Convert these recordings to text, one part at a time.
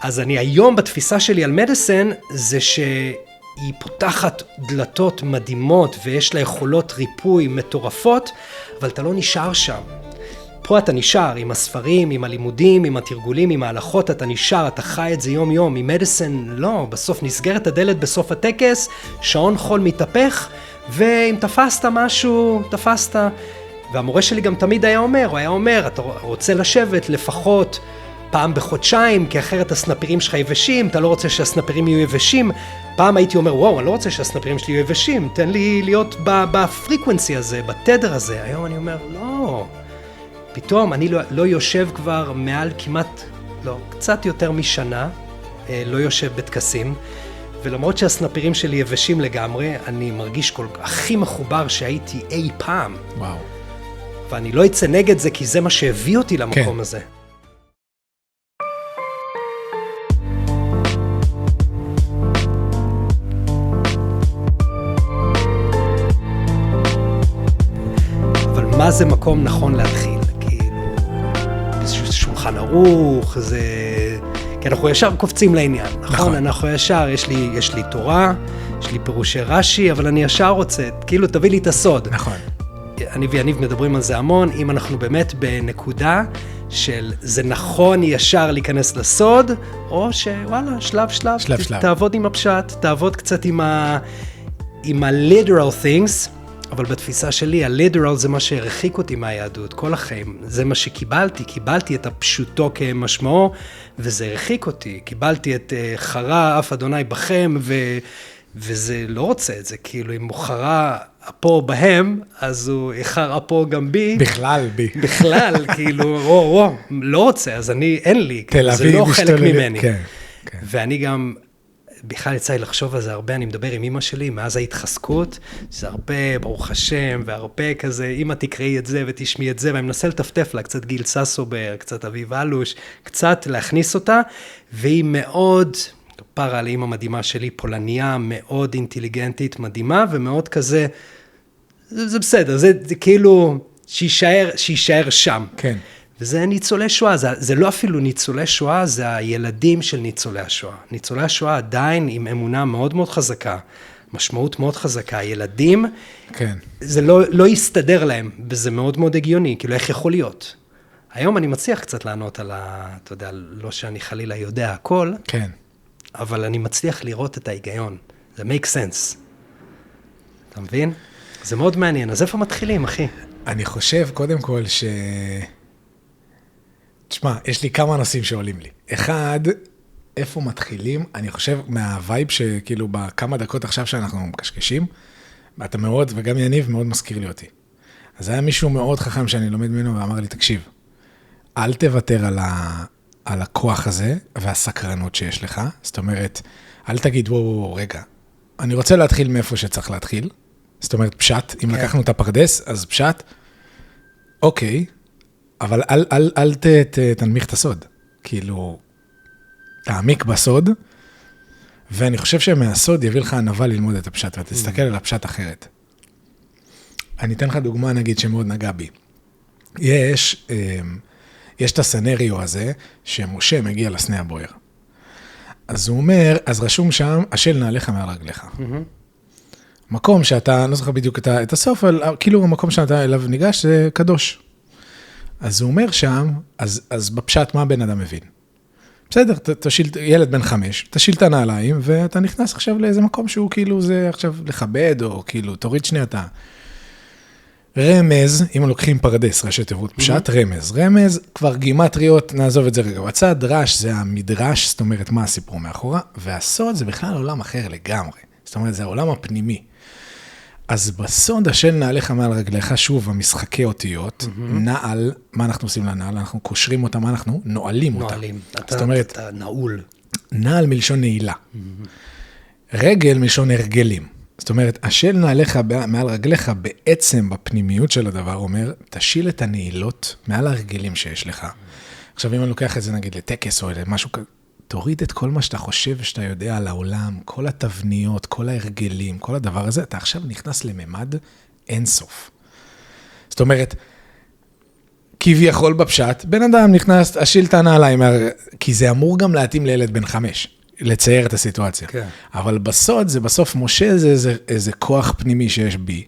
אז אני היום בתפיסה שלי על מדיסן, זה שהיא פותחת דלתות מדהימות, ויש לה יכולות ריפוי מטורפות, אבל אתה לא נשאר שם. פה אתה נשאר עם הספרים, עם הלימודים, עם התרגולים, עם ההלכות, אתה נשאר, אתה חי את זה יום יום. עם מדיסן לא, בסוף נסגרת הדלת בסוף הטקס, שעון חול מתהפך, ואם תפסת משהו, תפסת. והמורה שלי גם תמיד היה אומר, אתה רוצה לשבת לפחות פעם בחודשיים, כי אחרת הסנפירים שלך יבשים, אתה לא רוצה שהסנפירים יהיו יבשים. פעם הייתי אומר, וואו, אני לא רוצה שהסנפירים שלי יהיו יבשים, תן לי להיות בפריקוונסי הזה, בתדר הזה. היום אני אומר, לא. פתאום אני לא יושב כבר מעל כמעט, לא, קצת יותר משנה, לא יושב בטקסים, ולמרות שהסנפירים שלי יבשים לגמרי, אני מרגיש הכי מחובר שהייתי אי פעם. וואו. ואני לא אצא נגד זה, כי זה מה שהביא אותי למקום כן. הזה. אבל מה זה מקום נכון להתחיל? שולחן ערוך, זה... כי אנחנו ישר קופצים לעניין, נכון? אנחנו ישר, יש לי תורה, יש לי פירושי רש"י, אבל אני ישר רוצה, כאילו תביא לי את הסוד. נכון. אני ויניב מדברים על זה המון, אם אנחנו באמת בנקודה של זה נכון ישר להיכנס לסוד, או שוואלה, שלב. תעבוד עם הפשט, תעבוד קצת עם ה-literal things, אבל בתפיסה שלי, ה-literal זה מה שהרחיק אותי מהיהדות, כל החיים. זה מה קיבלתי את הפשוטו כמשמעו, וזה הרחיק אותי. קיבלתי את חרה אף אדוני בכם, וזה לא רוצה את זה. כאילו, אם הוא חרה אפו בהם, אז הוא איחר אפו גם בי. בכלל בי. בכלל, כאילו, לא רוצה, אז אין לי. זה לא חלק ממני. כן. ואני גם... בכלל יצא לי לחשוב על זה הרבה, אני מדבר עם אמא שלי, מאז ההתחזקות, זה הרבה, ברוך השם, והרבה כזה, אמא תקראי את זה ותשמעי את זה, ואני מנסה לטפטף לה, קצת גיל ססובר, קצת אביב אלוש, קצת להכניס אותה, והיא מאוד, פרה על אמא מדהימה שלי, פולניה, מאוד אינטליגנטית, מדהימה, ומאוד כזה, זה בסדר, זה כאילו, שישאר שם. כן. וזה ניצולי שואה, זה לא אפילו ניצולי שואה, זה הילדים של ניצולי השואה. ניצולי השואה עדיין עם אמונה מאוד מאוד חזקה, משמעות מאוד חזקה. ילדים, כן. זה לא יסתדר להם, וזה מאוד מאוד הגיוני, כאילו איך יכול להיות. היום אני מצליח קצת לענות על אתה יודע, לא שאני חלילה יודע הכל, כן. אבל אני מצליח לראות את ההיגיון. זה make sense. אתה מבין? זה מאוד מעניין. אז איפה מתחילים, אחי? אני חושב, קודם כל, תשמע, יש לי כמה נושאים שעולים לי. אחד, איפה מתחילים? אני חושב מהווייב שכאילו בכמה דקות עכשיו שאנחנו מקשקשים, אתה מאוד, וגם יניב מאוד מזכיר לי אותי. אז היה מישהו מאוד חכם שאני לומד ממנו ואמר לי, תקשיב, אל תוותר על הכוח הזה והסקרנות שיש לך. זאת אומרת, אל תגיד, וואו, רגע, אני רוצה להתחיל מאיפה שצריך להתחיל. זאת אומרת, פשט, אם לקחנו את הפרדס, אז פשט, אוקיי, אבל אל תנמיך את הסוד, כאילו, תעמיק בסוד, ואני חושב שמהסוד יביא לך ענווה ללמוד את הפשט, ואתה תסתכל על הפשט אחרת. אני אתן לך דוגמה, נגיד, שמאוד נגע בי. יש את הסנריו הזה, שמשה מגיע לסנה הבוער. אז הוא אומר, אז רשום שם, השל נעליך מעל רגליך. מקום שאתה, אני לא זוכר בדיוק את הסוף, אבל כאילו המקום שאתה אליו ניגש, זה קדוש. אז הוא אומר שם, אז בפשט מה בן אדם מבין? בסדר, ילד בן 5, תשיל את הנעליים, ואתה נכנס עכשיו לאיזה מקום שהוא כאילו זה עכשיו לכבד, או כאילו תוריד שנייה אתה. רמז, אם לוקחים פרדס, ראשי תיבות, פשט רמז, כבר גימטריות, נעזוב את זה רגע בצד, דרש זה המדרש, זאת אומרת מה הסיפור מאחורה, והסוד זה בכלל עולם אחר לגמרי, זאת אומרת זה העולם הפנימי. אז בסוד השל נעליך מעל רגליך, שוב, המשחקי אותיות, נעל, מה אנחנו עושים לנעל? אנחנו קושרים אותה, מה אנחנו? נועלים אותה. זאת אומרת, אתה נעול. נעל מלשון נעילה. רגל מלשון הרגלים. זאת אומרת, השל נעליך מעל רגליך, בעצם בפנימיות של הדבר, אומר, תשיל את הנעילות מעל הרגלים שיש לך. עכשיו, אם אני לוקח את זה, נגיד, לטקס או למשהו כזה, תוריד את כל מה שאתה חושב ושאתה יודע על העולם, כל התבניות, כל ההרגלים, כל הדבר הזה, אתה עכשיו נכנס לממד אינסוף. זאת אומרת, כביכול בפשט, בן אדם נכנס, השיל את הנעליים, כי זה אמור גם להתאים לילד בן 5, לצייר את הסיטואציה. כן. אבל בסוד, זה בסוף משה, זה איזה כוח פנימי שיש בי,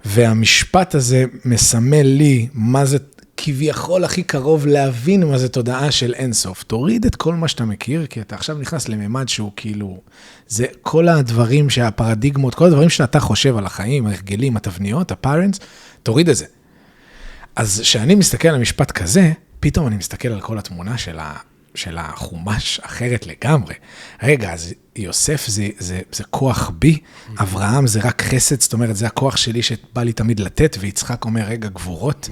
והמשפט הזה מסמל לי מה זה כביכול הכי קרוב להבין מה זה תודעה של אינסוף. תוריד את כל מה שאתה מכיר, כי אתה עכשיו נכנס לממד שהוא כאילו, זה כל הדברים שהפרדיגמות, כל הדברים שאתה חושב על החיים, ההרגלים, התבניות, הפרנטס, תוריד את זה. אז כשאני מסתכל על משפט כזה, פתאום אני מסתכל על כל התמונה של החומש אחרת לגמרי. רגע, אז יוסף זה כוח בי, אברהם זה רק חסד, זאת אומרת, זה הכוח שלי שבא לי תמיד לתת, ויצחק אומר, רגע, גבורות,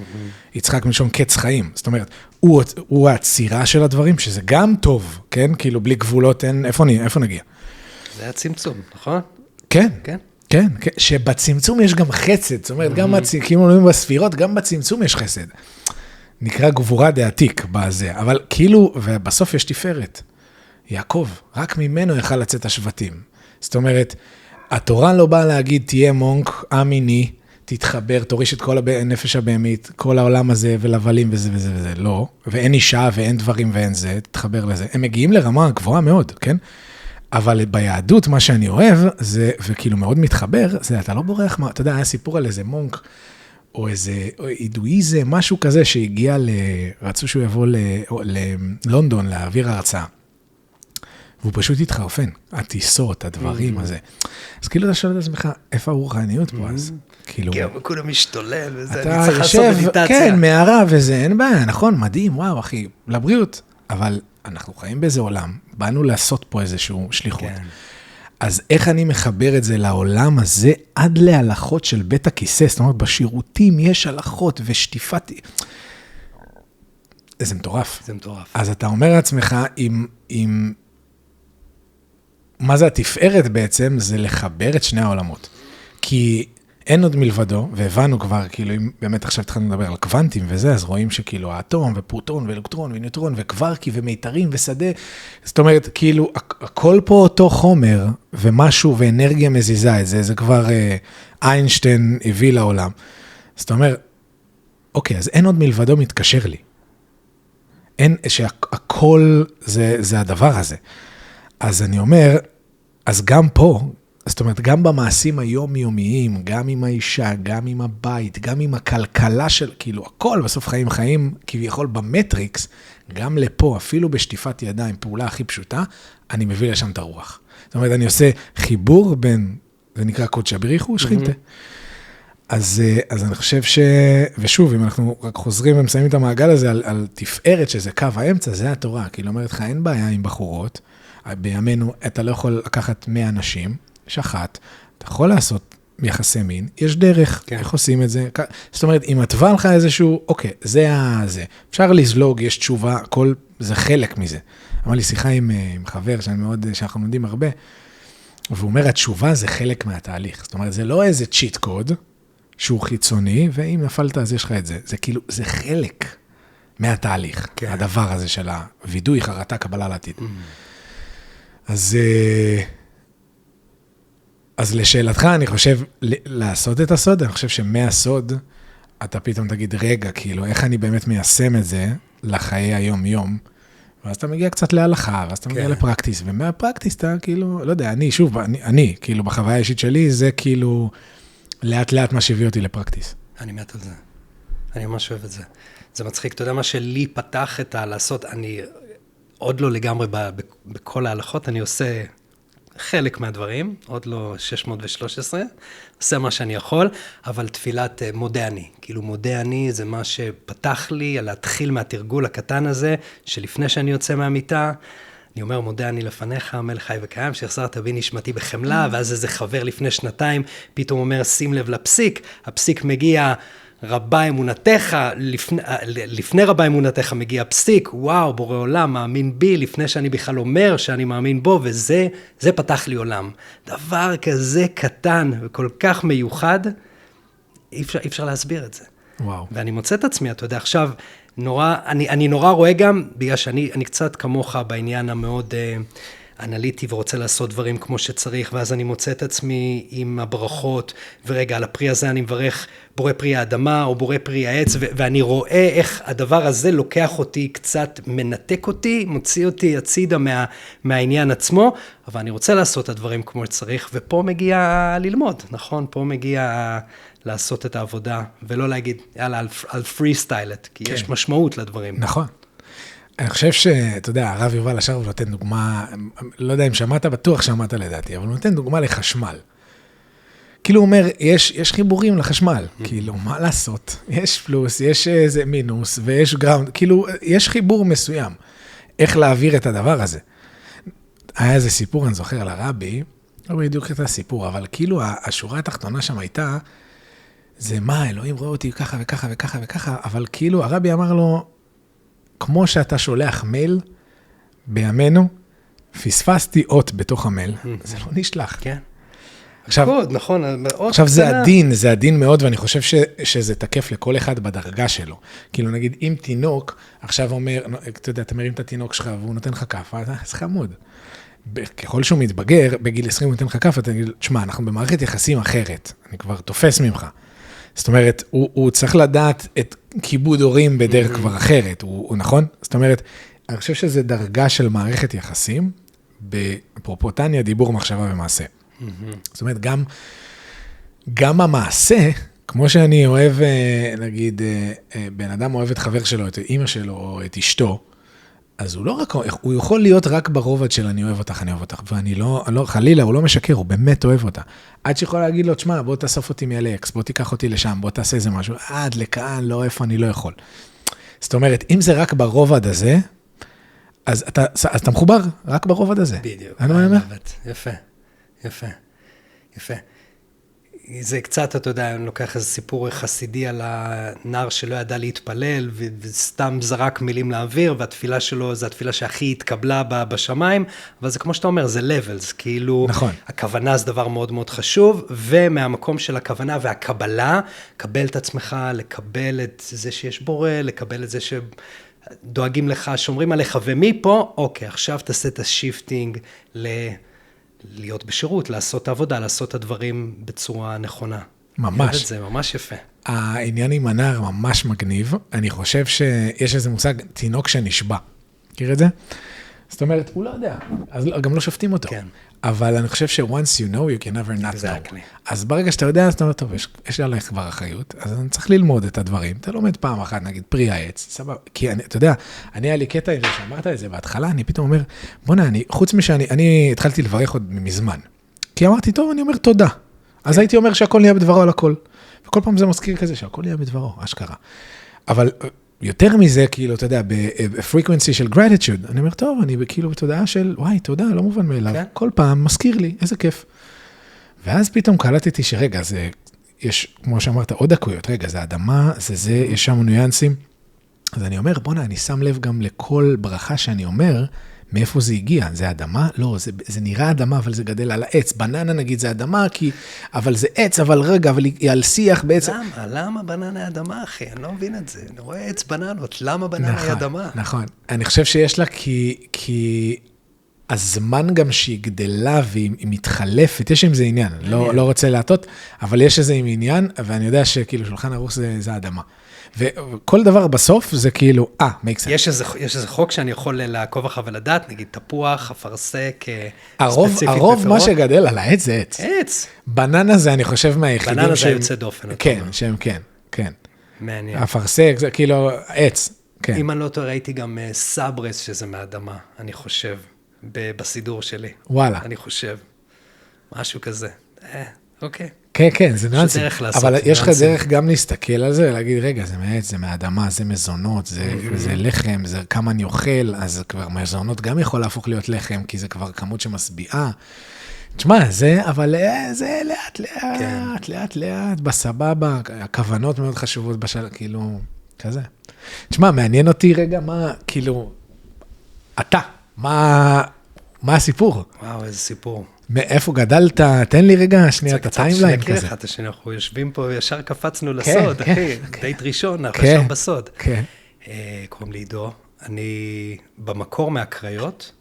יצחק מלשון קץ חיים. זאת אומרת, הוא הצירה של הדברים, שזה גם טוב, כן? כאילו, בלי גבולות, איפה נגיע? זה הצמצום, נכון? כן. כן. כן, שבצמצום יש גם חסד, זאת אומרת, גם כאילו אומרים בספירות, גם בצמצום יש חסד. נקרא גבורה דעתיק בזה, אבל כאילו, ובסוף יש תפארת. יעקב, רק ממנו יכל לצאת השבטים. זאת אומרת, התורה לא באה להגיד, תהיה מונק, אמיני, תתחבר, תוריש את כל הנפש הבהמית, כל העולם הזה, ולבלים וזה וזה וזה, לא. ואין אישה ואין דברים ואין זה, תתחבר לזה. הם מגיעים לרמה גבוהה מאוד, כן? אבל ביהדות, מה שאני אוהב, זה, וכאילו מאוד מתחבר, זה אתה לא בורח, אתה יודע, היה סיפור על איזה מונק, או איזה אידואיזם, משהו כזה שהגיע רצו שהוא יבוא ללונדון, להעביר הרצאה. והוא פשוט התחרפן, הטיסות, הדברים הזה. אז כאילו אתה שואל את עצמך, איפה הרוחניות פה אז? כאילו... כן, כולם משתולל וזה, אתה יושב, כן, מערה וזה, אין בעיה, נכון, מדהים, וואו אחי, לבריאות. אבל אנחנו חיים באיזה עולם, באנו לעשות פה איזשהו שליחות. אז איך אני מחבר את זה לעולם הזה, עד להלכות של בית הכיסא, זאת אומרת, בשירותים יש הלכות ושטיפת... זה מטורף. זה מטורף. אז אתה אומר לעצמך, מה זה התפארת בעצם, זה לחבר את שני העולמות. כי אין עוד מלבדו, והבנו כבר, כאילו, אם באמת עכשיו התחלנו לדבר על קוונטים וזה, אז רואים שכאילו האטום ופרוטון ואלקטרון וניוטרון וקוורקי ומיתרים ושדה, זאת אומרת, כאילו, הכל פה אותו חומר ומשהו ואנרגיה מזיזה את זה, זה כבר איינשטיין הביא לעולם. זאת אומרת, אוקיי, אז אין עוד מלבדו מתקשר לי. אין, שהכל זה הדבר הזה. אז אני אומר, אז גם פה, זאת אומרת, גם במעשים היומיומיים, גם עם האישה, גם עם הבית, גם עם הכלכלה של, כאילו, הכל בסוף חיים כביכול במטריקס, גם לפה, אפילו בשטיפת ידיים, פעולה הכי פשוטה, אני מביא לשם את הרוח. זאת אומרת, אני עושה חיבור בין, זה נקרא קודשא בריחו, שכינתה. אז אני חושב ושוב, אם אנחנו רק חוזרים ומסיימים את המעגל הזה על תפארת, שזה קו האמצע, זה התורה. כאילו, אומרת לך, אין בעיה עם בחורות, בימינו, אתה לא יכול לקחת 100 אנשים, יש אחת, אתה יכול לעשות יחסי מין, יש דרך, איך עושים את זה, זאת אומרת, אם עטבה לך איזשהו, אוקיי, זה, אפשר לזלוג, יש תשובה, זה חלק מזה. אמר לי שיחה עם חבר, שאנחנו לומדים הרבה, והוא אומר, התשובה זה חלק מהתהליך, זאת אומרת, זה לא איזה צ'יט קוד, שהוא חיצוני, ואם נפלת, אז יש לך את זה, זה כאילו, זה חלק מהתהליך, הדבר הזה של הוידוי, חרטה, קבלה לעתיד. אז לשאלתך, אני חושב, לעשות את הסוד, אני חושב שמהסוד, אתה פתאום תגיד, רגע, כאילו, איך אני באמת מיישם את זה לחיי היום-יום, ואז אתה מגיע קצת להלכה, ואז אתה מגיע לפרקטיס, ומהפרקטיס אתה כאילו, לא יודע, אני, כאילו, בחוויה האישית שלי, זה כאילו, לאט-לאט מה שהביא אותי לפרקטיס. אני מת על זה. אני ממש אוהב את זה. זה מצחיק, אתה יודע מה שלי פתח את לעשות, אני עוד לא לגמרי בכל ההלכות, אני עושה חלק מהדברים, עוד לא 613, עושה מה שאני יכול, אבל תפילת מודה אני. כאילו מודה אני זה מה שפתח לי, להתחיל מהתרגול הקטן הזה, שלפני שאני יוצא מהמיטה, אני אומר, מודה אני לפניך, מלך חי וקיים, שהחזרת בי נשמתי בחמלה, ואז איזה חבר לפני שנתיים, פתאום אומר, שים לב לפסיק, הפסיק מגיע, רבה אמונתך, לפני רבה אמונתך מגיע פסיק, וואו, בורא עולם, מאמין בי, לפני שאני בכלל אומר שאני מאמין בו, וזה פתח לי עולם. דבר כזה קטן וכל כך מיוחד, אי אפשר להסביר את זה. וואו. ואני מוצא את עצמי, אתה יודע, עכשיו, אני נורא רואה גם, בגלל שאני קצת כמוך בעניין המאוד, אנליטי ורוצה לעשות דברים כמו שצריך, ואז אני מוצא את עצמי עם הברכות, ורגע, על הפרי הזה אני מברך בורא פרי האדמה, או בורא פרי העץ, ואני רואה איך הדבר הזה לוקח אותי קצת, מנתק אותי, מוציא אותי הצידה מהעניין עצמו, אבל אני רוצה לעשות את הדברים כמו שצריך, ופה מגיע ללמוד, נכון? פה מגיע לעשות את העבודה, ולא להגיד, יאללה, על פרי סטיילט, כי יש משמעות לדברים. נכון. אני חושב שאתה יודע, הרב יובל השרב נותן דוגמה, לא יודע אם שמעת, בטוח שמעת לדעתי, אבל הוא נותן דוגמה לחשמל. כאילו הוא אומר, יש חיבורים לחשמל, כאילו, מה לעשות? יש פלוס, יש איזה מינוס, ויש גראונד, כאילו, יש חיבור מסוים. איך להעביר את הדבר הזה? היה איזה סיפור, אני זוכר, על הרבי, לא בדיוק את הסיפור, אבל כאילו, השורה התחתונה שם הייתה, זה מה, אלוהים רואה אותי ככה וככה וככה וככה, אבל כאילו, הרבי אמר לו, כמו שאתה שולח מייל, בימינו, פספסתי אות בתוך המייל, זה לא נשלח. כן. עכשיו, נכון, עכשיו זה עדין מאוד, ואני חושב שזה תקף לכל אחד בדרגה שלו. כאילו נגיד, אם תינוק, עכשיו אומר, אתה יודע, אתה מרים את התינוק שלך, והוא נותן לך כף, אז חמוד. ככל שהוא מתבגר, בגיל 20 הוא נותן לך כף, אתה תגיד, תשמע, אנחנו במערכת יחסים אחרת, אני כבר תופס ממך. זאת אומרת, הוא צריך לדעת את כיבוד הורים בדרך כבר אחרת, הוא נכון? זאת אומרת, אני חושב שזה דרגה של מערכת יחסים, בפרופוטניה, דיבור, מחשבה ומעשה. זאת אומרת, גם המעשה, כמו שאני אוהב, נגיד, בן אדם אוהב את חבר שלו, את אמא שלו, או את אשתו, אז הוא לא רק, הוא יכול להיות רק ברובד של אני אוהב אותך, אני אוהב אותך, ואני לא, חלילה, הוא לא משקר, הוא באמת אוהב אותה. עד שיכול להגיד לו, תשמע, בוא תאסוף אותי מאלקס, בוא תיקח אותי לשם, בוא תעשה איזה משהו, עד לכאן, לא, איפה אני לא יכול. זאת אומרת, אם זה רק ברובד הזה, אז אתה מחובר רק ברובד הזה. בדיוק. אני אומר? יפה. זה קצת, אתה יודע, אני לוקח איזה סיפור חסידי על הנער שלא ידע להתפלל, וסתם זרק מילים לאוויר, והתפילה שלו, זו התפילה שהכי התקבלה בשמיים, אבל זה כמו שאתה אומר, זה levels, כאילו, נכון. הכוונה זה דבר מאוד מאוד חשוב, ומהמקום של הכוונה והקבלה, קבל את עצמך, לקבל את זה שיש בורא, לקבל את זה שדואגים לך, שומרים עליך, ומפה, אוקיי, עכשיו תעשה את השיפטינג להיות בשירות, לעשות עבודה, לעשות את הדברים בצורה נכונה. ממש. זה ממש יפה. העניין עם הנער ממש מגניב. אני חושב שיש איזה מושג, תינוק שנשבע. מכיר את זה? זאת אומרת, הוא לא יודע. אז גם לא שופטים אותו. כן. אבל אני חושב ש-once you know, you can never not know. אז ברגע שאתה יודע, אז אתה אומר, טוב, יש עליך כבר אחריות, אז אני צריך ללמוד את הדברים. אתה לומד פעם אחת, נגיד, פרי העץ, סבבה. כי אתה יודע, היה לי קטע עם זה, שאמרת את זה בהתחלה, אני פתאום אומר, בונה, חוץ אני התחלתי לברך עוד מזמן. כי אמרתי, טוב, אני אומר תודה. אז הייתי אומר שהכל נהיה בדברו על הכל. וכל פעם זה מזכיר כזה, שהכל נהיה בדברו, אשכרה. אבל יותר מזה, כאילו, אתה יודע, ב-frequency של gratitude, אני אומר, טוב, אני כאילו בתודעה של, וואי, תודה, לא מובן מאליו. כן. כל פעם מזכיר לי, איזה כיף. ואז פתאום קלטתי שרגע, זה, יש, כמו שאמרת, עוד דקויות, רגע, זה אדמה, זה, יש שם ניואנסים. אז אני אומר, בונה, אני שם לב גם לכל ברכה שאני אומר, מאיפה זה הגיע? זה אדמה? לא, זה נראה אדמה, אבל זה גדל על העץ. בננה נגיד זה אדמה, אבל זה עץ, אבל רגע, אבל היא על שיח בעצם. למה בננה אדמה, אחי? אני לא מבין את זה. אני רואה עץ בננות, למה בננה היא אדמה? נכון. אני חושב שיש לה כי הזמן גם שהיא גדלה והיא מתחלפת, יש עם זה עניין. לא רוצה להטות, אבל יש איזה עם עניין, ואני יודע שכאילו שולחן ערוך זה אדמה. וכל דבר בסוף זה כאילו, make sense. יש איזה חוק שאני יכול לעקוב אחר ולדעת, נגיד תפוח, אפרסק, הרוב מה שגדל על העץ זה עץ. עץ. בננה זה אני חושב מהיחידים בננה זה יוצא דופן. כן, שהם כן. מעניין. אפרסק זה כאילו עץ, כן. אם אני לא טועה, ראיתי גם סברס שזה מהאדמה, אני חושב, בסידור שלי. וואלה. אני חושב. משהו כזה. אוקיי. כן, זה נאנסי. אבל יש לך דרך גם להסתכל על זה, ולהגיד, רגע, זה מעץ, זה מהאדמה, זה מזונות, זה לחם, זה כמה אני אוכל, אז כבר מזונות גם יכול להפוך להיות לחם, כי זה כבר כמות שמשביעה. תשמע, אבל זה לאט, בסבבה, הכוונות מאוד חשובות בשל, כאילו, כזה. תשמע, מעניין אותי רגע, כאילו, מה הסיפור? וואו, איזה סיפור. מאיפה גדלת? תן לי רגע, שנייה, את הטיימליין כזה. שנכיר אחד, שאנחנו יושבים פה וישר קפצנו לסוד, אחי, דייט ראשון, אנחנו ישר בסוד. כן. קוראים לי עידו, אני במקור מהקריות,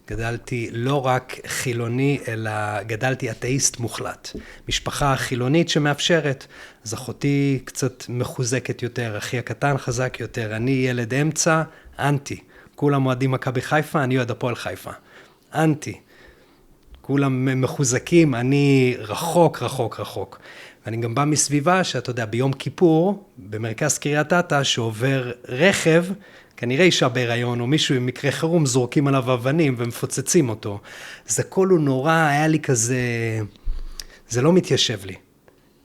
גדלתי לא רק חילוני, אלא גדלתי אתאיסט מוחלט. משפחה חילונית שמאפשרת. אז אחותי קצת מחוזקת יותר, אחי הקטן חזק יותר, אני ילד אמצע, אנטי. כולם אוהדים מכבי חיפה, אני אוהד הפועל חיפה. אנטי. כולם מחוזקים, אני רחוק, רחוק, רחוק. ואני גם בא מסביבה שאתה יודע, ביום כיפור, במרכז קריית אתא, שעובר רכב, כנראה אישה בהיריון, או מישהו עם מקרה חירום, זורקים עליו אבנים ומפוצצים אותו. זה הכל הוא נורא, היה לי כזה, זה לא מתיישב לי.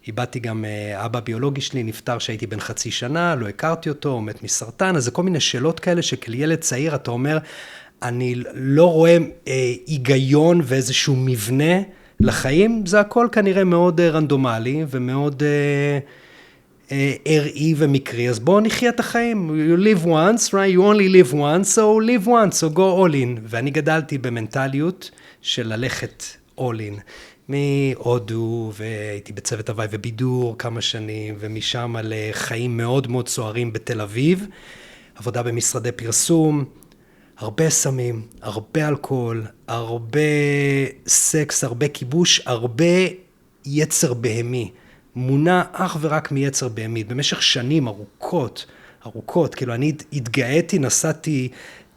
איבדתי גם, אבא ביולוגי שלי נפטר שהייתי בן חצי שנה, לא הכרתי אותו, הוא מת מסרטן, אז זה כל מיני שאלות כאלה שכילד צעיר אתה אומר, אני לא רואה היגיון ואיזשהו מבנה לחיים, זה הכל כנראה מאוד רנדומלי ומאוד ארעי ומקרי, אז בואו נחיה את החיים, you live once, right? You only live once, so live once, so go all in, ואני גדלתי במנטליות של ללכת all in, מהודו, והייתי בצוות הוואי ובידור כמה שנים, ומשם על חיים מאוד מאוד סוערים בתל אביב, עבודה במשרדי פרסום, הרבה סמים, הרבה אלכוהול, הרבה סקס, הרבה כיבוש, הרבה יצר בהמי. מונע אך ורק מיצר בהמית. במשך שנים ארוכות, כאילו אני התגאיתי, נסעתי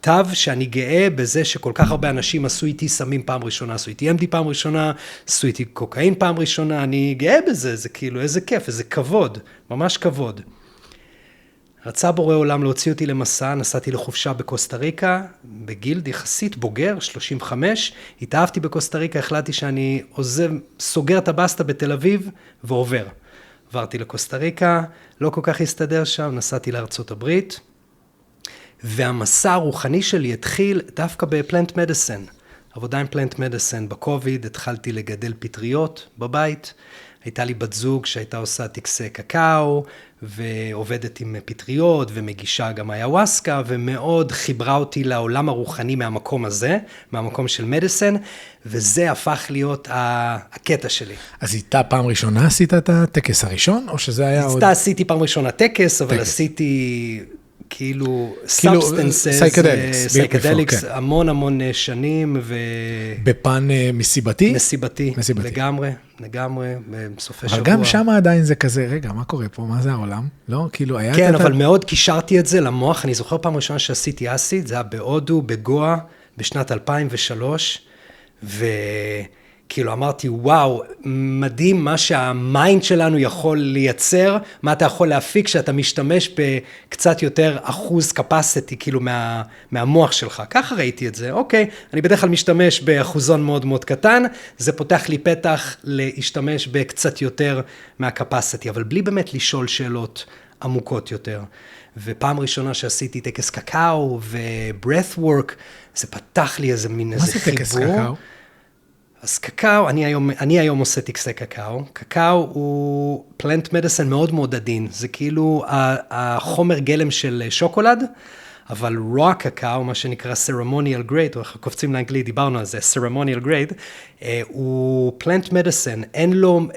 תו שאני גאה בזה שכל כך הרבה אנשים עשו איתי סמים פעם ראשונה, עשו איתי MD פעם ראשונה, עשו איתי קוקאין פעם ראשונה, אני גאה בזה, זה כאילו איזה כיף, איזה כבוד, ממש כבוד. רצה בורא עולם להוציא אותי למסע, נסעתי לחופשה בקוסטה ריקה, בגיל יחסית בוגר, 35, התאהבתי בקוסטה ריקה, החלטתי שאני עוזב, סוגר את הבסטה בתל אביב ועובר. עברתי לקוסטה ריקה, לא כל כך הסתדר שם, נסעתי לארצות הברית, והמסע הרוחני שלי התחיל דווקא בפלנט מדיסן. עבודה עם פלנט מדיסן, בקוביד התחלתי לגדל פטריות בבית, הייתה לי בת זוג שהייתה עושה טקסי קקאו, ועובדת עם פטריות, ומגישה גם איוואסקה, ומאוד חיברה אותי לעולם הרוחני מהמקום הזה, מהמקום של מדיסן, וזה הפך להיות הקטע שלי. אז איתה פעם ראשונה עשית את הטקס הראשון, או שזה היה עוד... איתה עשיתי פעם ראשונה טקס, אבל עשיתי... כאילו סייקדליקס, המון שנים בפן מסיבתי? מסיבתי, לגמרי, בסופי שבוע. אבל גם שם עדיין זה כזה, רגע, מה קורה פה? מה זה העולם? לא, כאילו היה... כן, אבל מאוד קישרתי את זה למוח, אני זוכר פעם ראשונה שעשיתי אסיד, זה היה בהודו, בגואה, בשנת 2003, כאילו אמרתי, וואו, מדהים מה שהמיינד שלנו יכול לייצר, מה אתה יכול להפיק שאתה משתמש בקצת יותר אחוז capacity, כאילו מהמוח שלך. ככה ראיתי את זה, אוקיי, אני בדרך כלל משתמש באחוזון מאוד מאוד קטן, זה פותח לי פתח להשתמש בקצת יותר מהcapacity, אבל בלי באמת לשאול שאלות עמוקות יותר. ופעם ראשונה שעשיתי טקס קקאו ו-breath work, זה פתח לי איזה מין איזה חיבור. מה זה טקס קקאו? אז קקאו, אני היום עושה טקסי קקאו. קקאו הוא פלנט מדיסן מאוד מאוד עדין. זה כאילו החומר גלם של שוקולד, אבל raw קקאו, מה שנקרא ceremonial grade, אנחנו קופצים לאנגלית, דיברנו על זה, ceremonial grade, הוא פלנט מדיסן. אין לו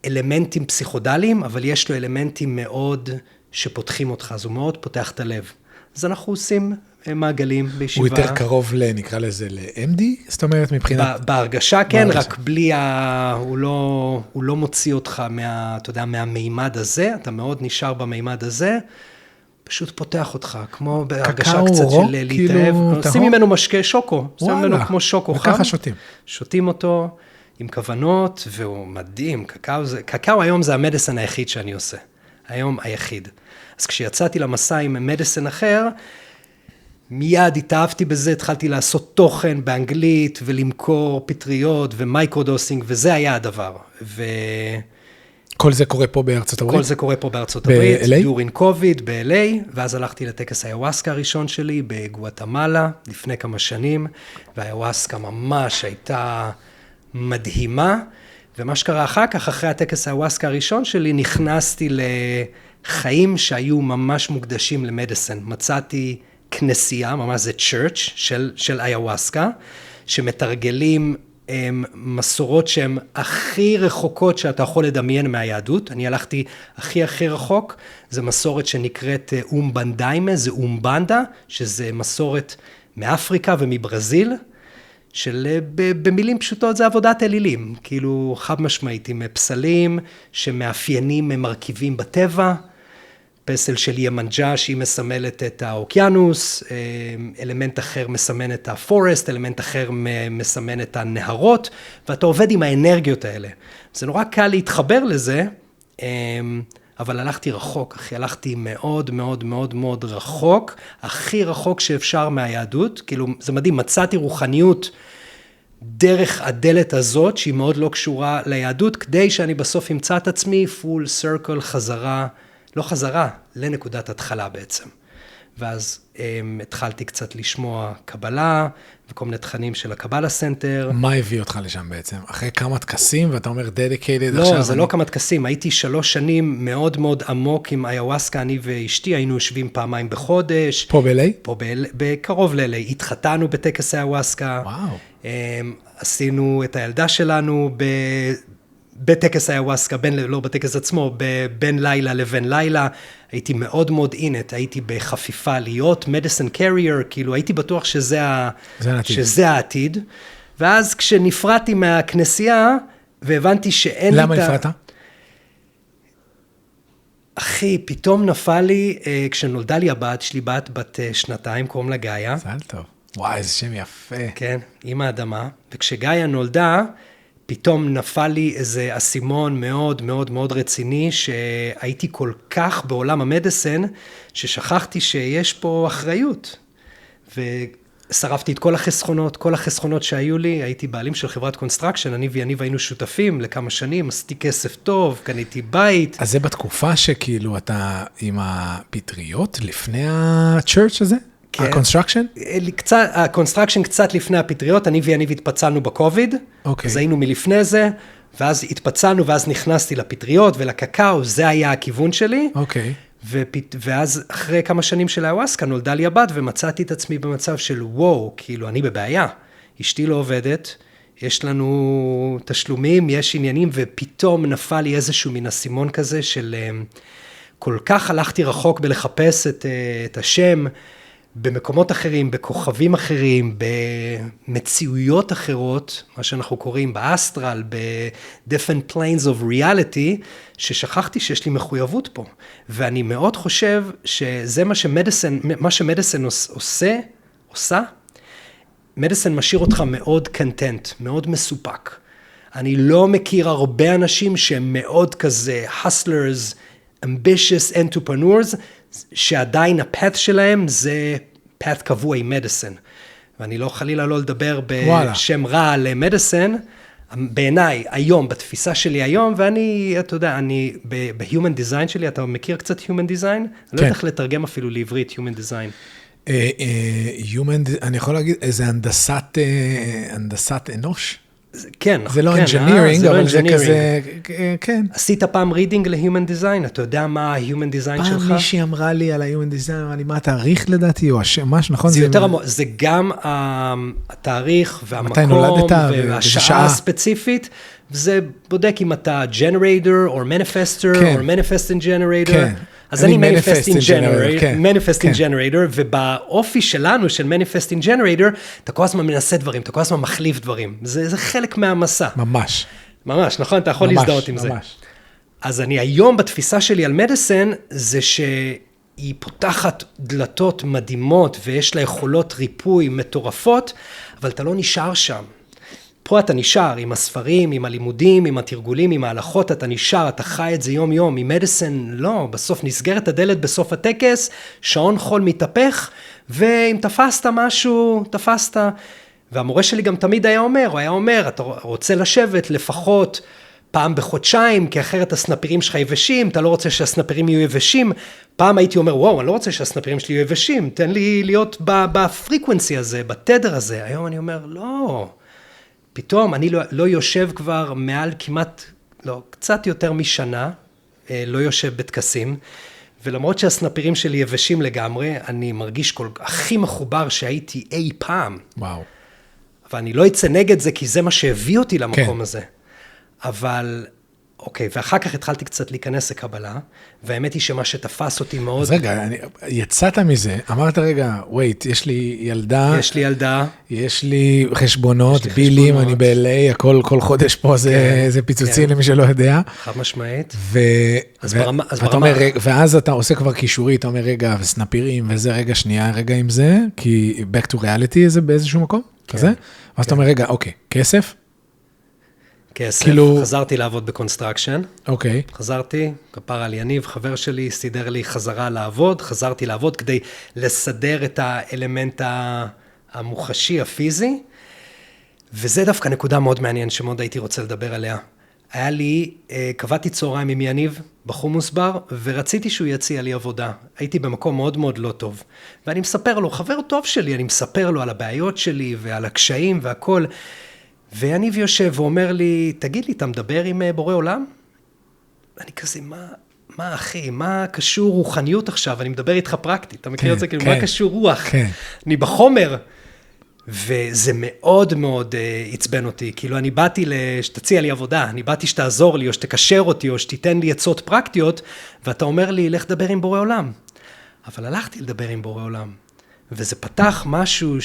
אלמנטים פסיכודליים, אבל יש לו אלמנטים מאוד שפותחים אותך, אז הוא מאוד פותח את הלב. אז אנחנו עושים מעגלים בישיבה. הוא יותר קרוב נקרא לזה ל-MD? זאת אומרת מבחינת... בהרגשה כן, רק בלי הוא לא מוציא אותך אתה יודע, מהמימד הזה, אתה מאוד נשאר במימד הזה, פשוט פותח אותך, כמו בהרגשה קצת של להתאהב. עושים ממנו משקה שוקו, עושים ממנו כמו שוקו חם. וככה שותים. שותים אותו עם כוונות, והוא מדהים. קקאו היום זה המדיסן היחיד שאני עושה. היום היחיד. אז כשיצאתי למסע עם מדיסן אחר, מיד התאהבתי בזה, התחלתי לעשות תוכן באנגלית, ולמכור פטריות ומייקרודוסינג, וזה היה הדבר. כל זה קורה פה בארצות הברית? כל זה קורה פה בארצות הברית, during COVID, ב-LA, ואז הלכתי לטקס האיוואסקה הראשון שלי, בגואטמלה, לפני כמה שנים, והאיוואסקה ממש הייתה מדהימה, ומה שקרה אחר כך, אחרי הטקס האיוואסקה הראשון שלי, נכנסתי לחיים שהיו ממש מוקדשים למדיסן. מצאתי כנסייה, ממש זה צ'רץ' של איוואסקה, שמתרגלים מסורות שהן הכי רחוקות שאתה יכול לדמיין מהיהדות. אני הלכתי הכי רחוק, זה מסורת שנקראת אומבנדיימה, זה אומבנדה, שזה מסורת מאפריקה ומברזיל, במילים פשוטות זה עבודת אלילים, כאילו חד משמעית עם פסלים שמאפיינים מרכיבים בטבע, פסל של ימנג'ה שהיא מסמלת את האוקיינוס, אלמנט אחר מסמן את הפורסט, אלמנט אחר מסמן את הנהרות, ואתה עובד עם האנרגיות האלה. זה נורא קל להתחבר לזה, אבל הלכתי רחוק, אחי, הלכתי מאוד מאוד מאוד מאוד רחוק, הכי רחוק שאפשר מהיהדות, כאילו זה מדהים, מצאתי רוחניות דרך הדלת הזאת, שהיא מאוד לא קשורה ליהדות, כדי שאני בסוף אמצא את עצמי פול סרקל חזרה, לא חזרה, לנקודת התחלה בעצם. ואז התחלתי קצת לשמוע קבלה, וכל מיני תכנים של הקבלה סנטר. מה הביא אותך לשם בעצם? אחרי כמה טקסים, ואתה אומר dedicated לא, עכשיו? לא, זה לא כמה טקסים. הייתי 3 שנים מאוד מאוד עמוק עם איוואסקה, אני ואשתי, היינו יושבים פעמיים בחודש. פה ב-LA? פה בקרוב ל-LA. התחתנו בטקס איוואסקה. וואו. עשינו את הילדה שלנו בטקס איוואסקה, לא בטקס עצמו, בין לילה לבין לילה, הייתי מאוד מאוד אינט, הייתי בחפיפה להיות מדסן קרייר, כאילו הייתי בטוח שזה העתיד, ואז כשנפרדתי מהכנסייה, והבנתי שאין לי את למה נפרדת? אחי, פתאום נפל לי, כשנולדה לי הבת, יש לי בת 2, קוראים לה גאיה. זה טוב. וואי, איזה שם יפה. כן, עם האדמה, וכשגאיה נולדה, פתאום נפל לי איזה אסימון מאוד מאוד מאוד רציני, שהייתי כל כך בעולם המדיסן, ששכחתי שיש פה אחריות. ושרפתי את כל החסכונות שהיו לי, הייתי בעלים של חברת קונסטרקשן, אני ויניב היינו שותפים לכמה שנים, עשיתי כסף טוב, קניתי בית. אז זה בתקופה שכאילו אתה עם הפטריות לפני הצ'רץ' הזה? הקונסטרקשן? הקונסטרקשן קצת לפני הפטריות, אני ויניב התפצלנו בקוביד, אז היינו מלפני זה, ואז התפצלנו, ואז נכנסתי לפטריות ולקקאו, זה היה הכיוון שלי. ואז אחרי כמה שנים של איוואסקה נולדה לי הבת, ומצאתי את עצמי במצב של וואו, כאילו אני בבעיה, אשתי לא עובדת, יש לנו תשלומים, יש עניינים, ופתאום נפל לי איזשהו מן אסימון כזה של כל כך הלכתי רחוק בלחפש את השם, במקומות אחרים, בכוכבים אחרים, במציאויות אחרות, מה שאנחנו קוראים באסטרל, ב-different planes of reality, ששכחתי שיש לי מחויבות פה. ואני מאוד חושב שזה מה שמדיסן עושה, מדיסן משאיר אותך מאוד קנטנט, מאוד מסופק. אני לא מכיר הרבה אנשים שהם מאוד כזה hustlers, ambitious entrepreneurs, שעדיין הפאט שלהם זה פאט קבוע עם מדיסן. ואני לא חלילה לא לדבר בשם רע על מדיסן, בעיניי היום, בתפיסה שלי היום, ואני, אתה יודע, אני ב-Human Design שלי, אתה מכיר קצת Human Design? אני לא יודע איך לתרגם אפילו לעברית Human Design. אני יכול להגיד, איזה הנדסת אנוש? כן, זה לא engineering, אבל זה כזה, כן. עשית פעם רידינג ל-Human Design? אתה יודע מה ה-Human Design שלך? פעם מישהי אמרה לי על ה-Human Design, אמרה לי, מה התאריך לדעתי, או השם, משהו, נכון? זה יותר עמוק, זה גם התאריך והמקום, מתי נולדת, והשעה הספציפית, וזה בודק אם אתה generator, or manifester, or manifesting generator. כן. אז אני manifesting generator, ובאופי שלנו, של manifesting generator, אתה כל הזמן מנסה דברים, אתה כל הזמן מחליף דברים. זה חלק מהמסע. ממש. ממש, נכון? אתה יכול להזדהות עם זה. ממש. אז אני היום בתפיסה שלי על מדיסן, זה שהיא פותחת דלתות מדהימות, ויש לה יכולות ריפוי מטורפות, אבל אתה לא נשאר שם. פה אתה נשאר עם הספרים, עם הלימודים, עם התרגולים, עם ההלכות, אתה נשאר, אתה חי את זה יום יום, עם מדיסן, לא, בסוף נסגרת הדלת בסוף הטקס, שעון חול מתהפך, ואם תפסת משהו, תפסת. והמורה שלי גם תמיד היה אומר, אתה רוצה לשבת לפחות פעם בחודשיים, כי אחרת הסנפירים שלך יבשים, אתה לא רוצה שהסנפירים יהיו יבשים. פעם הייתי אומר, וואו, אני לא רוצה שהסנפירים שלי יהיו יבשים, תן לי להיות בפריקוונסי הזה, בתדר הזה. היום אני אומר, לא. פתאום אני לא יושב כבר מעל כמעט, לא, קצת יותר משנה, לא יושב בתקסים, ולמרות שהסנפירים שלי יבשים לגמרי, אני מרגיש הכי מחובר שהייתי אי פעם. וואו. ואני לא אצא נגד זה, כי זה מה שהביא אותי למקום הזה. אבל אוקיי, ואחר כך התחלתי קצת להיכנס לקבלה, והאמת היא שמה שתפס אותי מאוד... אז רגע, יצאת מזה, אמרת רגע, wait, יש לי ילדה, יש לי חשבונות, בילים, אני ב-LA, הכל כל חודש פה זה פיצוצים למי שלא יודע. חד משמעית. ואז אתה עושה כבר קישורי, אתה אומר רגע, וסנפירים, וזה רגע שנייה, רגע עם זה, כי back to reality זה באיזשהו מקום, כזה, ואז אתה אומר רגע, אוקיי, כסף? כסף, חזרתי לעבוד בקונסטרקשן. אוקיי. חזרתי, כפר על יניב, חבר שלי, סידר לי חזרה לעבוד, חזרתי לעבוד כדי לסדר את האלמנט המוחשי, הפיזי, וזה דווקא נקודה מאוד מעניין שמאוד הייתי רוצה לדבר עליה. היה לי, קבעתי צהריים עם יניב בחומוס בר, ורציתי שהוא יציע לי עבודה. הייתי במקום מאוד מאוד לא טוב. ואני מספר לו, חבר טוב שלי, אני מספר לו על הבעיות שלי ועל הקשיים והכל, ויניב יושב ואומר לי, תגיד לי, אתה מדבר עם בורא עולם? אני כזה, מה אחי, מה קשור רוחניות עכשיו? אני מדבר איתך פרקטית, אתה מכיר את זה? כאילו, מה קשור רוח? אני בחומר. וזה מאוד מאוד עצבן אותי. כאילו, אני באתי שתציע לי עבודה, אני באתי שתעזור לי, או שתקשר אותי, או שתיתן לי עצות פרקטיות, ואתה אומר לי, לך דבר עם בורא עולם. אבל הלכתי לדבר עם בורא עולם. וזה פתח משהו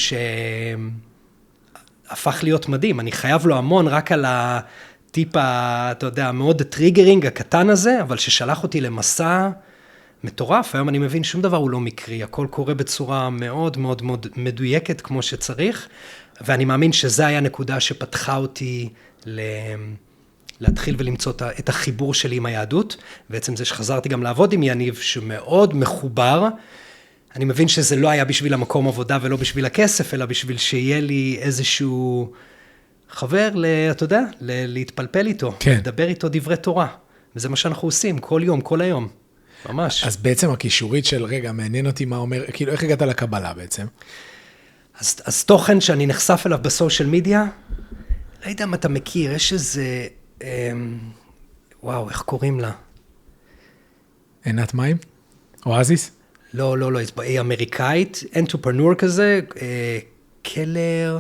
הפך להיות מדהים, אני חייב לו המון רק על הטיפ, אתה יודע, מאוד טריגרינג הקטן הזה, אבל ששלח אותי למסע מטורף, היום אני מבין שום דבר הוא לא מקרי, הכל קורה בצורה מאוד מאוד מאוד מדויקת כמו שצריך, ואני מאמין שזה היה נקודה שפתחה אותי להתחיל ולמצוא את החיבור שלי עם היהדות, בעצם זה שחזרתי גם לעבוד עם יניב, שמאוד מחובר, אני מבין שזה לא היה בשביל המקום עבודה ולא בשביל הכסף, אלא בשביל שיהיה לי איזשהו חבר, אתה יודע, להתפלפל איתו, לדבר איתו דברי תורה. וזה מה שאנחנו עושים, כל יום, כל היום. ממש. אז בעצם הקישורית של רגע, מעניין אותי מה אומר, כאילו איך הגעת לקבלה בעצם? אז תוכן שאני נחשף אליו בסושיאל מדיה, לא יודע אם אתה מכיר, יש איזה, וואו, איך קוראים לה? עינת מים? אואזיס? לא, היא אמריקאית, אנטרפרנור כזה, קלר,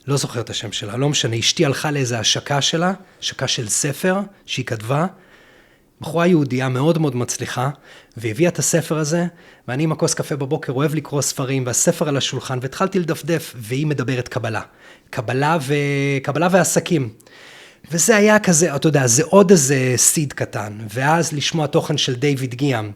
לא זוכר את השם שלה, לא משנה, אשתי הלכה לאיזו השקה שלה, השקה של ספר שהיא כתבה, בחורה יהודייה מאוד מאוד מצליחה, והביאה את הספר הזה, ואני עם הכוס קפה בבוקר אוהב לקרוא ספרים, והספר על השולחן, והתחלתי לדפדף, והיא מדברת קבלה. קבלה ועסקים. וזה היה כזה, אתה יודע, זה עוד איזה סיד קטן, ואז לשמוע תוכן של דיוויד גיאם,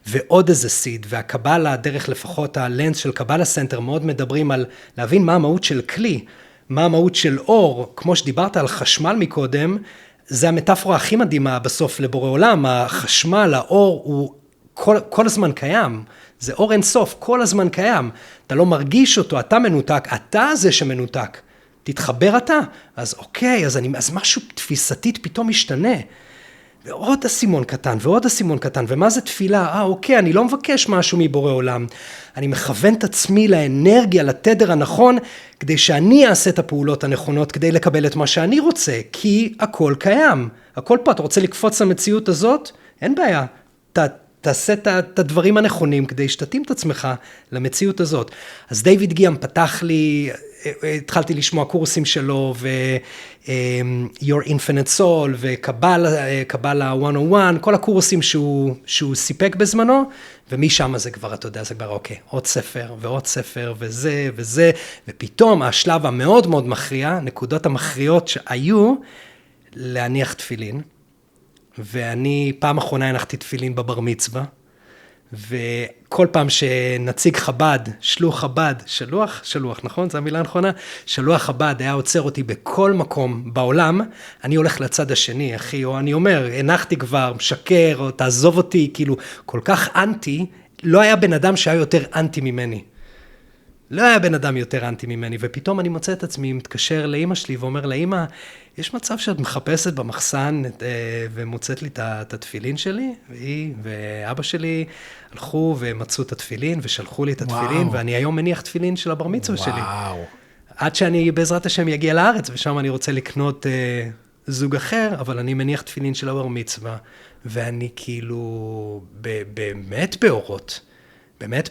ועוד איזה סיד, והקבלה, דרך לפחות הלנס של קבלה סנטר, מאוד מדברים על להבין מה המהות של כלי, מה המהות של אור, כמו שדיברת על חשמל מקודם, זה המטאפורה הכי מדהימה בסוף לבורא עולם, החשמל, האור הוא כל הזמן קיים, זה אור אינסוף, כל הזמן קיים, אתה לא מרגיש אותו, אתה מנותק, אתה זה שמנותק, תתחבר אתה, אז אוקיי, אז משהו תפיסתית פתאום משתנה, ועוד הסימון קטן, ועוד הסימון קטן, ומה זה תפילה? אוקיי, אני לא מבקש משהו מבורא עולם, אני מכוון את עצמי לאנרגיה, לתדר הנכון, כדי שאני אעשה את הפעולות הנכונות, כדי לקבל את מה שאני רוצה, כי הכל קיים, הכל פה, אתה רוצה לקפוץ למציאות הזאת? אין בעיה, תעשה את הדברים הנכונים, כדי שתתאים את עצמך למציאות הזאת. אז דיוויד גיאם פתח לי, התחלתי לשמוע קורסים שלו, Your Infinite Soul, וקבלה 101, כל הקורסים שהוא סיפק בזמנו, ומשם זה כבר, אתה יודע, זה כבר אוקיי, עוד ספר ועוד ספר, וזה, ופתאום השלב המאוד מאוד מכריע, נקודות המכריעות שהיו, להניח תפילין, ואני פעם אחרונה הנחתי תפילין בבר מצווה, וכל פעם שנציג חב"ד, שלוח חב"ד, שלוח, נכון? זו המילה הנכונה? שלוח חב"ד היה עוצר אותי בכל מקום בעולם, אני הולך לצד השני, אחי, או אני אומר, הנחתי כבר, משקר, או תעזוב אותי, כאילו, כל כך אנטי, לא היה בן אדם שהיה יותר אנטי ממני. לא היה בן אדם יותר אנטי ממני, ופתאום אני מוצא את עצמי, מתקשר לאמא שלי ואומר לה, אמא, יש מצב שאת מחפשת במחסן ומוצאת לי את התפילין שלי? והיא ואבא שלי הלכו ומצאו את התפילין ושלחו לי את התפילין, ואני היום מניח תפילין של הבר מצווה שלי. עד שאני בעזרת השם יגיע לארץ, ושם אני רוצה לקנות זוג אחר, אבל אני מניח תפילין של הבר מצווה, ואני כאילו באמת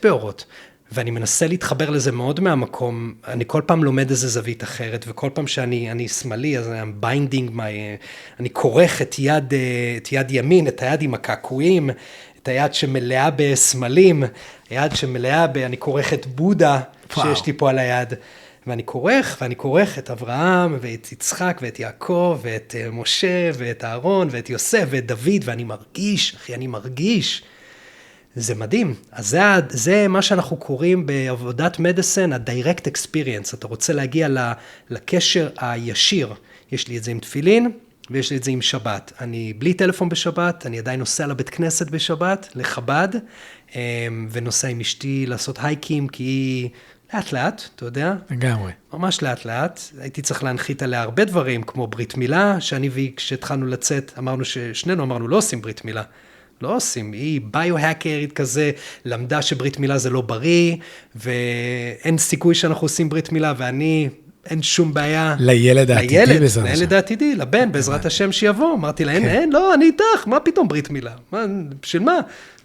באורות. ואני מנסה להתחבר לזה מאוד מהמקום, אני כל פעם לומד איזה זווית אחרת, וכל פעם שאני שמאלי, אז I'm binding אני כורך את יד ימין, את היד עם הקעקועים, את היד שמלאה בסמלים, היד שמלאה אני כורך את בודה, שיש לי פה על היד, ואני כורך את אברהם, ואת יצחק, ואת יעקב, ואת משה, ואת אהרון, ואת יוסף, ואת דוד, ואני מרגיש, אחי, אני מרגיש, זה מדהים. אז זה מה שאנחנו קוראים בעבודת מדיסן, ה-direct experience. אתה רוצה להגיע לקשר הישיר. יש לי את זה עם תפילין, ויש לי את זה עם שבת. אני בלי טלפון בשבת, אני עדיין נוסע לבית כנסת בשבת, לחב"ד, ונוסע עם אשתי לעשות הייקים, כי היא לאט לאט, אתה יודע? לגמרי. ממש לאט לאט. הייתי צריך להנחית עליה הרבה דברים, כמו ברית מילה, שאני והיא, כשהתחלנו לצאת, שנינו אמרנו, לא עושים ברית מילה. לא עושים, היא ביו-האקרית כזה, למדה שברית מילה זה לא בריא, ואין סיכוי שאנחנו עושים ברית מילה, ואני, אין שום בעיה. לילד העתידי בעזרת השם. לילד העתידי, לבן, בעזרת השם שיבוא. אמרתי לה, אין, לא, אני איתך, מה פתאום ברית מילה? בשביל מה?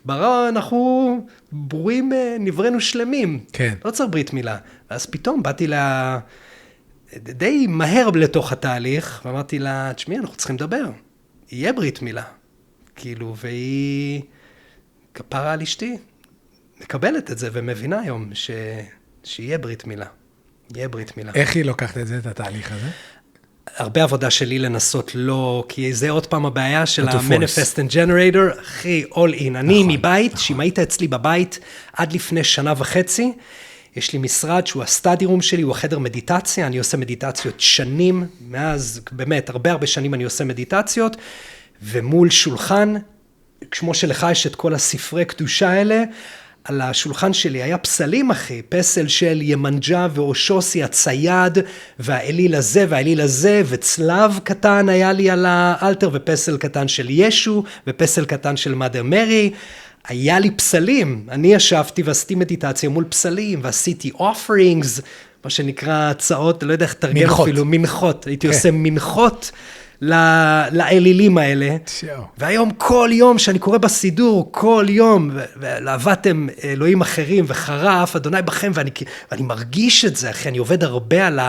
ברא, אנחנו ברורים, נברנו שלמים. כן. לא צריך ברית מילה. ואז פתאום באתי לה, די מהר לתוך התהליך, ואמרתי לה, תשמעי, אנחנו צריכים לדבר. יהיה ברית מילה. כאילו, והיא כפרה על אשתי, מקבלת את זה ומבינה היום שיהיה ברית מילה. יהיה ברית מילה. איך היא לוקחת את זה, את התהליך הזה? הרבה עבודה שלי לנסות לא, כי זה עוד פעם הבעיה של ה-Manifest and Generator, הכי all in. אני מבית, שאם היית אצלי בבית עד לפני 1.5 שנה, יש לי משרד שהוא הסטאדי רום שלי, הוא החדר מדיטציה, אני עושה מדיטציות שנים, מאז באמת הרבה שנים אני עושה מדיטציות, ומול שולחן, כמו שלך יש את כל הספרי קדושה האלה, על השולחן שלי היה פסלים, אחי, פסל של ימנג'ה ואושוסי, הצייד, והאליל הזה והאליל הזה, וצלב קטן היה לי על האלתר, ופסל קטן של ישו, ופסל קטן של מאדר מרי, היה לי פסלים, אני ישבתי ועשיתי מדיטציה מול פסלים, ועשיתי offerings, מה שנקרא הצעות, לא יודע איך תרגם אפילו, מנחות, הייתי עושה מנחות, לאלילים האלה, והיום כל יום שאני קורא בסידור, כל יום, ולעבדתם אלוהים אחרים, וחרף, אדוני בכם, ואני מרגיש את זה, אחי, אני עובד הרבה על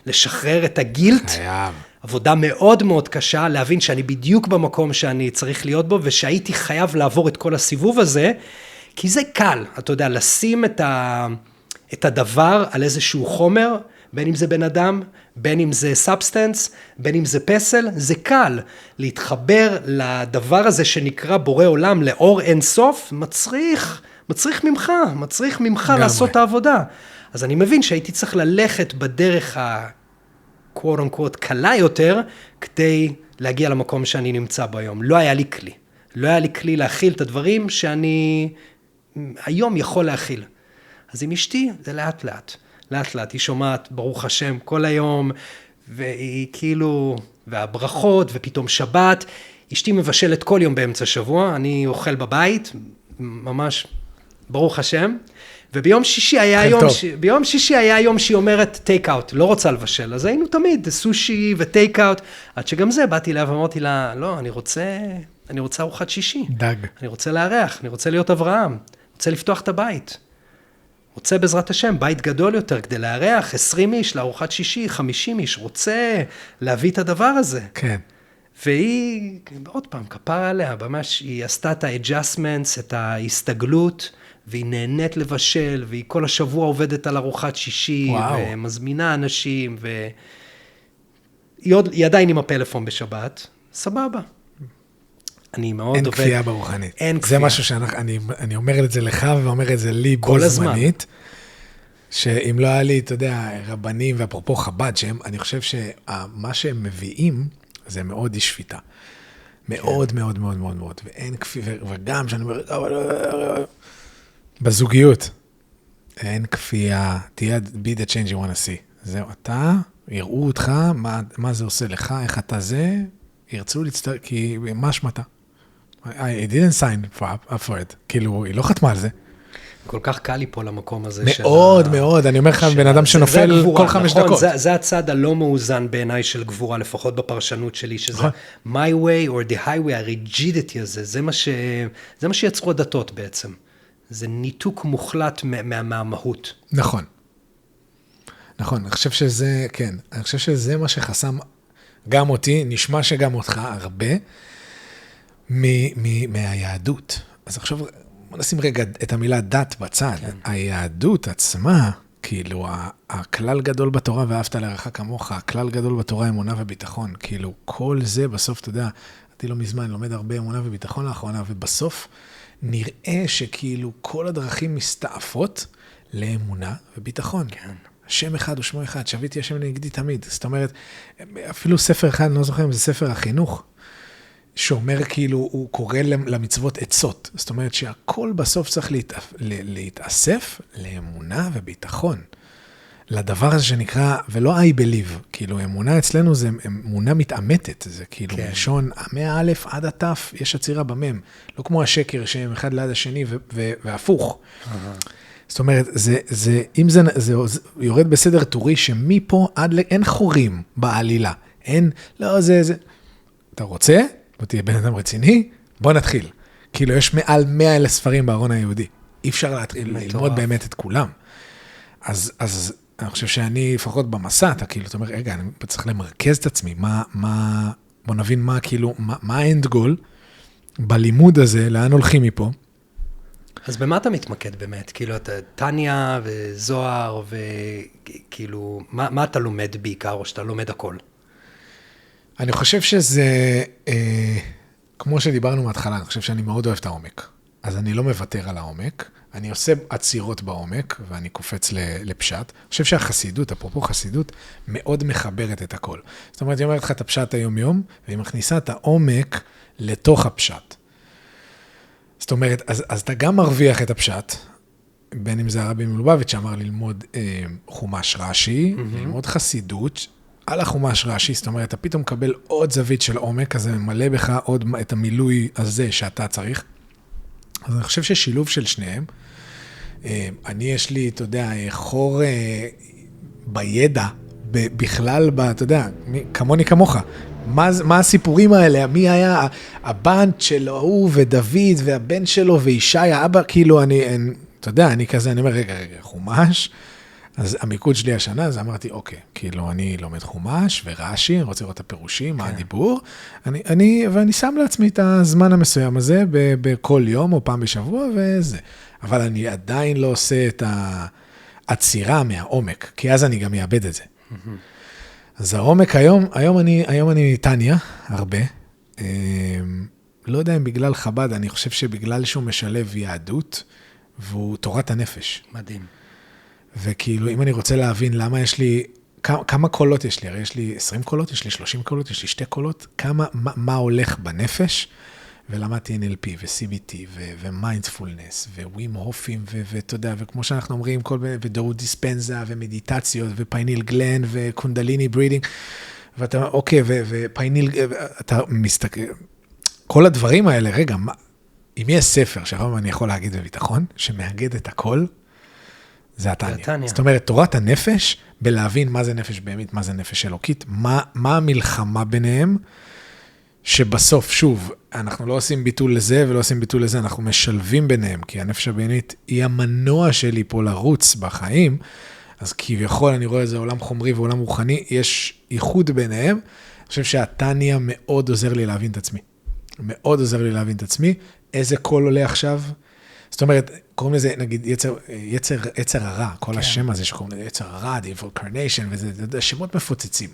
לשחרר את הגילט, עבודה מאוד מאוד קשה, להבין שאני בדיוק במקום שאני צריך להיות בו, ושהייתי חייב לעבור את כל הסיבוב הזה, כי זה קל, אתה יודע, לשים את הדבר על איזשהו חומר, בין אם זה בן אדם, בין אם זה סאבסטנס, בין אם זה פסל, זה קל. להתחבר לדבר הזה שנקרא בורא עולם, לאור אין סוף, מצריך ממך לעשות את העבודה. אז אני מבין שהייתי צריך ללכת בדרך ה-quote unquote קלה יותר, כדי להגיע למקום שאני נמצא בו היום. לא היה לי כלי להכיל את הדברים שאני היום יכול להכיל. אז עם אשתי זה לאט לאט, היא שומעת, ברוך השם, כל היום, והיא כאילו, והברכות, ופתאום שבת, אשתי מבשלת כל יום באמצע שבוע, אני אוכל בבית, ממש, ברוך השם, וביום שישי היה יום שהיא אומרת טייק אאוט, לא רוצה לבשל, אז היינו תמיד סושי וטייק אאוט, עד שגם זה באתי לה ואמרתי לה, לא, אני רוצה ארוחת שישי, דג. אני רוצה לארח, אני רוצה להיות אברהם, רוצה לפתוח את הבית. רוצה בעזרת השם, בית גדול יותר, כדי לארח 20 איש, לארוחת שישי, 50 איש, רוצה להביא את הדבר הזה. כן. והיא, עוד פעם, כפרה עליה, ממש, היא עשתה את ה-adjustments, את ההסתגלות, והיא נהנית לבשל, והיא כל השבוע עובדת על ארוחת שישי, ומזמינה אנשים, היא עדיין עם הפלאפון בשבת, סבבה. אני מאוד אין עובד. כפייה ברוחנית. אין כפייה. זה משהו שאני אומר את זה לך, ואומר את זה לי בו זמנית, שאם לא היה לי, אתה יודע, רבנים, ואפרופו חב"ד, אני חושב שמה שהם מביאים, זה מאוד אי שפיטה. מאוד, מאוד, מאוד, מאוד, מאוד. ואין כפייה, וגם שאני אומר, בזוגיות, אין כפייה, תהיה be the change you want to see. זהו, אתה, יראו אותך, מה זה עושה לך, איך אתה זה, ירצו להצטרף, כי מה שמתה? I didn't sign up for it. כאילו, היא לא חתמה על זה. כל כך קל לי פה למקום הזה. מאוד, מאוד. אני אומר לך, בן אדם שנופל כל 5 דקות. זה הצד הלא מאוזן בעיניי של גבורה, לפחות בפרשנות שלי, שזה my way or the highway, הריג'ידיטי הזה, זה מה שיצרו הדתות בעצם. זה ניתוק מוחלט מהמהות. נכון. נכון, אני חושב שזה, כן, אני חושב שזה מה שחסם גם אותי, נשמע שגם אותך הרבה, מהיהדות. אז עכשיו, בוא נשים רגע את המילה דת בצד. כן. היהדות עצמה, כאילו, הכלל גדול בתורה ואהבת לרעך כמוך, הכלל גדול בתורה אמונה וביטחון, כאילו, כל זה בסוף, אתה יודע, אני לא מזמן, לומד הרבה אמונה וביטחון לאחרונה, ובסוף נראה שכאילו כל הדרכים מסתעפות לאמונה וביטחון. כן. שם אחד או שמו אחד, שביתי השם נגדי תמיד. זאת אומרת, אפילו ספר אחד, אני לא זוכר אם זה ספר החינוך, שאומר כאילו, הוא קורא למצוות עצות. זאת אומרת שהכל בסוף צריך להתאסף לאמונה וביטחון. לדבר הזה שנקרא, ולא I believe, כאילו אמונה אצלנו זה אמונה מתאמתת, זה כאילו כן. מלשון, מהא' עד התף, יש עצירה במם. לא כמו השקר שהם אחד ליד השני והפוך. זאת אומרת, אם זה יורד בסדר טורי, שמפה עד אין חורים בעלילה. אין, לא, זה. אתה רוצה? בוא תהיה בן אדם רציני? בוא נתחיל. כאילו, יש מעל 100,000 ספרים בארון היהודי. אי אפשר ללמוד באמת את כולם. אז אני חושב שאני, לפחות במסע, אתה כאילו, אתה אומר, רגע, אני צריך למרכז את עצמי. בוא נבין מה, כאילו, מה האנד גול בלימוד הזה, לאן הולכים מפה. אז במה אתה מתמקד באמת? כאילו, אתה טניה וזוהר, וכאילו, מה אתה לומד בעיקר, או שאתה לומד הכל? אני חושב שזה, כמו שדיברנו מההתחלה, אני חושב שאני מאוד אוהב את העומק. אז אני לא מוותר על העומק, אני עושה עצירות בעומק, ואני קופץ לפשט. אני חושב שהחסידות, אפרופו חסידות, מאוד מחברת את הכל. זאת אומרת, היא אומרת לך את הפשט היום-יום, והיא מכניסה את העומק לתוך הפשט. זאת אומרת, אז אתה גם מרוויח את הפשט, בין אם זה הרבי מלובביץ' שאמר ללמוד חומש רש"י, ללמוד חסידות, על החומש רש"י, זאת אומרת, אתה פתאום מקבל עוד זווית של עומק, אז זה ממלא בך עוד את המילוי הזה שאתה צריך. אז אני חושב ששילוב של שניהם, יש לי, אתה יודע, חור בידע, בכלל, אתה יודע, כמוני כמוך, מה הסיפורים האלה? מי היה הבנד שלו, הוא ודוד והבן שלו וישי, האבא, כאילו אתה יודע, אני כזה, אני אומר, רגע, חומש, אז המיקוד שלי השנה, אז אמרתי, אוקיי, כאילו אני לומד חומש ורש"י, אני רוצה לראות את הפירושים, מה הדיבור, ואני שם לעצמי את הזמן המסוים הזה, בכל יום או פעם בשבוע וזה, אבל אני עדיין לא עושה את העצירה מהעומק, כי אז אני גם אאבד את זה. אז העומק היום אני טניה, הרבה. לא יודע אם בגלל חב"ד, אני חושב שבגלל שהוא משלב יהדות, והוא תורת הנפש. מדהים. וכאילו, אם אני רוצה להבין למה יש לי, כמה קולות יש לי? הרי יש לי 20 קולות, יש לי 30 קולות, יש לי 2 קולות, מה הולך בנפש? ולמדתי NLP ו-CBT ומיינדפולנס ווים הופים ואתה יודע, וכמו שאנחנו אומרים, ודאו דיספנזה ומדיטציות ופייניל גלן וקונדליני ברידינג, ואתה, אוקיי, ופייניל, אתה מסתכל, כל הדברים האלה, רגע, אם יש ספר שהיום אני יכול להגיד בביטחון, שמאגד את הכל, זה התניה. זאת אומרת, תורת הנפש, בלהבין מה זה נפש באמת, מה זה נפש אלוקית, מה המלחמה ביניהם, שבסוף, שוב, אנחנו לא עושים ביטול לזה ולא עושים ביטול לזה, אנחנו משלבים ביניהם, כי הנפש הבינית היא המנוע שלי פה לרוץ בחיים, אז כביכול אני רואה איזה עולם חומרי ועולם רוחני, יש ייחוד ביניהם, אני חושב שהתניה מאוד עוזר לי להבין את עצמי. מאוד עוזר לי להבין את עצמי, איזה קול עולה עכשיו, זאת אומרת, קוראים לזה, נגיד, יצר הרע, כל השם הזה שקוראים לזה, יצר הרע, devil carnation, וזה שמות מפוצצים.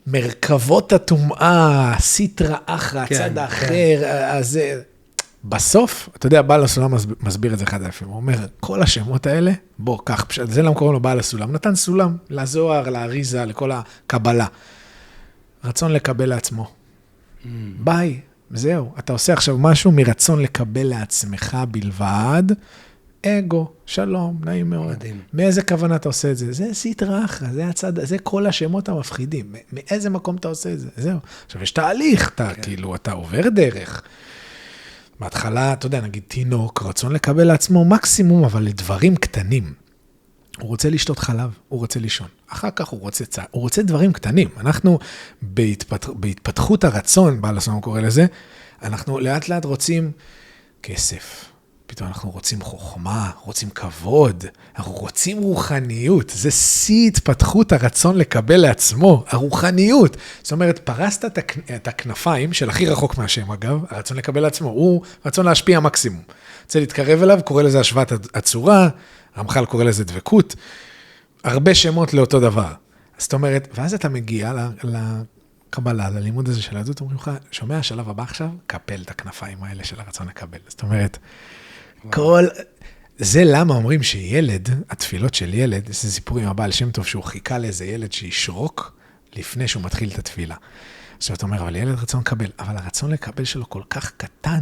מרכבות הטומאה, סיטרה אחרא, הצד האחר, אז בסוף, אתה יודע, בעל הסולם מסביר את זה אחד היפים, הוא אומר, כל השמות האלה, בוא, כך, זה למה קוראים לו בעל הסולם, נתן סולם לזוהר, לאריזה, לכל הקבלה. רצון לקבל לעצמו. ביי, זהו, אתה עושה עכשיו משהו מרצון לקבל לעצמך בלבד, אגו, שלום, נעים מאוד. מדהים. מאיזה כוונה אתה עושה את זה? זה סיטרה אחרא, זה הצד, זה כל השמות המפחידים. מאיזה מקום אתה עושה את זה? זהו. עכשיו, יש תהליך, כאילו, אתה עובר דרך. בהתחלה, אתה יודע, נגיד תינוק, רצון לקבל לעצמו מקסימום, אבל לדברים קטנים. הוא רוצה לשתות חלב, הוא רוצה לישון. אחר כך הוא רוצה דברים קטנים. אנחנו, בהתפתחות הרצון, בעל הסולם קורא לזה, אנחנו לאט לאט רוצים כסף, פתאום אנחנו רוצים חוכמה, רוצים כבוד, אנחנו רוצים רוחניות, זה שיא התפתחות הרצון לקבל לעצמו, הרוחניות. זאת אומרת, פרסת את הכנפיים של הכי רחוק מהשם, אגב, הרצון לקבל לעצמו, הוא רצון להשפיע מקסימום. רוצה להתקרב אליו, קורא לזה השוואת הצורה, רמח"ל קורא לזה דבקות, הרבה שמות לאותו דבר. זאת אומרת, ואז אתה מגיע לקבלה, ללימוד הזה של היהדות, אומרים לך, שומע, השלב הבא עכשיו, קפל את הכנפיים האלה של הרצון לקבל. זאת אומרת, זה למה אומרים שילד, התפילות של ילד, זה סיפור עם הבעל שם טוב, שהוא חיכה לאיזה ילד שישרוק לפני שהוא מתחיל את התפילה. עכשיו אתה אומר, אבל ילד רצון לקבל, אבל הרצון לקבל שלו כל כך קטן,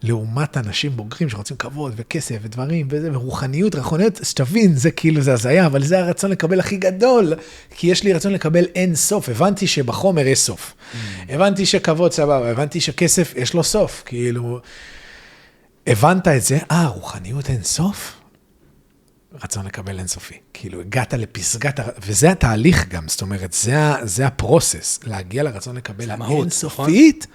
לעומת אנשים בוגרים שרוצים כבוד וכסף ודברים וזה, ורוחניות, רחוניות, שתבין, זה כאילו זה הזיה, אבל זה הרצון לקבל הכי גדול, כי יש לי רצון לקבל אין סוף, הבנתי שבחומר יש סוף, הבנתי שכבוד סבבה, הבנתי שכסף יש לו סוף, כאילו, הבנת את זה, רוחניות אין סוף, רצון לקבל אין סופי, כאילו הגעת לפסגת, וזה התהליך גם, זאת אומרת, זה הפרוסס, להגיע לרצון לקבל אין סופית,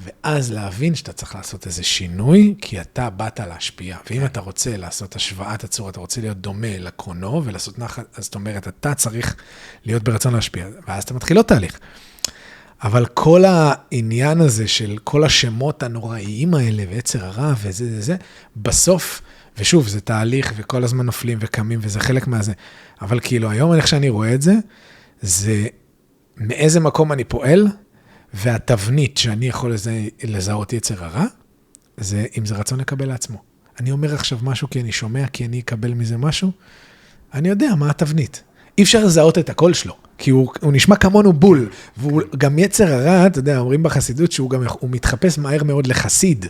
ואז להבין שאתה צריך לעשות איזה שינוי, כי אתה באת להשפיע. ואם אתה רוצה לעשות השוואת הצורה, אתה רוצה להיות דומה לקרונו, ולעשות נחת, אז זאת אומרת, אתה צריך להיות ברצון להשפיע, ואז אתה מתחיל עוד תהליך. אבל כל העניין הזה של כל השמות הנוראיים האלה, ויצר הרע, וזה, בסוף, ושוב, זה תהליך, וכל הזמן נופלים וקמים, וזה חלק מהזה. אבל כאילו, היום איך שאני רואה את זה, זה מאיזה מקום אני פועל, והתבנית שאני יכול לזהות יצר הרע, זה אם זה רצון לקבל לעצמו. אני אומר עכשיו משהו כי אני שומע, כי אני אקבל מזה משהו, אני יודע מה התבנית. אי אפשר לזהות את הקול שלו, כי הוא נשמע כמונו בול, והוא גם יצר הרע, אתה יודע, אומרים בחסידות שהוא גם, הוא מתחפש מהר מאוד לחסיד,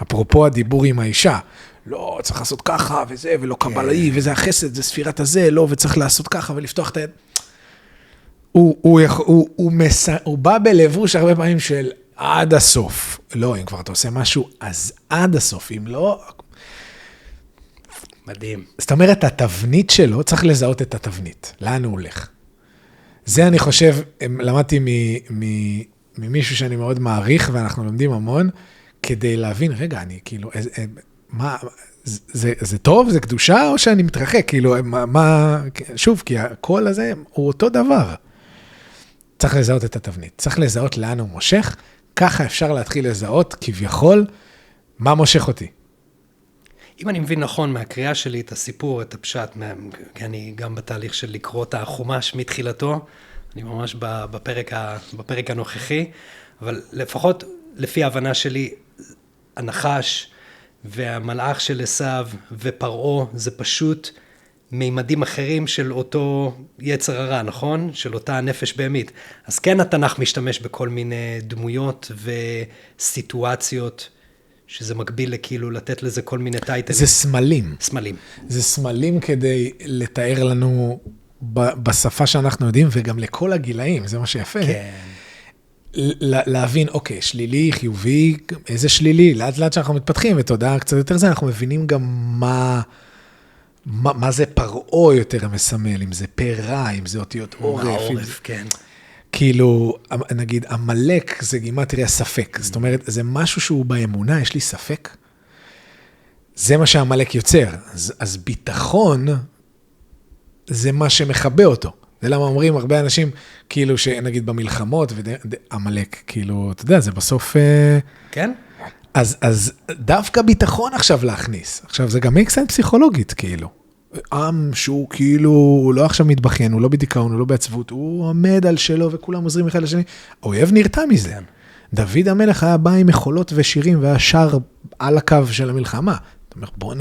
אפרופו הדיבור עם האישה, לא, צריך לעשות ככה וזה, ולא קבלאי, וזה החסד, זה ספירת הזה, לא, וצריך לעשות ככה ולפתוח את היד. הוא בא בלבוש הרבה פעמים של עד הסוף. לא, אם כבר אתה עושה משהו, אז עד הסוף. אם לא... מדהים. זאת אומרת, התבנית שלו, צריך לזהות את התבנית. לאן הוא הולך? זה אני חושב, למדתי ממישהו שאני מאוד מעריך, ואנחנו לומדים המון, כדי להבין, רגע, אני כאילו, מה... זה טוב, זה קדושה, או שאני מתרחק? כאילו, מה... שוב, כי הקול הזה הוא אותו דבר. צריך לזהות את התבנית, צריך לזהות לאן הוא מושך, ככה אפשר להתחיל לזהות כביכול מה מושך אותי. אם אני מבין נכון מהקריאה שלי את הסיפור, את הפשט, כי אני גם בתהליך של לקרוא את החומש מתחילתו, אני ממש בפרק הנוכחי, אבל לפחות לפי ההבנה שלי, הנחש והמלאך של עשיו ופרעה זה פשוט מימדים אחרים של אותו יצר הרע, נכון? של אותה נפש בהמית. אז כן, התנ"ך משתמש בכל מיני דמויות וסיטואציות, שזה מקביל לכאילו לתת לזה כל מיני טייטלים. זה סמלים. סמלים. זה סמלים כדי לתאר לנו בשפה שאנחנו יודעים, וגם לכל הגילאים, זה מה שיפה. כן. להבין, אוקיי, שלילי, חיובי, איזה שלילי, לאט לאט שאנחנו מתפתחים, ותודעה קצת יותר זה, אנחנו מבינים גם מה זה פרעה יותר מסמל, אם זה פרע, אם זה אותיות עורף. כן. כאילו, נגיד, המלאק זה גימטריה ספק. זאת אומרת, זה משהו שהוא באמונה, יש לי ספק. זה מה שהמלאק יוצר. אז ביטחון זה מה שמחבא אותו. זה למה אומרים הרבה אנשים, כאילו, שנגיד במלחמות, המלאק, כאילו, אתה יודע, זה בסוף... כן? אז דווקא ביטחון עכשיו להכניס. עכשיו, זה גם make sense פסיכולוגית, כאילו. עם שהוא כאילו, הוא לא עכשיו מתבחן, הוא לא בדיכאון, הוא לא בעצבות, הוא עומד על שלו וכולם עוזרים אחד לשני. האויב נרתע מזה. דוד המלך היה בא עם מחולות ושירים והיה שר על הקו של המלחמה. אתה אומר,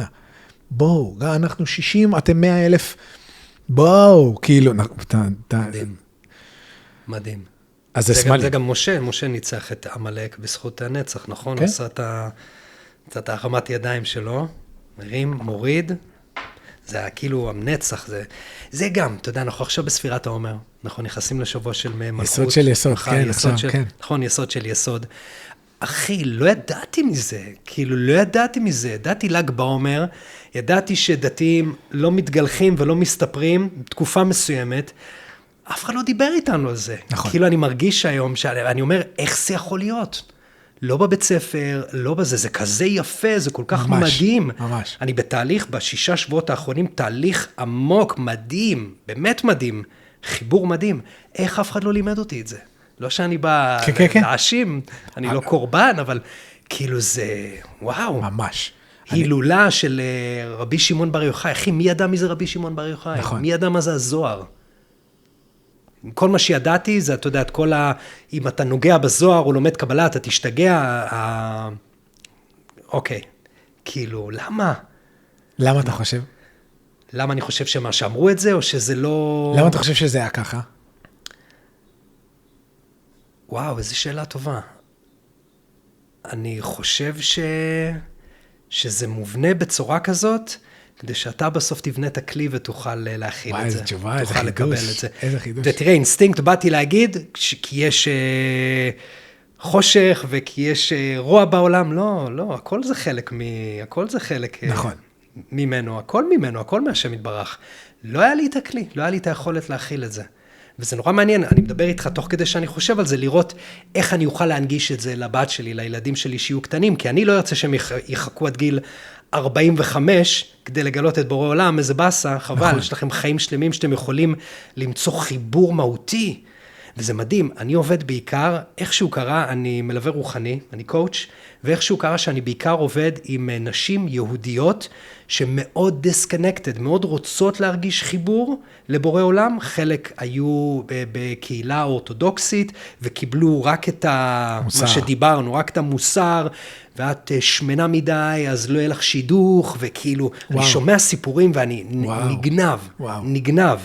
בואו, אנחנו 60, אתם 100,000, בואו, כאילו, מדהים. מדהים. אז זה גם משה ניצח את עמלק בזכות הנצח, נכון? הוא עשה את הרמת ידיים שלו, מרים, מוריד, זה היה כאילו הנצח, זה גם, אתה יודע, אנחנו עכשיו בספירת העומר, אנחנו נכנסים לשבוע של מלכות. יסוד של יסוד, כן, עכשיו, כן. נכון, יסוד של יסוד. אחי, לא ידעתי מזה, כאילו לא ידעתי מזה, ידעתי ל"ג בעומר, ידעתי שדתיים לא מתגלחים ולא מסתפרים, תקופה מסוימת, אף אחד לא דיבר איתנו על זה. נכון. כאילו אני מרגיש היום, אני אומר, איך זה יכול להיות? לא בבית ספר, לא בזה, זה כזה יפה, זה כל כך ממש, מדהים. ממש. אני בתהליך, ב6 שבועות האחרונים, תהליך עמוק, מדהים, באמת מדהים, חיבור מדהים. איך אף אחד לא לימד אותי את זה? לא שאני בא להאשים, אני לא קורבן, אבל כאילו זה, וואו. ממש. הילולה של רבי שמעון בר יוחאי. אחי, מי ידע מי זה רבי שמעון בר יוחאי? נכון. מי ידע מה זה הזוהר? כל מה שידעתי זה, אתה יודע, את כל אם אתה נוגע בזוהר או לומד קבלה, אתה תשתגע. אוקיי, כאילו, למה? למה אתה חושב? למה אני חושב שמה שאמרו את זה, או שזה לא... למה אתה חושב שזה היה ככה? וואו, איזו שאלה טובה. אני חושב שזה מובנה בצורה כזאת, כדי שאתה בסוף תבנה את הכלי ותוכל להכיל את זה. איזה תשובה, איזה חידוש. איזה חידוש. ותראה, אינסטינקט באתי להגיד, כי יש חושך וכי יש רוע בעולם. לא, לא, הכל זה חלק נכון. ממנו, הכל מהשם יתברך. לא היה לי את הכלי, לא היה לי את היכולת להכיל את זה. וזה נורא מעניין, אני מדבר איתך תוך כדי שאני חושב על זה, לראות איך אני אוכל להנגיש את זה לבת שלי, לילדים שלי שיהיו קטנים, כי אני לא ארצה שהם יחכו עד גיל 45 כדי לגלות את בורא עולם, איזה באסה, חבל, נכון. יש לכם חיים שלמים שאתם יכולים למצוא חיבור מהותי, וזה מדהים, אני עובד בעיקר, איכשהו קרה, אני מלווה רוחני, אני קואוץ', ואיכשהו קרה שאני בעיקר עובד עם נשים יהודיות, שמאוד disconnected, מאוד רוצות להרגיש חיבור לבורא עולם, חלק היו בקהילה אורתודוקסית, וקיבלו רק את מה שדיברנו, רק את המוסר, ואת שמנה מדי, אז לא יהיה לך שידוך, וכאילו, אני שומע סיפורים ואני נגנב,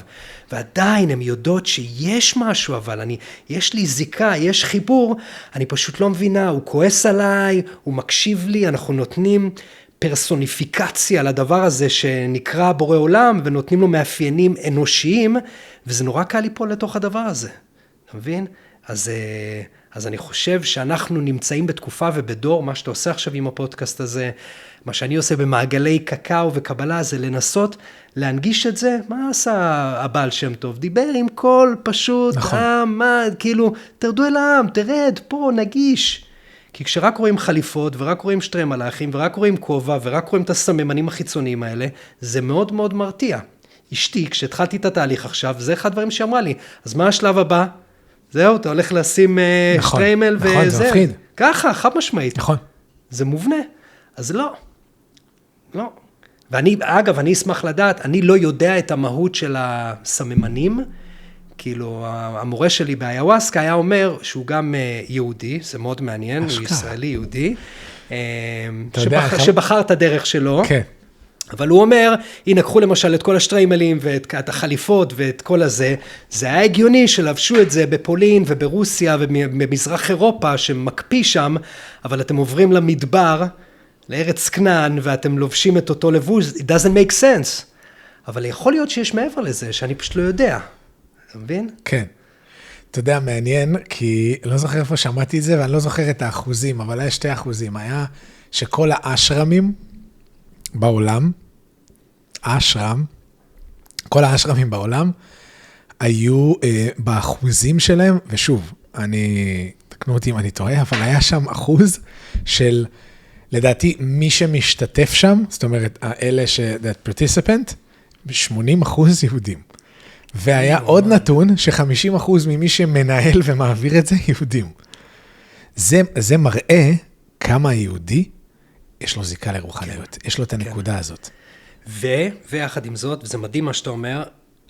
ועדיין הן יודעות שיש משהו, אבל יש לי זיקה, יש חיבור, אני פשוט לא מבינה, הוא כועס עליי, הוא מקשיב לי, אנחנו נותנים פרסוניפיקציה לדבר הזה שנקרא בורא עולם, ונותנים לו מאפיינים אנושיים, וזה נורא קל ליפול לתוך הדבר הזה, אתה מבין? אז אני חושב שאנחנו נמצאים בתקופה ובדור, מה שאתה עושה עכשיו עם הפודקאסט הזה, מה שאני עושה במעגלי קקאו וקבלה, זה לנסות להנגיש את זה. מה עשה הבעל שם טוב? דיבר עם כל פשוט, נכון. כאילו, תרדו אל העם, תרד, פה, נגיש. כי כשרק רואים חליפות, ורק רואים שטרי מלאכים, ורק רואים כובע, ורק רואים את הסממנים החיצוניים האלה, זה מאוד מאוד מרתיע. אשתי, כשהתחלתי את התהליך עכשיו, זה אחד הדברים שאמרה לי, אז מה השלב הבא? זהו, אתה הולך לשים שטריימל וזה. נכון, זה מפחיד. ככה, חד משמעית. נכון. זה מובנה. אז לא. לא. ואני, אגב, אני אשמח לדעת, אני לא יודע את המהות של הסממנים, כאילו, המורה שלי באיוואסקה היה אומר שהוא גם יהודי, זה מאוד מעניין, הוא ישראלי יהודי, שבחר את הדרך שלו. כן. אבל הוא אומר, הנה, קחו למשל את כל השטריימלים ואת החליפות ואת כל הזה, זה היה הגיוני שלבשו את זה בפולין וברוסיה ובמזרח אירופה שמקפיא שם, אבל אתם עוברים למדבר, לארץ כנען, ואתם לובשים את אותו לבוש, it doesn't make sense. אבל יכול להיות שיש מעבר לזה, שאני פשוט לא יודע. אתה מבין? כן. אתה יודע, מעניין, כי לא זוכר איפה שמעתי את זה, ואני לא זוכר את האחוזים, אבל היה 2%. היה שכל האשרמים בעולם, כל האשרמים בעולם, היו באחוזים שלהם, ושוב, תקנו אותי אם אני טועה, אבל היה שם אחוז של, לדעתי, מי שמשתתף שם, זאת אומרת, האלה that participant, 80% יהודים. והיה עוד נתון ש50% ממי שמנהל ומעביר את זה יהודים. זה מראה כמה היהודי יש לו זיקה לרוחניות, יש לו את הנקודה הזאת. ויחד עם זאת, וזה מדהים מה שאתה אומר,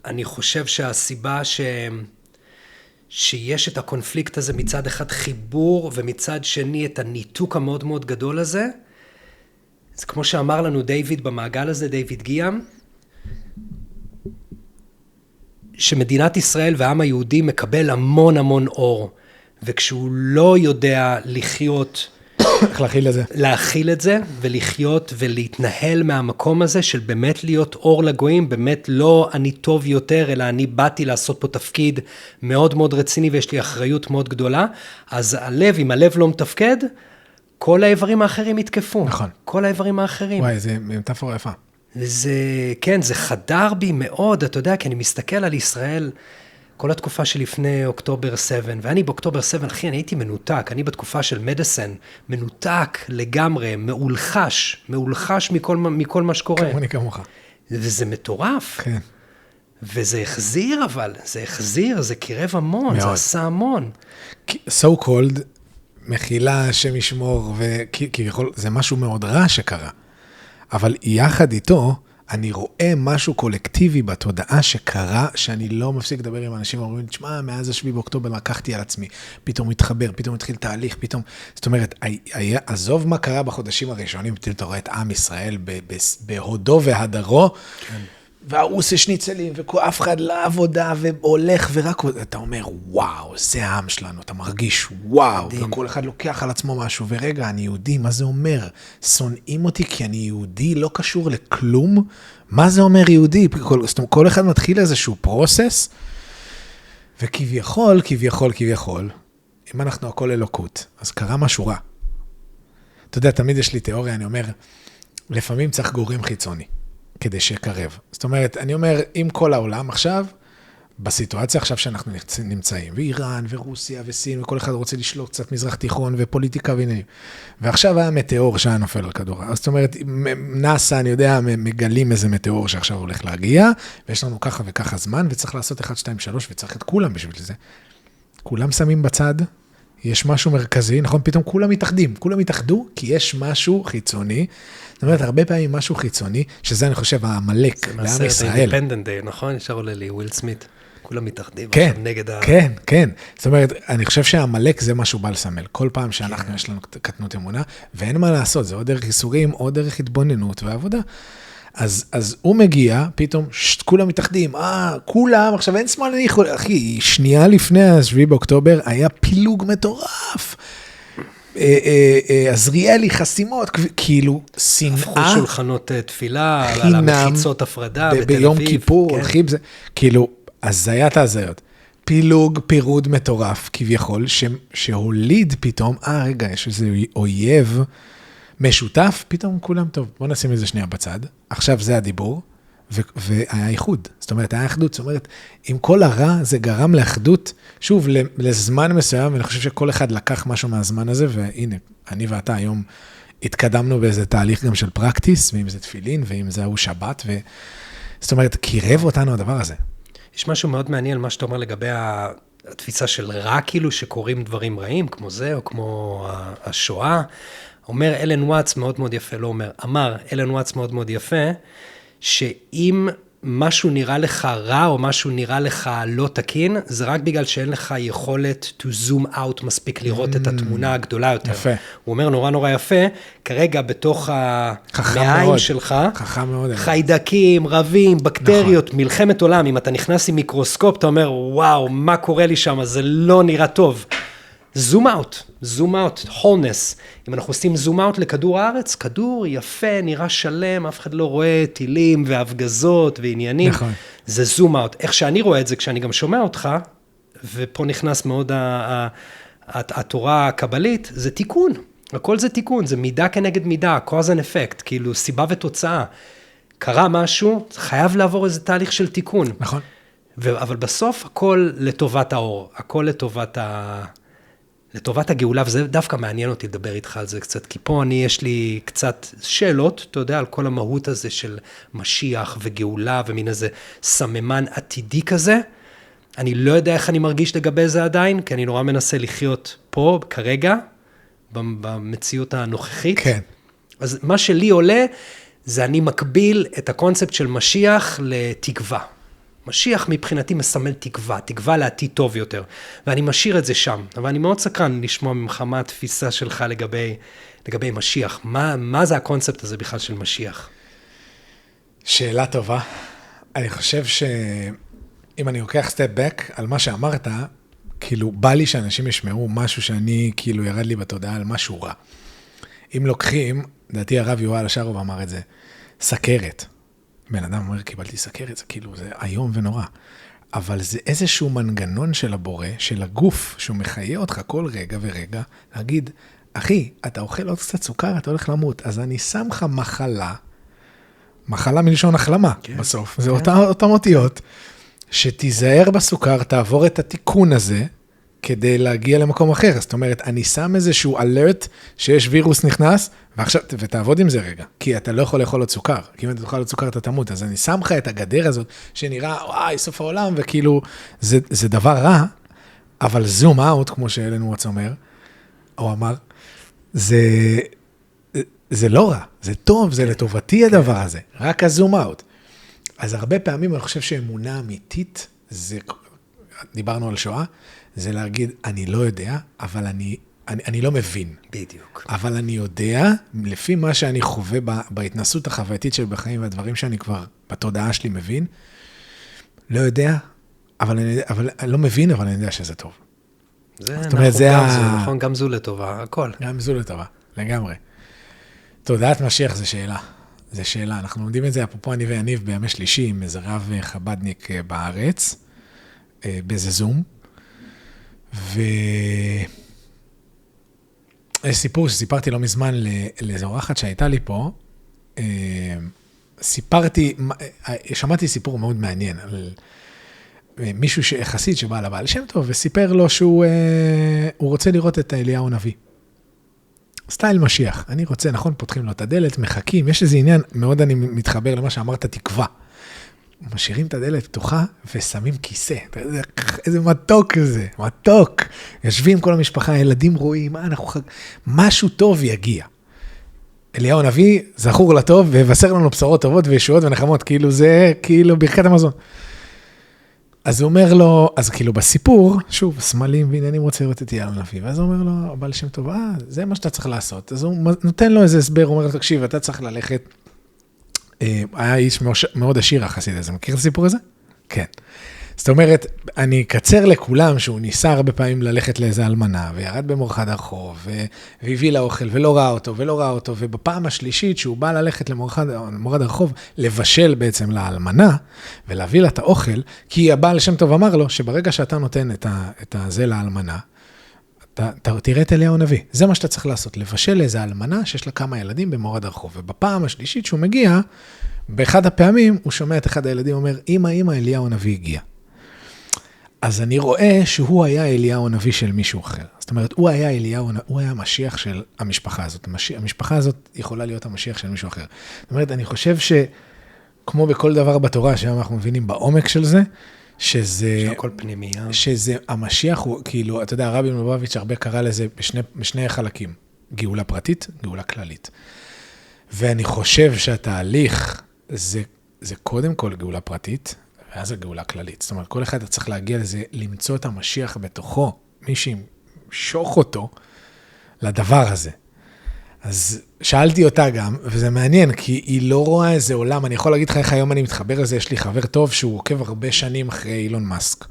אני חושב שהסיבה שיש את הקונפליקט הזה מצד אחד חיבור, ומצד שני את הניתוק המאוד מאוד גדול הזה, זה כמו שאמר לנו דיוויד במעגל הזה, דיוויד גיאם, שמדינת ישראל והעם היהודי מקבל המון המון אור, וכשהוא לא יודע לחיות, להכיל את זה, ולחיות ולהתנהל מהמקום הזה, של באמת להיות אור לגויים, באמת לא אני טוב יותר, אלא אני באתי לעשות פה תפקיד מאוד מאוד רציני, ויש לי אחריות מאוד גדולה, אז הלב, אם הלב לא מתפקד, כל האיברים האחרים יתקפו. נכון. כל האיברים האחרים. וואי, זה מטאפורה יפה. כן, זה חדר בי מאוד, אתה יודע, כי אני מסתכל על ישראל, כל התקופה שלפני אוקטובר 7, ואני באוקטובר 7, אחי, אני הייתי מנותק, אני בתקופה של מדסן, מנותק לגמרי, מאולחש מכל מה שקורה. כמוני כמוך. וזה מטורף. כן. וזה החזיר אבל, זה קירב המון, זה עשה המון. So called, מחילה, השם ישמור, וכביכול, זה משהו מאוד רע שקרה. אבל יחד איתו, אני רואה משהו קולקטיבי בתודעה שקרה, שאני לא מפסיק לדבר עם אנשים, ואומרים, תשמע, מאז 7 באוקטובר לקחתי על עצמי, פתאום מתחבר, פתאום התחיל תהליך, פתאום, זאת אומרת, עזוב מה קרה בחודשים הראשונים, אתה רואה את עם ישראל בהודו והדרו, כן. והוא עושה שניצלים, ואף אחד לעבודה, והולך ורק, אתה אומר, וואו, זה העם שלנו, אתה מרגיש, וואו, וכל אחד לוקח על עצמו משהו, ורגע, אני יהודי, מה זה אומר? שונאים אותי כי אני יהודי, לא קשור לכלום? מה זה אומר יהודי? כל אחד מתחיל איזשהו פרוסס, וכביכול, אם אנחנו הכל אלוקות, אז קרה משהו רע. אתה יודע, תמיד יש לי תיאוריה, אני אומר, לפעמים צריך גורם חיצוני. כדי שיקרב. זאת אומרת, אני אומר, אם כל העולם עכשיו, בסיטואציה עכשיו שאנחנו נמצאים, ואיראן, ורוסיה, וסין, וכל אחד רוצה לשלוט קצת מזרח תיכון, ופוליטיקה ועניינים. ועכשיו היה מטאור שהיה נופל על כדור. זאת אומרת, נאסא, אני יודע, מגלים איזה מטאור שעכשיו הולך להגיע, ויש לנו ככה וככה זמן, וצריך לעשות 1, 2, 3, וצריך את כולם בשביל זה. כולם שמים בצד, יש משהו מרכזי, נכון? פתאום כולם התאחדו, כי יש משהו חיצוני. זאת אומרת, הרבה פעמים משהו חיצוני, שזה אני חושב, העמלק לעם ישראל. זה מהסרט אינדיפנדנט דיי, נכון? ישר עולה לי, וויל סמית. כולם מתאחדים. כן. זאת אומרת, אני חושב שהעמלק זה משהו בא לסמל. כל פעם שאנחנו, יש לנו קטנות אמונה, ואין מה לעשות, זה או דרך ייסורים, או דרך התבוננות ועבודה. אז הוא מגיע, פתאום, כולם מתאחדים, כולם, עכשיו אין שמאל, אחי, שנייה לפני 7 באוקטובר, היה פילוג מטורף. עזריאלי, חסימות, כאילו, שנאה. הפכו שולחנות תפילה, על המחיצות הפרדה, בתל אביב. ביום כיפור, הולכים זה, כאילו, הזיית ההזיות. פילוג, פירוד מטורף, כביכול, שהוליד פתאום, רגע, יש איזה אויב משותף, פתאום כולם, טוב, בוא נשים את זה שנייה בצד. עכשיו זה הדיבור, והיה איחוד. זאת אומרת, היה אחדות. זאת אומרת, עם כל הרע, זה גרם לאחדות, שוב, לזמן מסוים, ואני חושב שכל אחד לקח משהו מהזמן הזה, והנה, אני ואתה היום התקדמנו באיזה תהליך גם של פרקטיס, ואם זה תפילין, ואם זה הוא שבת, זאת אומרת, קירב אותנו הדבר הזה. יש משהו מאוד מעניין, מה שאתה אומר לגבי התפיסה של רע, כאילו שקורים דברים רעים, כמו זה, או כמו השואה. אומר אלן וואטס מאוד מאוד יפה, אמר אלן וואטס מאוד מאוד יפה, שאם משהו נראה לך רע, או משהו נראה לך לא תקין, זה רק בגלל שאין לך יכולת to zoom out מספיק לראות את התמונה הגדולה יותר. יפה. הוא אומר נורא נורא יפה, כרגע בתוך המעיים שלך, חיידקים, רבים, בקטריות, נכון. מלחמת עולם, אם אתה נכנס עם מיקרוסקופ, אתה אומר, וואו, מה קורה לי שם? זה לא נראה טוב. זום אאוט, wholeness. אם אנחנו עושים זום אאוט לכדור הארץ, כדור יפה, נראה שלם, אף אחד לא רואה טילים והפגזות ועניינים. נכון. זה זום אאוט. איך שאני רואה את זה, כשאני גם שומע אותך, ופה נכנס מאוד התורה הקבלית, זה תיקון. הכל זה תיקון, זה מידה כנגד מידה, cause and effect, כאילו סיבה ותוצאה. קרה משהו, חייב לעבור איזה תהליך של תיקון. נכון. אבל בסוף הכל לטובת האור, הכל לטובת הגאולה, וזה דווקא מעניין אותי לדבר איתך על זה קצת, כי פה יש לי קצת שאלות, אתה יודע, על כל המהות הזה של משיח וגאולה, ומין איזה סממן עתידי כזה. אני לא יודע איך אני מרגיש לגבי זה עדיין, כי אני נורא מנסה לחיות פה, כרגע, במציאות הנוכחית. כן. אז מה שלי עולה, זה אני מקביל את הקונספט של משיח לתקווה. משיח מבחינתי מסמל תקווה לעתיד טוב יותר, ואני משאיר את זה שם, אבל אני מאוד סקרן לשמוע ממך מה התפיסה שלך לגבי משיח, מה זה הקונספט הזה בכלל של משיח? שאלה טובה, אני חושב שאם אני לוקח סטפ בק על מה שאמרת, כאילו בא לי שאנשים ישמעו משהו שאני כאילו ירד לי בתודעה על משהו רע. אם לוקחים, דעתי הרב יואל השרוב אמר את זה, סכרת. בן אדם אומר, קיבלתי סכרת, זה כאילו, זה היום ונורא. אבל זה איזשהו מנגנון של הבורא, של הגוף, שהוא מחיה אותך כל רגע ורגע, להגיד, אחי, אתה אוכל עוד קצת סוכר, אתה הולך למות, אז אני שם לך מחלה מלשון החלמה, כן, בסוף. זה אותם אותיות, שתיזהר בסוכר, תעבור את התיקון הזה, כדי להגיע למקום אחר. זאת אומרת, אני שם איזשהו אלרט שיש וירוס נכנס, ועכשיו, ותעבוד עם זה רגע, כי אתה לא יכול לאכול עוד סוכר, כי אם אתה תאכל עוד סוכר אתה תמות, אז אני שם לך את הגדר הזאת, שנראה, וואי, סוף העולם, וכאילו, זה דבר רע, אבל זום אאוט, כמו שאלן וואטס אומר, הוא אמר, זה לא רע, זה טוב, זה לטובתי הדבר הזה, רק הזום אאוט. אז הרבה פעמים אני חושב שאמונה אמיתית, דיברנו על שואה, זה להגיד, אני לא יודע, אבל אני לא מבין. בדיוק. אבל אני יודע, לפי מה שאני חווה בהתנסות החווייתית של בחיים, והדברים שאני כבר בתודעה שלי מבין, לא יודע, אבל אני לא מבין, אבל אני יודע שזה טוב. נכון, גם זו לטובה, הכל. גם זו לטובה, לגמרי. תודעת משיח זה שאלה. זה שאלה. אנחנו לומדים את זה, אפרופו אני ויניב, בימי שלישי, עם איזה רב חבדניק בארץ, באיזה זום, יש סיפור שסיפרתי לא מזמן לאיזו אורחת שהייתה לי פה, שמעתי סיפור מאוד מעניין על מישהו חסיד שבא לבעל שם טוב, וסיפר לו שהוא רוצה לראות את אליהו הנביא. סטייל משיח, אני רוצה, נכון, פותחים לו את הדלת, מחכים, יש איזה עניין, מאוד אני מתחבר למה שאמרת, תקווה. משאירים את הדלת פתוחה ושמים כיסא. איזה מתוק זה, מתוק. יושבים כל המשפחה, הילדים רואים, משהו טוב יגיע. אליהו הנביא זכור לטוב, ובשר לנו בשורות טובות וישועות ונחמות, כאילו זה, כאילו ברכת המזון. אז הוא אומר לו, אז כאילו בסיפור, שוב, סמלים ועניינים רוצה לראות את אליהו הנביא, ואז הוא אומר לו, הבעל שם טוב, זה מה שאתה צריך לעשות. אז הוא נותן לו איזה הסבר, הוא אומר לו, תקשיב, אתה צריך ללכת, היה איש מאוד עשיר החסיד הזה, מכיר את הסיפור הזה? כן. זאת אומרת, אני אקצר לכולם שהוא ניסה הרבה פעמים ללכת לאיזה אלמנה, וירד במורד הרחוב, והביא לה אוכל, ולא ראה אותו, ובפעם השלישית שהוא בא ללכת למורד הרחוב, לבשל בעצם לאלמנה, ולהביא לה את האוכל, כי הבעל שם טוב אמר לו, שברגע שאתה נותן את זה לאלמנה, אתה תראה את אליהו הנביא. זה מה שאתה צריך לעשות, לבשל לאיזה אלמנה שיש לה כמה ילדים במורד הרחוב. ובפעם השלישית שהוא מגיע, באחד הפעמים הוא שומע את אחד הילדים אומר, אמא, אליהו הנביא הגיע. אז אני רואה שהוא היה אליהו הנביא של מישהו אחר. זאת אומרת, הוא היה המשיח של המשפחה הזאת. המשפחה הזאת יכולה להיות המשיח של מישהו אחר. זאת אומרת, אני חושב שכמו בכל דבר בתורה, שהיום אנחנו מבינים בעומק של זה, שזה המשיח הוא, כאילו, אתה יודע, הרבי מלובביץ' הרבה קרא לזה בשני חלקים, גאולה פרטית, גאולה כללית. ואני חושב שהתהליך זה קודם כל גאולה פרטית, ואז הגאולה כללית. זאת אומרת, כל אחד צריך להגיע לזה, למצוא את המשיח בתוכו, מי שימשוך אותו לדבר הזה. אז שאלתי אותה גם, וזה מעניין, כי היא לא רואה איזה עולם, אני יכול להגיד לך איך היום אני מתחבר לזה, יש לי חבר טוב שהוא עוקב הרבה שנים אחרי אילון מאסק.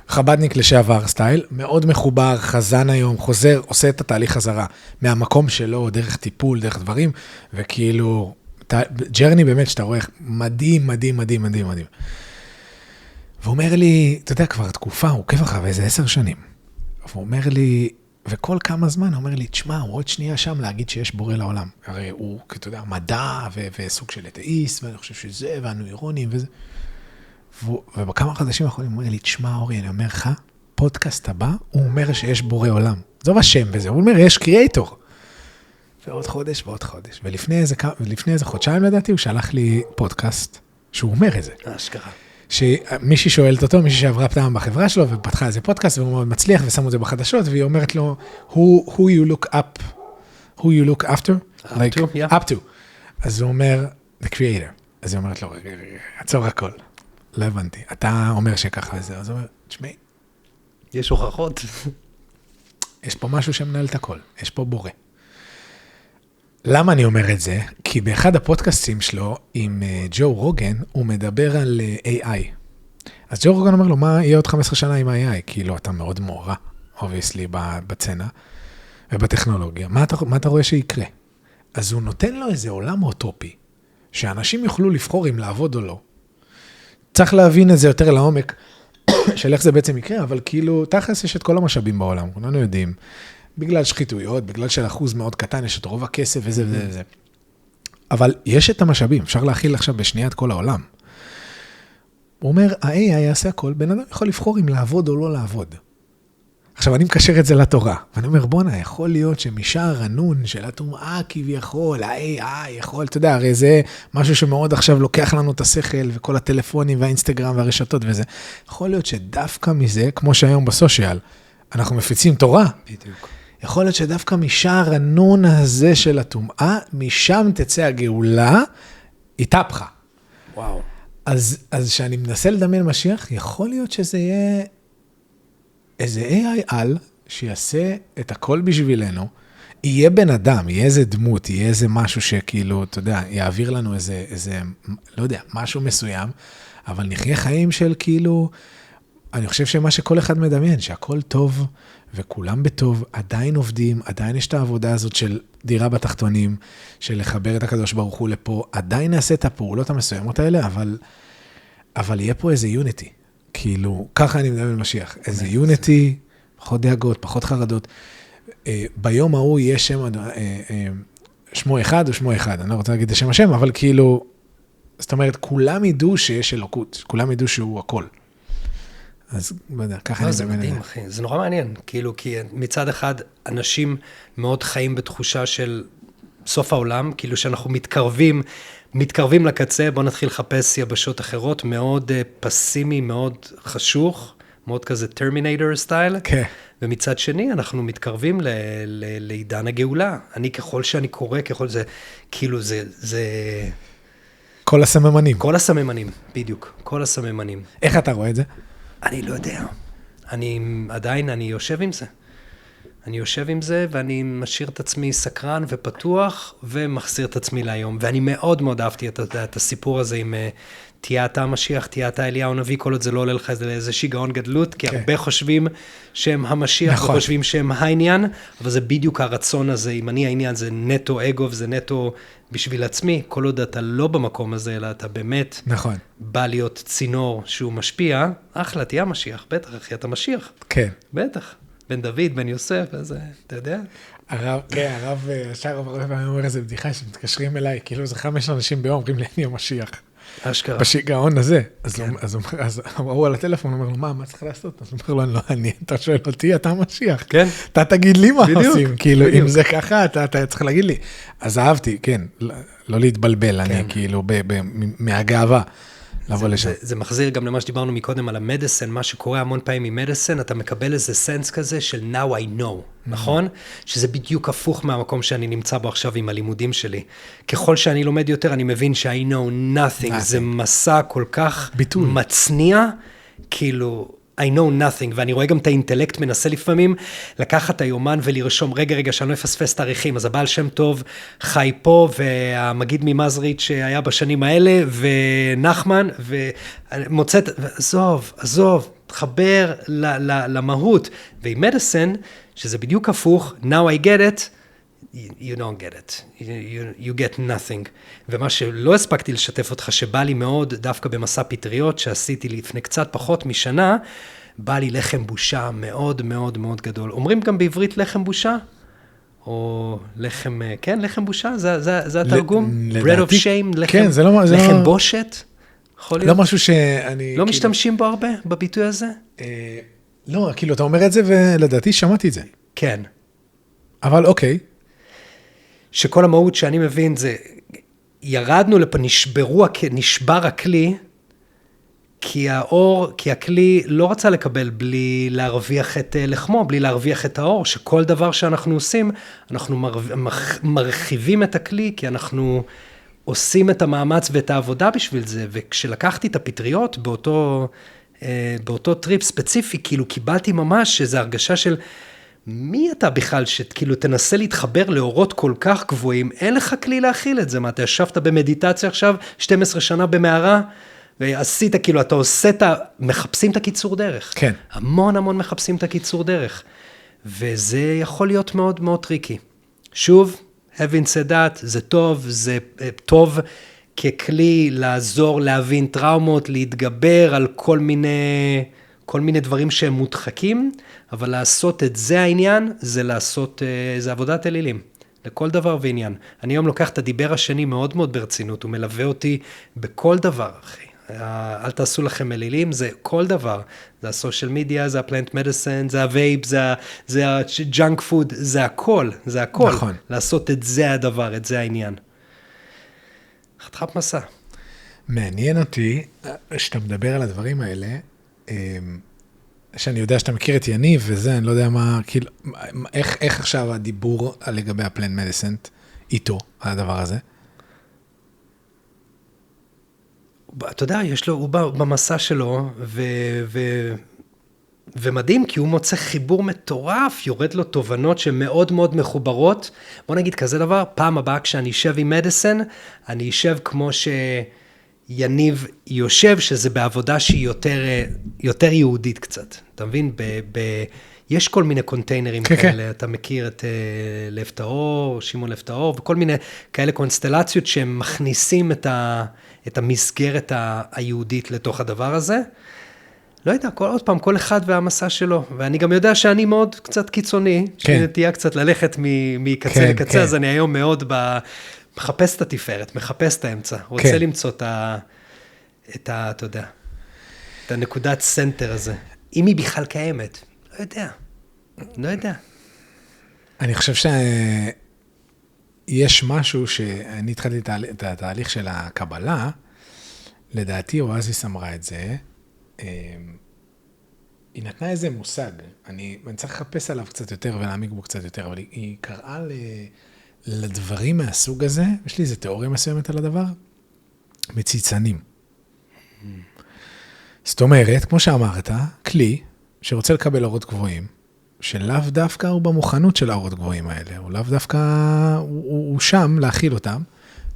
חבדניק לשעבר סטייל, מאוד מחובר, חזן היום, חוזר, עושה את התהליך חזרה, מהמקום שלו, דרך טיפול, דרך דברים, וכאילו, ג'רני באמת שאתה רואה, מדהים, מדהים, מדהים, מדהים, מדהים. והוא אומר לי, אתה יודע, כבר תקופה, הוא עוקב אחריו איזה 10 שנים. והוא אומר לי, וכל כמה זמן הוא אומר לי, תשמע, הוא עוד שנייה שם להגיד שיש בורא לעולם. הרי הוא, אתה יודע, מדע וסוג של אתאיסט, ואני חושב שזה, והנוירונים וזה. ובכמה חדשים האחרונים הוא אומר לי, תשמע, אורי, אני אומר לך, פודקאסט הבא, הוא אומר שיש בורא עולם. זו השם וזה, הוא אומר, יש קריאטור. ועוד חודש ועוד חודש. ולפני איזה חודשיים לדעתי, הוא שלח לי פודקאסט, שהוא אומר את זה. אשכרה. שמישהי שואלת אותו, מישהי שעברה פעם בחברה שלו, ופתחה איזה פודקאסט, והוא מאוד מצליח, ושמו את זה בחדשות, והיא אומרת לו, who you look after? Up to. אז הוא אומר, the creator. אז היא אומרת לו, רגע, עצור הכל. לא הבנתי. אתה אומר שככה וזה. אז הוא אומר, תשמעי. יש הוכחות. יש פה משהו שמנהל את הכל. יש פה בורא. למה אני אומר את זה? כי באחד הפודקאסטים שלו, עם ג'ו רוגן, הוא מדבר על AI. אז ג'ו רוגן אומר לו, מה יהיה עוד 15 שנה עם AI? כאילו, אתה מאוד מורה, obviously, בצנה ובטכנולוגיה. מה אתה רואה שיקרה? אז הוא נותן לו איזה עולם אוטופי, שאנשים יוכלו לבחור אם לעבוד או לא. צריך להבין את זה יותר לעומק, של איך זה בעצם יקרה, אבל כאילו, תכלס יש את כל המשאבים בעולם, כולנו יודעים. בגלל שחיתויות, בגלל של אחוז מאוד קטן, יש את רוב הכסף וזה וזה. אבל יש את המשאבים, אפשר להכיל עכשיו בשנייה את כל העולם. הוא אומר, ה-AI יעשה הכל, בן אדם יכול לבחור אם לעבוד או לא לעבוד. עכשיו, אני מקשר את זה לתורה, ואני אומר, בונה, יכול להיות שמשער הנון של הטומאה כביכול, ה-AI יכול, אתה יודע, הרי זה משהו שמאוד עכשיו לוקח לנו את השכל, וכל הטלפונים והאינסטגרם והרשתות וזה. יכול להיות שדווקא מזה, כמו שהיום בסושיאל, אנחנו מפיצים תורה. בדיוק. יכול להיות שדווקא משער הנון הזה של הטומאה, משם תצא הגאולה, התהפכה. וואו. אז שאני מנסה לדמיין משיח, יכול להיות שזה יהיה איזה AI על שיעשה את הכל בשבילנו, יהיה בן אדם, יהיה איזה דמות, יהיה איזה משהו שכאילו, אתה יודע, יעביר לנו איזה, לא יודע, משהו מסוים, אבל נחיה חיים של כאילו, אני חושב שמה שכל אחד מדמיין, שהכל טוב וכולם בטוב, עדיין עובדים, עדיין יש את העבודה הזאת של דירה בתחתונים, של לחבר את הקדוש ברוך הוא לפה, עדיין נעשה את הפעולות המסוימות האלה, אבל יהיה פה איזה יוניטי. כאילו, ככה אני מדמיין משיח, איזה יוניטי, פחות דאגות, פחות חרדות. ביום ההוא יש שם, שמו אחד או שמו אחד, אני לא רוצה להגיד את שם השם, אבל כאילו, זאת אומרת, כולם ידעו שיש אלוקות, כולם ידעו שהוא הכל. אז, לא יודע, ככה אני זה מדהים, אחי, זה נורא מעניין, כאילו, כי מצד אחד, אנשים מאוד חיים בתחושה של סוף העולם, כאילו שאנחנו מתקרבים לקצה, בואו נתחיל לחפש יבשות אחרות, מאוד פסימי, מאוד חשוך, מאוד כזה טרמינטור סטייל, כן. ומצד שני, אנחנו מתקרבים לעידן הגאולה. אני ככל שאני קורא, ככל זה, כאילו זה... כל הסממנים. כל הסממנים, בדיוק, כל הסממנים. איך אתה רואה את זה? אני לא יודע. אני יושב עם זה. אני יושב עם זה, ואני משאיר את עצמי סקרן ופתוח, ומחזיר את עצמי להיום. ואני מאוד מאוד אהבתי את הסיפור הזה עם תהיה אתה המשיח, תהיה אתה אליהו הנביא, כל עוד זה לא עולה לך איזה שיגעון גדלות, כי הרבה חושבים שהם המשיח, וחושבים שהם העניין, אבל זה בדיוק הרצון הזה, אם אני העניין, זה נטו אגו, זה נטו בשביל עצמי, כל עוד אתה לא במקום הזה, אלא אתה באמת בא להיות צינור שהוא משפיע, אחלה, תהיה המשיח, בטח, אחי, אתה משיח. כן. בטח. בן דוד, בן יוסף, אז אתה יודע? הרב שער אומר איזה בדיחה שמתקשרים אליי, כאילו זה 5 אנשים ביום, אומרים לי, אני המשיח. אשכרה. בשיגעון הזה. אז אמרו על הטלפון, אומר לו, מה צריך לעשות? אז הוא אומר לו, אני, אתה שואל אותי, אתה המשיח. כן. אתה תגיד לי מה עושים, כאילו, אם זה ככה, אתה צריך להגיד לי. אז אהבתי, כן, לא להתבלבל, אני כאילו, מהגאווה. זה מחזיר גם למה שדיברנו מקודם על המדיסן, מה שקורה המון פעמים עם מדיסן, אתה מקבל איזה סנס כזה של now I know, נכון? שזה בדיוק הפוך מהמקום שאני נמצא בו עכשיו עם הלימודים שלי. ככל שאני לומד יותר, אני מבין ש-I know nothing, זה מסע כל כך מצניע, כאילו... I know nothing, ואני רואה גם את האינטלקט מנסה לפעמים לקחת את היומן ולרשום, רגע, שאני לא אפספס תאריכים, אז הבעל שם טוב חי פה, והמגיד ממזריץ' שהיה בשנים האלה, ונחמן, ומוצאת, עזוב, תחבר למהות, ועם מדיסן, שזה בדיוק הפוך, now I get it, you don't get it, you get nothing. ומה שלא הספקתי לשתף אותך, שבא לי מאוד, דווקא במסע פטריות, שעשיתי לפני קצת פחות משנה, בא לי לחם בושה מאוד מאוד מאוד גדול. אומרים גם בעברית לחם בושה? או לחם, כן, לחם בושה? זה התרגום? bread of shame, לחם בושת? לא משהו שאני... לא משתמשים בו הרבה, בביטוי הזה? לא, כאילו, אתה אומר את זה, ולדעתי שמעתי את זה. כן. אבל אוקיי. שכל המהות שאני מבין זה, ירדנו לפה, נשבר הכלי, כי הכלי לא רצה לקבל בלי להרוויח את לחמו, בלי להרוויח את האור, שכל דבר שאנחנו עושים, אנחנו מרחיבים את הכלי, כי אנחנו עושים את המאמץ ואת העבודה בשביל זה, וכשלקחתי את הפטריות באותו טריפ ספציפי, כאילו קיבלתי ממש איזו הרגשה של, מי אתה בכלל שכאילו תנסה להתחבר לאורות כל כך גבוהים, אין לך כלי להכיל את זה, מה אתה ישבת במדיטציה עכשיו, 12 שנה במערה, ועשית כאילו, אתה עושה מחפשים את הקיצור דרך. כן. המון מחפשים את הקיצור דרך. וזה יכול להיות מאוד מאוד טריקי. שוב, having said that, זה טוב ככלי לעזור, להבין טראומות, להתגבר על כל מיני דברים שהם מודחקים, אבל לעשות את זה העניין, זה עבודת אלילים. לכל דבר ועניין. אני היום לוקח את הדיבר השני מאוד מאוד ברצינות, הוא מלווה אותי בכל דבר, אחי. אל תעשו לכם מלילים, זה כל דבר. זה הסושיאל מדיה, זה הפלנט מדיסן, זה הווייפ, זה הג'אנק פוד, זה הכל, זה הכל. נכון. לעשות את זה הדבר, את זה העניין. חתיכת מסע. מעניין אותי, שאתה מדבר על הדברים האלה, שאני יודע שאתה מכיר את יניב וזה, אני לא יודע מה, כאילו, איך עכשיו הדיבור לגבי הפלנט מדיסן איתו, על הדבר הזה? אתה יודע, הוא במסע שלו, ומדהים, כי הוא מוצא חיבור מטורף, יורד לו תובנות שמאוד מאוד מחוברות. בוא נגיד כזה דבר, פעם הבאה כשאני אשב עם מדיסן, אני אשב כמו שיניב יושב, שזה בעבודה שהיא יותר יהודית קצת. אתה מבין? יש כל מיני קונטיינרים כאלה, אתה מכיר את לב טהור, שמעון לב טהור, וכל מיני כאלה קונסטלציות שהם מכניסים את המסגרת היהודית לתוך הדבר הזה. לא יודע, עוד פעם, כל אחד והמסע שלו, ואני גם יודע שאני מאוד קצת קיצוני, שאני נטייה קצת ללכת מקצה לקצה, אז אני היום מאוד מחפש את התפארת, מחפש את האמצע, רוצה למצוא אתה יודע, את הנקודת סנטר הזה, אם היא בכלל קיימת, לא יודע. אני חושב שיש משהו שאני התחלתי את התהליך של הקבלה, לדעתי אואזיס אמרה את זה, היא נתנה איזה מושג, אני צריך לחפש עליו קצת יותר ולהעמיק בו קצת יותר, אבל היא קראה לדברים מהסוג הזה, יש לי איזו תיאוריה מסוימת על הדבר, מציצנים. זאת אומרת, כמו שאמרת, כלי שרוצה לקבל אורות גבוהים, שלאו דווקא הוא במוכנות של האורות גבוהים האלה, הוא לאו דווקא, הוא שם להכיל אותם,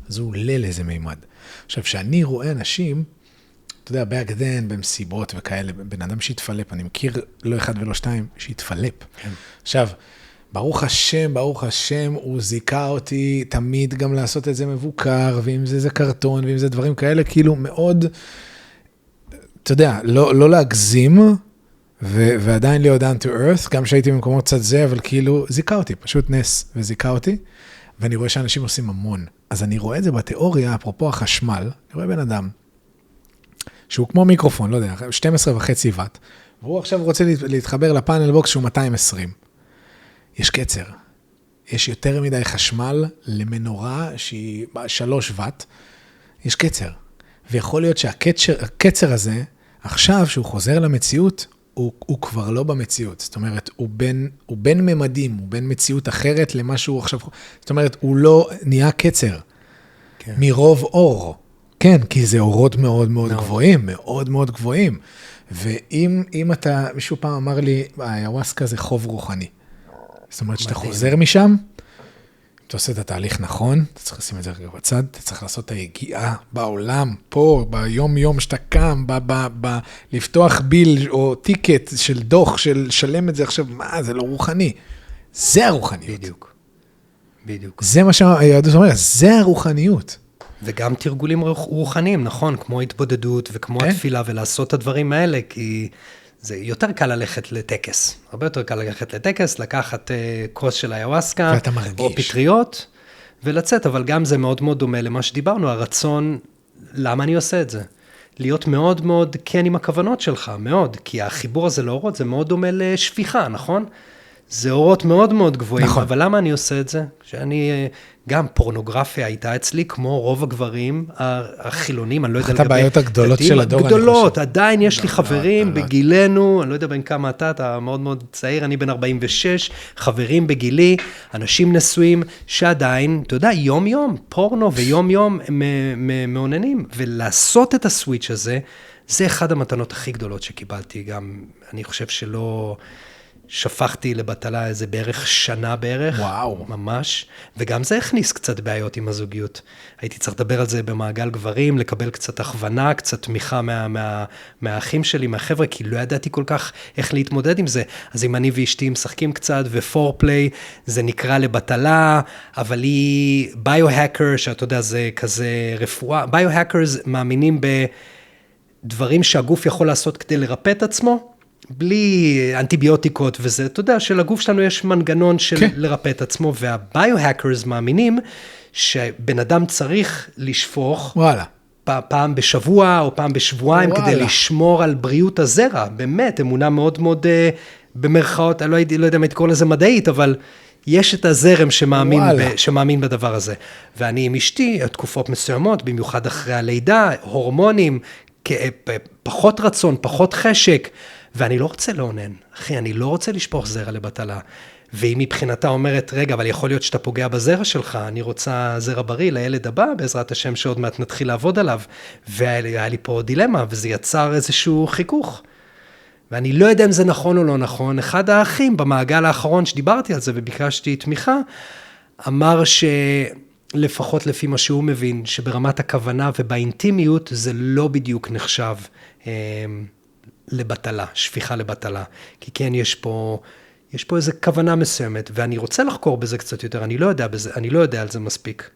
אז הוא עולה לאיזה מימד. עכשיו, שאני רואה אנשים, אתה יודע, בהגדן, במסיבות וכאלה, בן אדם שהתפלפ, אני מכיר לא אחד ולא שתיים, שהתפלפ. כן. עכשיו, ברוך השם, הוא זיקה אותי תמיד גם לעשות את זה מבוקר, ואם זה קרטון, ואם זה דברים כאלה, כאילו מאוד, אתה יודע, לא להגזים, ועדיין להיות down to earth, גם שהייתי במקומות קצת זה, אבל כאילו זיקה אותי, פשוט נס, וזיקה אותי, ואני רואה שאנשים עושים המון. אז אני רואה את זה בתיאוריה, אפרופו החשמל, אני רואה בן אדם, שהוא כמו מיקרופון, לא יודע, 12.5 וט, והוא עכשיו רוצה להתחבר לפאנל בוקס שהוא 220. יש קצר. יש יותר מדי חשמל למנורה שהיא 3 וט, יש קצר. ויכול להיות שהקצר הזה, עכשיו שהוא חוזר למציאות, הוא כבר לא במציאות. זאת אומרת, הוא בין ממדים, הוא בין מציאות אחרת למה שהוא עכשיו, זאת אומרת, הוא לא נהיה קצר. כן. מרוב אור. כן, כי זה אורות מאוד מאוד גבוהים, מאוד מאוד גבוהים. ואם אתה, מישהו פעם אמר לי, היוואסקה זה חוב רוחני. זאת אומרת, שאתה חוזר משם, אתה עושה את התהליך נכון, אתה צריך לשים את זה רגע בצד, אתה צריך לעשות את היגיעה בעולם, פה, ביום שאתה קם, לפתוח ביל או טיקט של דוח, של שלם את זה עכשיו, מה, זה לא רוחני. זה הרוחניות. בדיוק. זה מה שהיהדות אומרת, זה הרוחניות. וגם תרגולים רוחניים, נכון, כמו התבודדות וכמו התפילה, ולעשות את הדברים האלה, כי זה יותר קל ללכת לטקס. הרבה יותר קל ללכת לטקס, לקחת כוס של היוואסקה, או פטריות, ולצאת, אבל גם זה מאוד מאוד דומה למה שדיברנו, הרצון, למה אני עושה את זה? להיות מאוד מאוד כן עם הכוונות שלך, מאוד, כי החיבור הזה לאורות זה מאוד דומה לשפיכה, נכון? זה אורות מאוד מאוד גבוהים, נכון. אבל למה אני עושה את זה? שאני, גם פורנוגרפיה הייתה אצלי, כמו רוב הגברים החילונים, אני לא יודע לגבי... אחת הבעיות הגדולות של הדור, גדולות, עדיין יש לי חברים בגילנו, אני לא יודע בין כמה אתה מאוד מאוד צעיר, אני בן 46, חברים בגילי, אנשים נשואים, שעדיין, אתה יודע, יום יום, פורנו ויום יום מעוננים, ולעשות את הסוויץ' הזה, זה אחד המתנות הכי גדולות שקיבלתי, גם אני חושב שלא... שפכתי לבטלה איזה בערך שנה בערך. וואו. ממש. וגם זה הכניס קצת בעיות עם הזוגיות. הייתי צריך לדבר על זה במעגל גברים, לקבל קצת הכוונה, קצת תמיכה מהאחים שלי, מהחבר'ה, כי לא ידעתי כל כך איך להתמודד עם זה. אז אם אני ואשתי משחקים קצת, ופורפליי, זה נקרא לבטלה, אבל היא ביו-האקר, שאתה יודע, זה כזה רפואה. ביו-האקרס מאמינים בדברים שהגוף יכול לעשות כדי לרפא את עצמו, בלי אנטיביוטיקות וזה, אתה יודע, שלגוף שלנו יש מנגנון של לרפא את עצמו, והביו-האקרס מאמינים שבן אדם צריך לשפוך, וואלה. פעם בשבוע או פעם בשבועיים, וואלה. כדי לשמור על בריאות הזרע, באמת, אמונה מאוד מאוד במרכאות, אני לא יודע מה תקרא לזה מדעית, אבל יש את הזרם שמאמין בדבר הזה. ואני עם אשתי, תקופות מסוימות, במיוחד אחרי הלידה, הורמונים, פחות רצון, פחות חשק, ואני לא רוצה לעונן, אחי, אני לא רוצה לשפוך זרע לבטלה. והיא מבחינתה אומרת, רגע, אבל יכול להיות שאתה פוגע בזרע שלך, אני רוצה זרע בריא לילד הבא, בעזרת השם שעוד מעט נתחיל לעבוד עליו. והיה לי פה דילמה, וזה יצר איזשהו חיכוך. ואני לא יודע אם זה נכון או לא נכון. אחד האחים במעגל האחרון שדיברתי על זה וביקשתי תמיכה, אמר שלפחות לפי מה שהוא מבין, שברמת הכוונה ובאינטימיות זה לא בדיוק נחשב לבטלה, שפיכה לבטלה. כי כן, יש פה איזו כוונה מסוימת, ואני רוצה לחקור בזה קצת יותר, אני לא יודע על זה מספיק.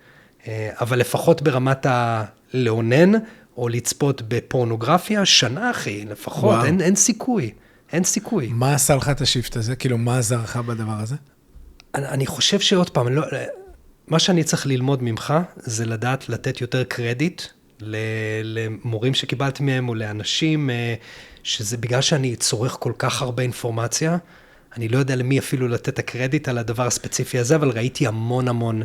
אבל לפחות ברמת הלאונן, או לצפות בפורנוגרפיה, שנה אחי, לפחות, אין סיכוי, אין סיכוי. מה עשה לך את השיפט הזה? כאילו, מה עזר לך בדבר הזה? אני חושב שעוד פעם, מה שאני צריך ללמוד ממך, זה לדעת לתת יותר קרדיט, למורים שקיבלתי מהם, או לאנשים, שזה בגלל שאני צורך כל כך הרבה אינפורמציה, אני לא יודע למי אפילו לתת את הקרדיט על הדבר הספציפי הזה, אבל ראיתי המון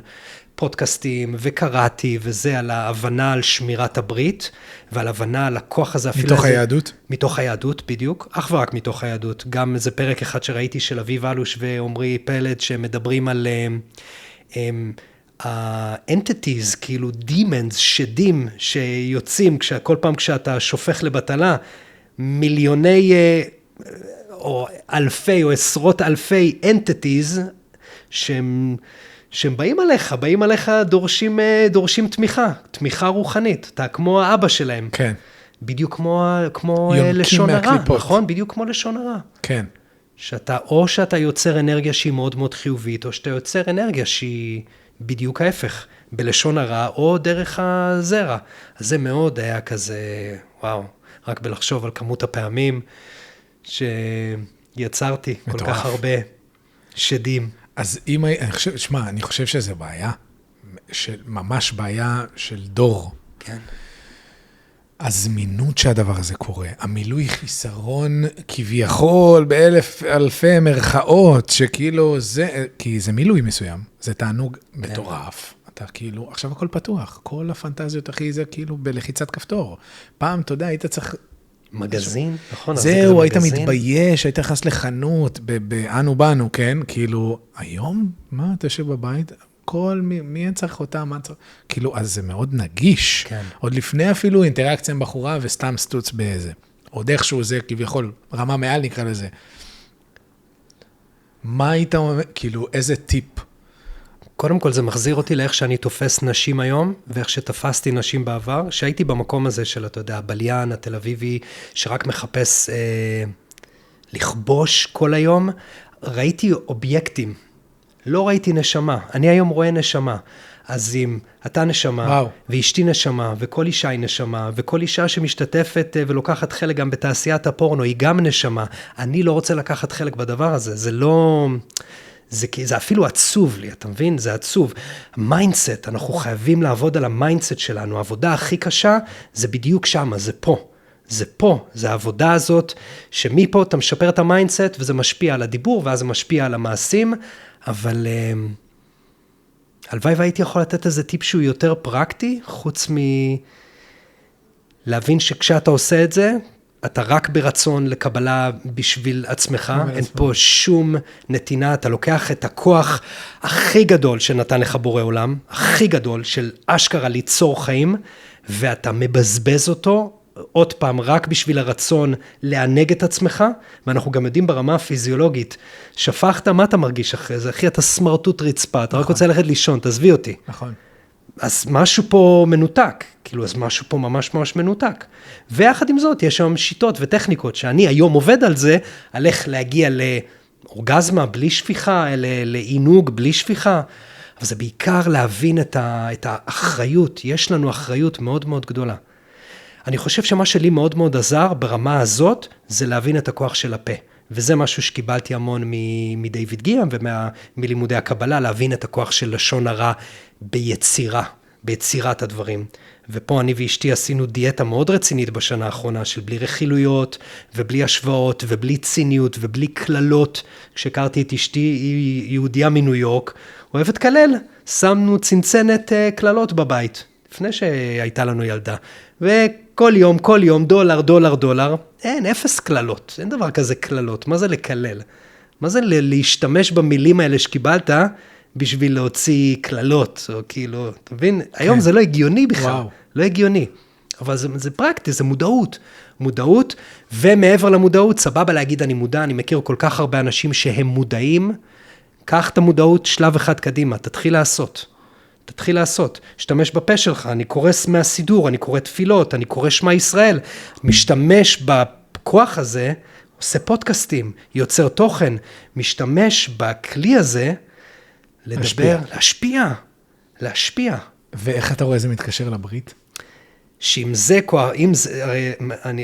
פודקאסטים, וקראתי, וזה על ההבנה על שמירת הברית, ועל הבנה על הכוח הזה. מתוך היהדות? מתוך היהדות, בדיוק. אך ורק מתוך היהדות. גם איזה פרק אחד שראיתי של אביב אלוש ועומרי פלד, שמדברים על ה-entities, כאילו demons, שדים, שיוצאים, כל פעם כשאתה שופך לבטלה, מיליוני או אלפי או עשרות אלפי entities שהם באים עליך דורשים תמיכה רוחנית, אתה כמו האבא שלהם. כן. בדיוק כמו לשון הרע, נכון? בדיוק כמו לשון הרע. כן. או שאתה יוצר אנרגיה שהיא מאוד מאוד חיובית, או שאתה יוצר אנרגיה שהיא בדיוק ההפך, בלשון הרע, או דרך הזרע. אז זה מאוד היה כזה, וואו, רק בלחשוב על כמות הפעמים, שיצרתי כל כך הרבה שדים. אז אם, אני חושב שזה בעיה, ממש בעיה של דור. כן. הזמינות שהדבר הזה קורה, המילוי חיסרון כביכול באלף אלפי מרכאות, שכאילו זה, כי זה מילוי מסוים, זה תענוג מטורף. אתה כאילו, עכשיו הכל פתוח, כל הפנטזיות הכי זה כאילו בלחיצת כפתור. פעם, אתה יודע, היית צריך מגזין, נכון? זהו, היית מתבייש, היית נכנס לחנות, באנו בנו, כן? כאילו, היום, מה, אתה יושב בבית? מי צריך אותה, מה צריך? כאילו, אז זה מאוד נגיש. כן. עוד לפני אפילו אינטראקציה עם בחורה, וסתם סטוץ באיזה. עוד איכשהו זה, כביכול, רמה מעל נקרא לזה. מה היית אומר, כאילו, איזה טיפ? קודם כל זה מחזיר אותי לאיך שאני תופס נשים היום, ואיך שתפסתי נשים בעבר, שהייתי במקום הזה של, אתה יודע, הבליין, התל אביבי, שרק מחפש לכבוש כל היום, ראיתי אובייקטים, לא ראיתי נשמה, אני היום רואה נשמה, אז אם אתה נשמה, ואשתי נשמה, וכל אישה היא נשמה, וכל אישה שמשתתפת ולוקחת חלק גם בתעשיית הפורנו, היא גם נשמה, אני לא רוצה לקחת חלק בדבר הזה, זה לא... זה אפילו עצוב לי, אתה מבין? זה עצוב. מיינדסט, אנחנו חייבים לעבוד על המיינדסט שלנו. העבודה הכי קשה זה בדיוק שם, זה פה. זה פה, זה העבודה הזאת, שמפה אתה משפר את המיינדסט, וזה משפיע על הדיבור, ואז זה משפיע על המעשים, אבל הלוואי והייתי יכול לתת איזה טיפ שהוא יותר פרקטי, חוץ להבין שכשאתה עושה את זה, אתה רק ברצון לקבלה בשביל עצמך, אין פה שום נתינה, אתה לוקח את הכוח הכי גדול שנתן לך בורא עולם, הכי גדול של אשכרה ליצור חיים, ואתה מבזבז אותו, עוד פעם, רק בשביל הרצון לענג את עצמך, ואנחנו גם יודעים ברמה הפיזיולוגית, שפכת, מה אתה מרגיש אחרי זה? אחי, אתה סמרטוט רצפה, אתה רק רוצה ללכת לישון, תעזבי אותי. נכון. אז משהו פה מנותק, כאילו, אז משהו פה ממש ממש מנותק. ויחד עם זאת, יש שם שיטות וטכניקות, שאני היום עובד על זה, על איך להגיע לאורגזמה בלי שפיכה, לעינוג בלי שפיכה, אבל זה בעיקר להבין את האחריות, יש לנו אחריות מאוד מאוד גדולה. אני חושב שמה שלי מאוד מאוד עזר ברמה הזאת, זה להבין את הכוח של הפה. וזה משהו שקיבלתי המון מדייוויד גיאם ומלימודי הקבלה, להבין את הכוח של לשון הרע ביצירת הדברים. ופה אני ואשתי עשינו דיאטה מאוד רצינית בשנה האחרונה, של בלי רכילויות, ובלי השוואות, ובלי ציניות, ובלי כללות. כשהכרתי את אשתי, היא יהודיה מניו יורק, אוהבת כלל, שמנו צנצנת כללות בבית, לפני שהייתה לנו ילדה. וכל יום, דולר, אין, אפס כללות, אין דבר כזה כללות, מה זה לקלל? מה זה להשתמש במילים האלה שקיבלת, בשביל להוציא כללות, או כאילו, אתה מבין? היום זה לא הגיוני בכלל, לא הגיוני. אבל זה פרקטי, זה מודעות, ומעבר למודעות, סבבה להגיד אני מודע, אני מכיר כל כך הרבה אנשים שהם מודעים, קח את המודעות שלב אחד קדימה, תתחיל לעשות, שתמש בפה שלך, אני קורא מהסידור, אני קורא תפילות, אני קורא שמע ישראל, משתמש בכוח הזה, עושה פודקאסטים, יוצר תוכן, משתמש בכלי הזה, לדבר, להשפיע. ואיך אתה רואה זה מתקשר לברית? שאם זה כוח,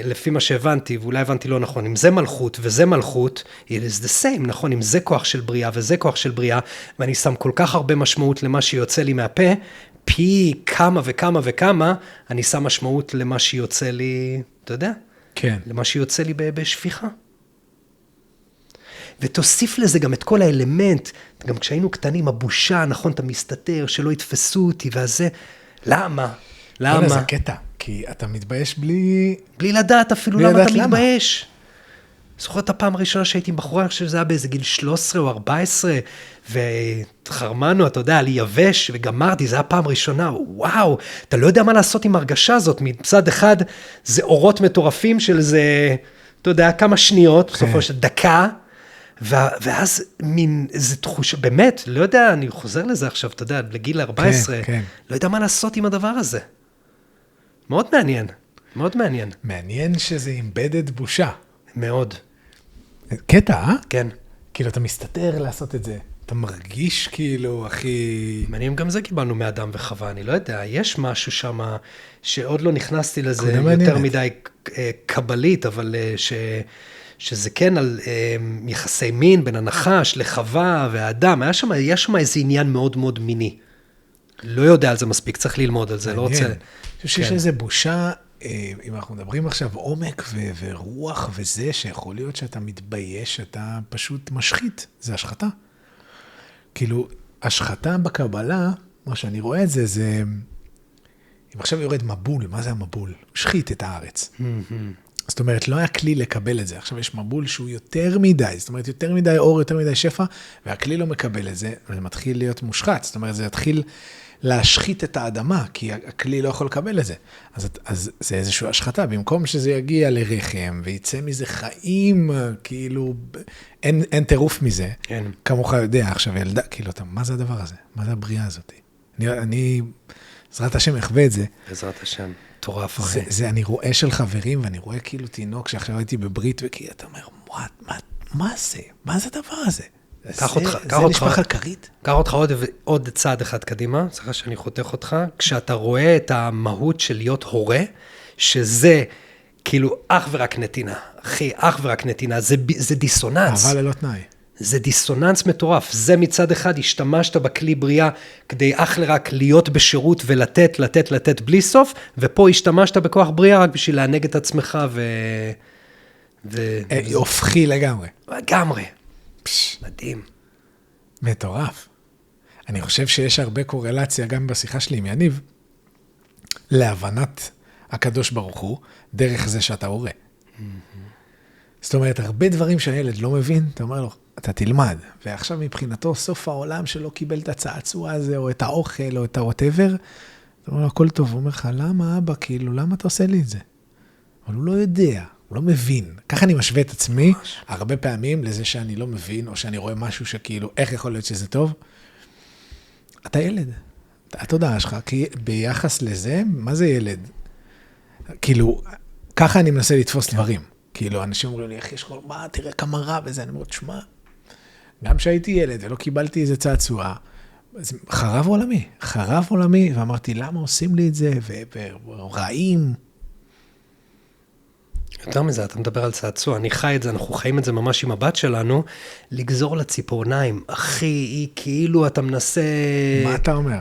לפי מה שהבנתי, ואולי הבנתי לא נכון, אם זה מלכות וזה מלכות, it is the same, נכון? אם זה כוח של בריאה וזה כוח של בריאה, ואני שם כל כך הרבה משמעות למה שיוצא לי מהפה, פי כמה וכמה, אני שם משמעות למה שיוצא לי, אתה יודע? כן. למה שיוצא לי בשפיכה. ותוסיף לזה גם את כל האלמנט, גם כשהיינו קטנים, הבושה, נכון, אתה מסתתר, שלא יתפסו אותי, וזה, למה? זה קטע, כי אתה מתבייש בלי לדעת אפילו למה אתה מתבייש. זוכר את הפעם הראשונה שהייתי עם בחורה, אני חושב שזה היה באיזה גיל 13 או 14, וחרמנו, אתה יודע, לייבש, וגמרתי, זה היה פעם ראשונה, וואו, אתה לא יודע מה לעשות עם הרגשה הזאת, מצד אחד, זה אורות מטורפים של זה, אתה יודע, כמה שניות, בסופו של דקה, ואז מין איזו תחושה, באמת, לא יודע, אני חוזר לזה עכשיו, אתה יודע, לגיל 14, לא יודע מה לעשות עם הדבר הזה. מאוד מעניין. מעניין שזה אימבדד בושה. מאוד. קטע, אה? כן. כאילו, אתה מסתתר לעשות את זה. אתה מרגיש כאילו, הכי... מעניין, גם זה קיבלנו מאדם וחווה, אני לא יודע, יש משהו שם שעוד לא נכנסתי לזה יותר מדי קבלית, אבל שזה כן על יחסי מין בין הנחש לחווה והאדם, היה שם איזה עניין מאוד מאוד מיני. לא יודע על זה מספיק, צריך ללמוד על זה, לא רוצה... אני חושב שיש איזו בושה, אם אנחנו מדברים עכשיו עומק ורוח וזה, שיכול להיות שאתה מתבייש, אתה פשוט משחית, זה השחתה. כאילו, השחתה בקבלה, מה שאני רואה את זה, זה... אם עכשיו יורד מבול, מה זה המבול? הוא שחית את הארץ. זאת אומרת, לא היה כלי לקבל את זה. עכשיו יש מבול שהוא יותר מדי, זאת אומרת, יותר מדי אור, יותר מדי שפע, והכלי לא מקבל את זה, וזה מתחיל להיות מושחת. זאת אומרת, זה יתחיל להשחית את האדמה, כי הכלי לא יכול לקבל את זה. אז זה איזושהי השחתה, במקום שזה יגיע לרחם, ויצא מזה חיים, כאילו, אין טירוף מזה. אין. כמוך יודע, עכשיו ילדה, כאילו, מה זה הדבר הזה? מה זה הבריאה הזאת? אני, בעזרת השם, אחווה את זה. בעזרת השם. תורף אחי. זה אני רואה של חברים, ואני רואה כאילו תינוק שעכשיו הייתי בברית, וכי אתה אומר, מה זה? מה זה הדבר הזה? זה נשמע חלקרית? קח אותך עוד צעד אחד קדימה, סליחה שאני חותך אותך, כשאתה רואה את המהות של להיות הורה, שזה כאילו אך ורק נתינה, אחי, אך ורק נתינה, זה דיסוננס. אבל ללא תנאי. זה דיסוננס מטורף, זה מצד אחד השתמשת בכלי בריאה כדי אך לרק להיות בשירות ולתת בלי סוף, ופה השתמשת בכוח בריאה רק בשביל להנהג את עצמך הופכי לגמרי. לגמרי. מדהים. מטורף. אני חושב שיש הרבה קורלציה גם בשיחה שלי עם יניב, להבנת הקדוש ברוך הוא, דרך זה שאתה הורה. זאת אומרת, הרבה דברים שהילד לא מבין, אתה אומר לו, אתה תלמד, ועכשיו מבחינתו סוף העולם שלא קיבל את הצעצוע הזה, או את האוכל, או את ה-whatever, אתה אומר לו, הכל טוב, הוא אומר לך, למה אבא, כאילו, למה אתה עושה לי את זה? אבל הוא לא יודע, הוא לא מבין. ככה אני משווה את עצמי, הרבה פעמים, לזה שאני לא מבין, או שאני רואה משהו שכאילו, איך יכול להיות שזה טוב? אתה ילד, התודעה שלך, כי ביחס לזה, מה זה ילד? כאילו, ככה אני מנסה לתפוס דברים. כאילו, אנשים אומרים לי, איך יש כל מה, תראה כמה רע וזה, אני אומר, תשמע, גם שהייתי ילד ולא קיבלתי איזה צעצוע, חרב עולמי, ואמרתי, למה עושים לי את זה, ורעים. יותר מזה, אתה מדבר על צעצוע, אני חי את זה, אנחנו חיים את זה ממש עם הבת לגזור לציפורניים, אחי, היא כאילו אתה מנסה... מה אתה אומר?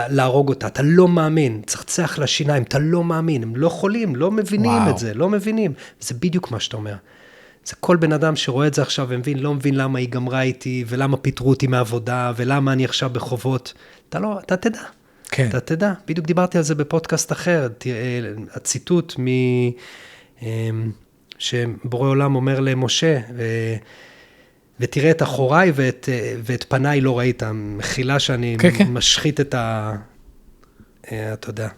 להרוג אותה, אתה לא מאמין, צחצח לשיניים, אתה לא מאמין, הם לא חולים, לא מבינים את זה, לא מבינים. זה בדיוק מה שאתה אומר. זה כל בן אדם שרואה את זה עכשיו ומבין, לא מבין למה היא גמרה איתי, ולמה פיטרו אותי מעבודה, ולמה אני עכשיו בחובות. אתה תדע. כן. אתה תדע. בדיוק דיברתי על זה בפודקאסט אחר, הציטוט שבורא עולם אומר למשה, ותראה את אחוריי ואת פניי לא ראית, מחילה שאני משחית אתה יודע,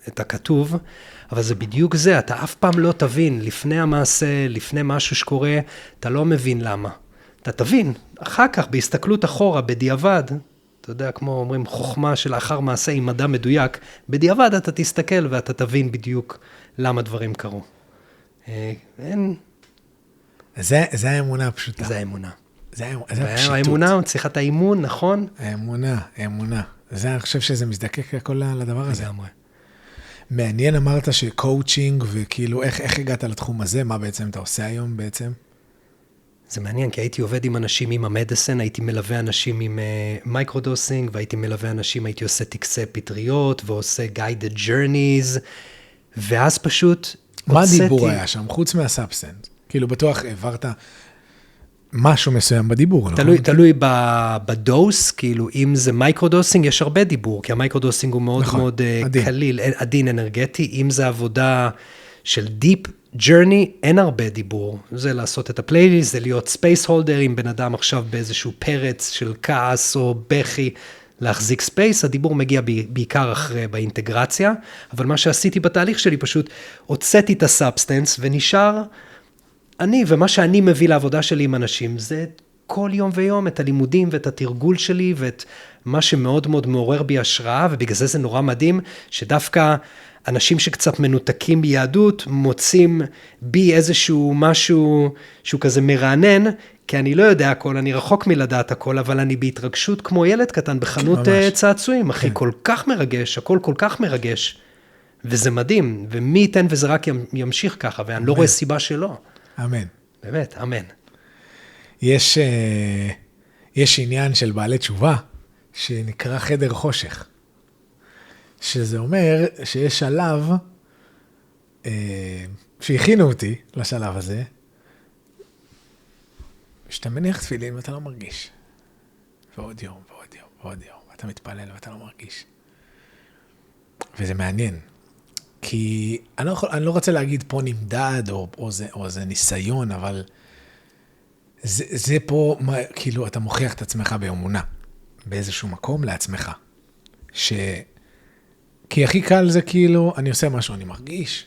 את הכתוב, אבל זה בדיוק זה, אתה אף פעם לא תבין, לפני המעשה, לפני משהו שקורה, אתה לא מבין למה. אתה תבין, אחר כך, בהסתכלות אחורה, בדיעבד, אתה יודע, כמו אומרים, חוכמה של אחר מעשה עם מדע מדויק, בדיעבד אתה תסתכל ואתה תבין בדיוק למה דברים קרו. זה האמונה הפשוטה. זה האמונה. זה הפשיטות. האמונה, צריכת האימון, נכון? האמונה. אני חושב שזה מזדקק הכל לדבר הזה. לגמרי. מעניין אמרת שקואוצ'ינג, וכאילו איך הגעת לתחום הזה, מה בעצם אתה עושה היום בעצם? זה מעניין, כי הייתי עובד עם אנשים עם המדיסן, הייתי מלווה אנשים עם מייקרודוסינג, והייתי מלווה אנשים, הייתי עושה טקסי פטריות, ועושה guided journeys, ואז פשוט מה הדיבור היה שם, חוץ מהסאבסטנס? כאילו בטוח העברת משהו מסוים בדיבור, נכון? תלוי בדוס, כאילו אם זה מייקרודוסינג, יש הרבה דיבור, כי המייקרודוסינג הוא מאוד מאוד קליל, עדין אנרגטי, אם זה עבודה של דיפ ג'רני, אין הרבה דיבור, זה לעשות את הפלייליסט, זה להיות ספייס הולדר, אם בן אדם עכשיו באיזשהו פרץ של כעס או בכי, להחזיק ספייס, הדיבור מגיע בעיקר אחרי באינטגרציה, אבל מה שעשיתי בתהליך שלי פשוט, הוצאתי את הסאבסטנס ונשאר אני, ומה שאני מביא לעבודה שלי עם אנשים, זה כל יום ויום את הלימודים ואת התרגול שלי, ואת מה שמאוד מאוד מעורר בי השראה, ובגלל זה נורא מדהים, שדווקא אנשים שקצת מנותקים ביהדות, מוצאים בי איזשהו משהו שהוא כזה מרענן, כי אני לא יודע הכל, אני רחוק מלדעת הכל, אבל אני בהתרגשות כמו ילד קטן בחנות צעצועים, אחי, כל כך מרגש, הכל כל כך מרגש, וזה מדהים, ומי ייתן וזה רק ימשיך ככה, ואני לא רואה סיבה שלא. אמן. באמת, אמן. יש עניין של בעלי תשובה, שנקרא חדר חושך. שזה אומר שיש שלב, שהכינו אותי לשלב הזה, שאתה מניח תפילין ואתה לא מרגיש. ועוד יום, ועוד יום, ועוד יום. ואתה מתפלל ואתה לא מרגיש. וזה מעניין. כי אני לא רוצה להגיד פה נמדד, או זה ניסיון, אבל זה פה, כאילו, אתה מוכיח את עצמך באמונה, באיזשהו מקום לעצמך. כי הכי קל זה כאילו, אני עושה משהו, אני מרגיש.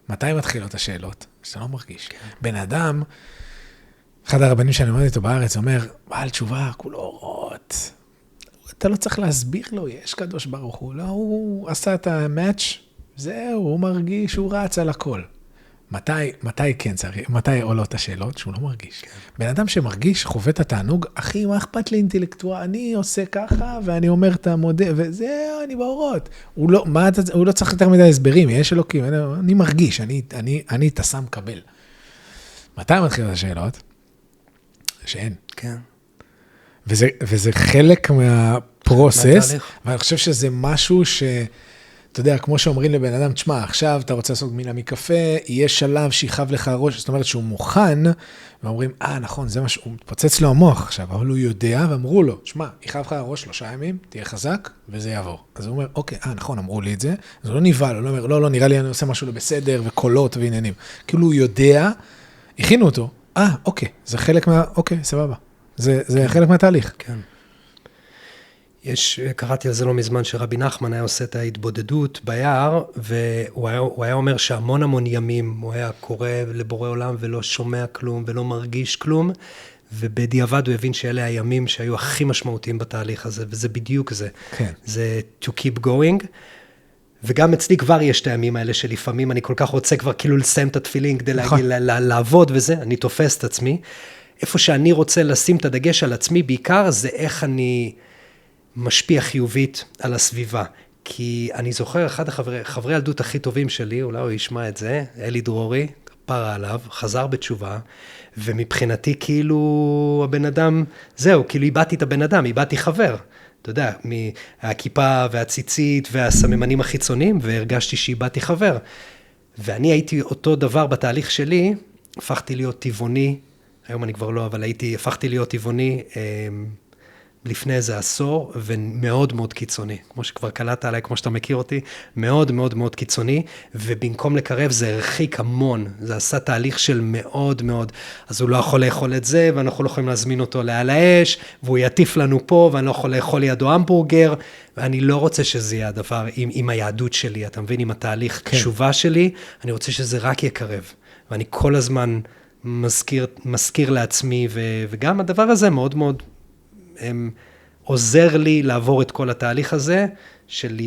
מתי מתחילות השאלות? שאתה לא מרגיש. בן אדם, אחד הרבנים שאני עומד איתו בארץ, אומר, בעל תשובה, כולו אורות. אתה לא צריך להסביר לו, יש קדוש ברוך הוא, לא, הוא עשה את המאץ', זהו, הוא מרגיש, הוא רץ על הכל. מתי כן צריך, מתי עולות השאלות? שהוא לא מרגיש. בן אדם שמרגיש, חווה את התענוג, אחי, מה אכפת לי אינטלקטואל? אני עושה ככה, ואני אומר את המודה, וזהו, אני באורות. הוא לא צריך יותר מדי הסברים, יש אלוקים, אני מרגיש, אני תסם קבל. מתי מתחיל את השאלות? שאין. כן. וזה חלק מהפרוסס, ואני חושב שזה משהו אתה יודע, כמו שאומרים לבן אדם, תשמע, עכשיו אתה רוצה לעשות גמילה מקפה, יהיה שלב שיחב לך הראש, זאת אומרת שהוא מוכן, ואומרים, נכון, זה מה שהוא מתפוצץ לו המוח עכשיו, אבל הוא יודע, ואמרו לו, תשמע, יחב לך הראש 3 ימים, תהיה חזק, וזה יעבור. אז הוא אומר, אוקיי, נכון, אמרו לי את זה, אז הוא לא נבהל, הוא לא אומר, לא, נראה לי אני עושה משהו לא בסדר, וקולות ועניינים. כאילו הוא יודע, הכינו אותו, אוקיי, זה חלק אוקיי, סבבה. זה חלק מהתהליך. כן. קראתי על זה לא מזמן שרבי נחמן היה עושה את ההתבודדות ביער, והוא היה אומר שהמון ימים הוא היה קורא לבורא עולם ולא שומע כלום ולא מרגיש כלום, ובדיעבד הוא הבין שאלה הימים שהיו הכי משמעותיים בתהליך הזה, וזה בדיוק זה. כן. זה to keep going, וגם אצלי כבר יש את הימים האלה שלפעמים אני כל כך רוצה כבר כאילו לסיים את התפילין כדי לעבוד וזה, אני תופס את עצמי. איפה שאני רוצה לשים את הדגש על עצמי בעיקר זה איך אני משפיע חיובית על הסביבה. כי אני זוכר אחד חברי ילדות הכי טובים שלי, אולי הוא ישמע את זה, אלי דרורי, פרה עליו, חזר בתשובה, ומבחינתי כאילו הבן אדם, זהו, כאילו איבדתי את הבן אדם, איבדתי חבר. אתה יודע, מהכיפה והציצית והסממנים החיצוניים, והרגשתי שאיבדתי חבר. ואני הייתי אותו דבר בתהליך שלי, הפכתי להיות טבעוני, היום אני כבר לא, אבל הפכתי להיות טבעוני לפני איזה עשור, ומאוד מאוד קיצוני. כמו שכבר קלטת עליי, כמו שאתה מכיר אותי, מאוד מאוד מאוד קיצוני, ובמקום לקרב זה הרחיק המון, זה עשה תהליך של מאוד מאוד, אז הוא לא יכול לאכול את זה, ואנחנו לא יכולים להזמין אותו לעל האש, והוא יטיף לנו פה, ואני לא יכול לאכול לידו המבורגר, ואני לא רוצה שזה יהיה הדבר עם היהדות שלי, אתה מבין, עם התהליך תשובה שלי, אני רוצה שזה רק יקרב, ואני כל הזמן מזכיר לעצמי, וגם הדבר הזה מאוד מאוד עוזר לי לעבור את כל התהליך הזה, של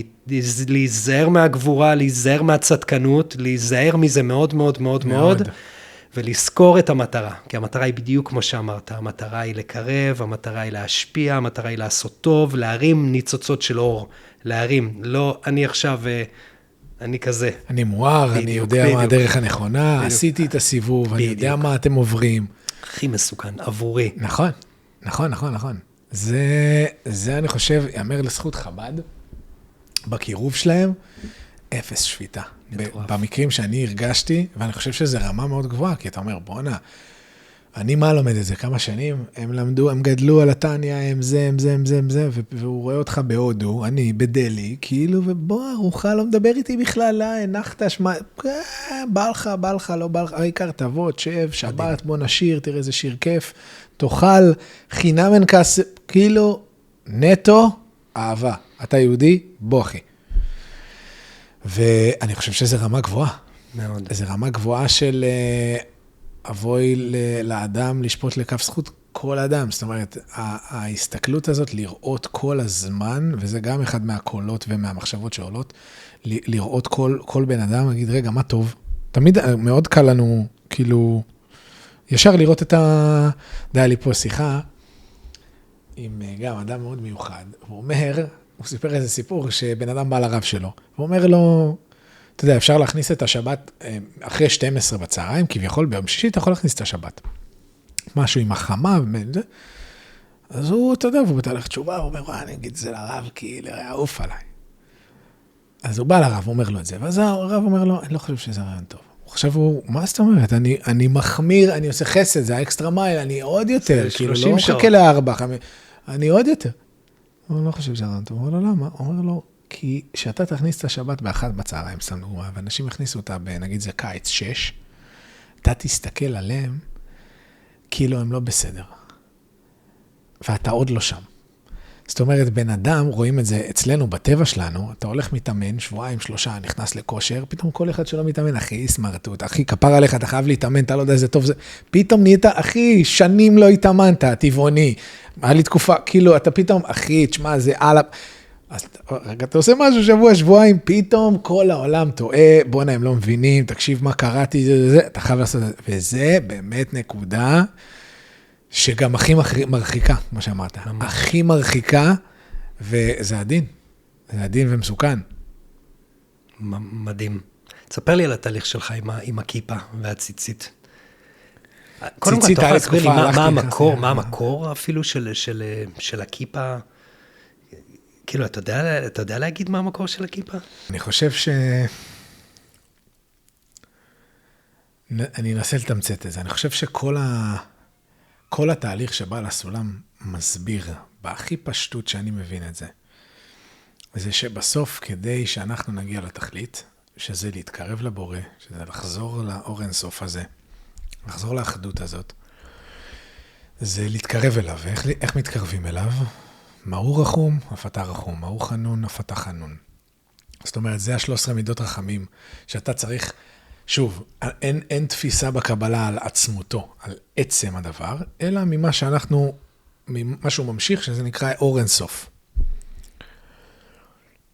להיזהר מהגבורה, להיזהר מהצדקנות, להיזהר מזה מאוד מאוד מאוד מאוד, ולזכור את המטרה, כי המטרה היא בדיוק כמו שאמרת, המטרה היא לקרב, המטרה היא להשפיע, המטרה היא לעשות טוב, להרים ניצוצות של אור, להרים, לא אני עכשיו, אני כזה. אני מואר, אני יודע מה הדרך הנכונה, עשיתי את הסיבוב, אני יודע מה אתם עוברים. הכי מסוכן, עבורי. נכון, נכון, נכון, נכון. זה אני חושב, יאמר לזכות חב"ד, בקירוב שלהם, אפס שפיטה. במקרים שאני הרגשתי, ואני חושב שזה רמה מאוד גבוהה, כי אתה אומר, בוא'נה, אני מה לומד את זה? כמה שנים? הם למדו, הם גדלו על התניה, הם זה, והוא רואה אותך בהודו, אני בדלי, כאילו, ובוא, ארוחה לא מדבר איתי בכלל, הנחת, שמה, בא לך, לא בא לך, העיקר תבוא, שב, שבת, בוא נשיר, תראה איזה שיר כיף, תאכל, חינם אין כסף, כאילו, נטו, אהבה. אתה יהודי? בוא אחי. ואני חושב שזה רמה גבוהה. מאוד. זה רמה גבוהה של אבוי לאדם לשפוט לכף זכות כל אדם. זאת אומרת, ההסתכלות הזאת לראות כל הזמן, וזה גם אחד מהקולות ומהמחשבות שעולות, לראות כל בן אדם, להגיד, רגע, מה טוב? תמיד מאוד קל לנו, כאילו, ישר לראות את היה לי פה שיחה, עם גם אדם מאוד מיוחד, הוא אומר, הוא סיפר איזה סיפור שבן אדם בא לרב שלו, הוא אומר לו, אתה יודע, אפשר להכניס את השבת אחרי 12 בצהריים, כביכול ביום שישי אתה יכול להכניס את השבת. משהו עם החמה, אז הוא, אתה יודע, הוא בתהליך תשובה, הוא אומר, אני אגיד זה לרב, כי לעוף עליי. אז הוא בא לרב, הוא אומר לו את זה, ואז הרב אומר לו, אני לא חושב שזה רעיון טוב. עכשיו הוא, מה זאת אומרת? אני מחמיר, אני עושה חסד, זה האקסטרה מייל, אני עוד יותר, כאילו לא מחכה ל4, 5, אני עוד יותר. הוא לא חושב שזה רעיון טוב, הוא אומר לו, למה? הוא אומר לו, כי שאתה תכניס את השבת באחת בצהריים, סתם דוגמה, ואנשים יכניסו אותה, נגיד זה קיץ 6, אתה תסתכל עליהם, כאילו הם לא בסדר. ואתה עוד לא שם. זאת אומרת, בן אדם, רואים את זה אצלנו בטבע שלנו, אתה הולך מתאמן, 2-3 נכנס לכושר, פתאום כל אחד שלא מתאמן, אחי, סמרטות, אחי, כפר עליך, אתה חייב להתאמן, אתה לא יודע איזה טוב זה, פתאום נהיית, אחי, שנים לא התאמנת, טבעוני, היה לי תקופה, כאילו, אתה פתאום, אחי, תשמע, זה על אז רגע, אתה עושה משהו שבוע, שבועיים, פתאום כל העולם טועה, בוא'נה, הם לא מבינים, תקשיב מה קראתי, אתה חייב לעשות את זה, וזה באמת נקודה, שגם הכי מרחיקה, כמו שאמרת, הכי מרחיקה, וזה עדין, זה עדין ומסוכן. מדהים. תספר לי על התהליך שלך עם הכיפה והציצית. קודם כל, תוכל להסביר לי מה המקור אפילו של הכיפה, כאילו, אתה יודע להגיד מה המקור של הכיפה? אני חושב אני אנסה לתמצת את זה, אני חושב כל התהליך שבא לסולם מסביר, בהכי פשטות שאני מבין את זה, זה שבסוף כדי שאנחנו נגיע לתכלית, שזה להתקרב לבורא, שזה לחזור לאור אינסוף הזה, לחזור לאחדות הזאת, זה להתקרב אליו, איך מתקרבים אליו? מהו רחום, אף אתה רחום, מהו חנון, אף אתה חנון. זאת אומרת, זה 13 מידות רחמים, שאתה צריך, שוב, אין תפיסה בקבלה על עצמותו, על עצם הדבר, אלא ממה שהוא ממשיך, שזה נקרא אור אינסוף.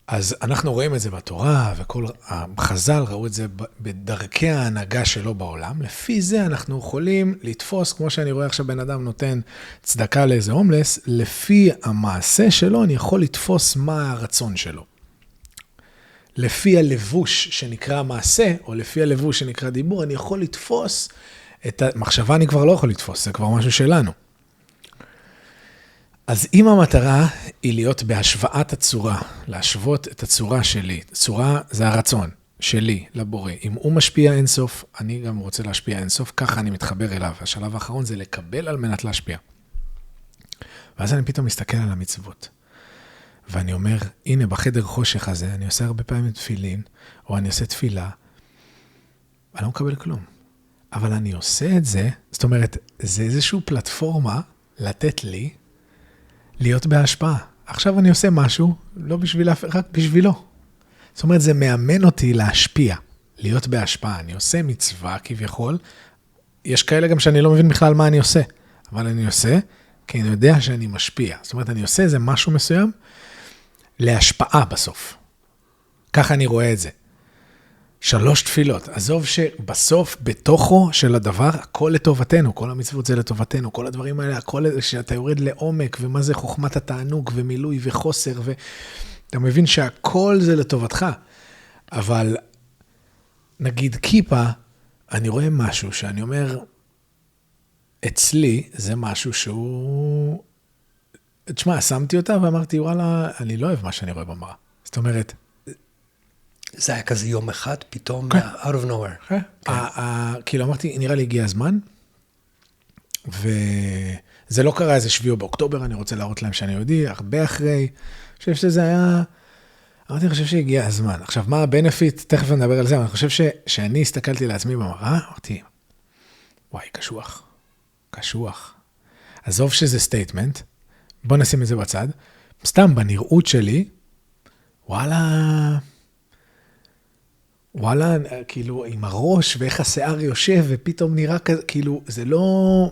אז אנחנו רואים את זה בתורה, וכל החז"ל ראו את זה בדרכי ההנהגה שלו בעולם. לפי זה אנחנו יכולים לתפוס, כמו שאני רואה עכשיו בן אדם נותן צדקה לאיזה הומלס, לפי המעשה שלו אני יכול לתפוס מה הרצון שלו. לפי הלבוש שנקרא מעשה, או לפי הלבוש שנקרא דיבור, אני יכול לתפוס את המחשבה, אני כבר לא יכול לתפוס, זה כבר משהו שלנו. אז אם המטרה היא להיות בהשוואת הצורה, להשוות את הצורה שלי, צורה זה הרצון שלי לבורא. אם הוא משפיע אינסוף, אני גם רוצה להשפיע אינסוף, ככה אני מתחבר אליו. השלב האחרון זה לקבל על מנת להשפיע. ואז אני פתאום מסתכל על המצוות. ואני אומר, הנה בחדר חושך הזה, אני עושה הרבה פעמים תפילין, או אני עושה תפילה, אני לא מקבל כלום. אבל אני עושה את זה, זאת אומרת, זה איזושהי פלטפורמה לתת לי להיות בהשפעה. עכשיו אני עושה משהו, לא בשביל אף, רק בשבילו. זאת אומרת, זה מאמן אותי להשפיע, להיות בהשפעה. אני עושה מצווה כביכול, יש כאלה גם שאני לא מבין בכלל מה אני עושה, אבל אני עושה, כי אני יודע שאני משפיע. זאת אומרת, אני עושה איזה משהו מסוים, להשפעה בסוף. ככה אני רואה את זה. 3 תפילות. עזוב שבסוף, בתוכו של הדבר, הכל לטובתנו, כל המצוות זה לטובתנו, כל הדברים האלה, הכל שאתה יורד לעומק, ומה זה חוכמת התענוג, ומילוי וחוסר, ואתה מבין שהכל זה לטובתך. אבל, נגיד כיפה, אני רואה משהו שאני אומר, אצלי זה משהו שהוא... תשמע, שמתי אותה ואמרתי, וואלה, אני לא אוהב מה שאני רואה במראה. זאת אומרת... זה היה כזה יום אחד, פתאום, out of nowhere. כאילו אמרתי, נראה לי הגיע הזמן, וזה לא קרה איזה 7 באוקטובר, אני רוצה להראות להם שאני יהודי, הרבה אחרי, אני חושב שזה היה... אמרתי, אני חושב שהגיע הזמן. עכשיו, מה הבנפיט? תכף נדבר על זה, אבל אני חושב שאני הסתכלתי לעצמי במראה, אמרתי, וואי, קשוח. עזוב שזה סטייטמנט, בוא נשים את זה בצד. סתם בנראות שלי, וואלה, כאילו, עם הראש ואיך השיער יושב, ופתאום נראה כזה, כאילו, זה לא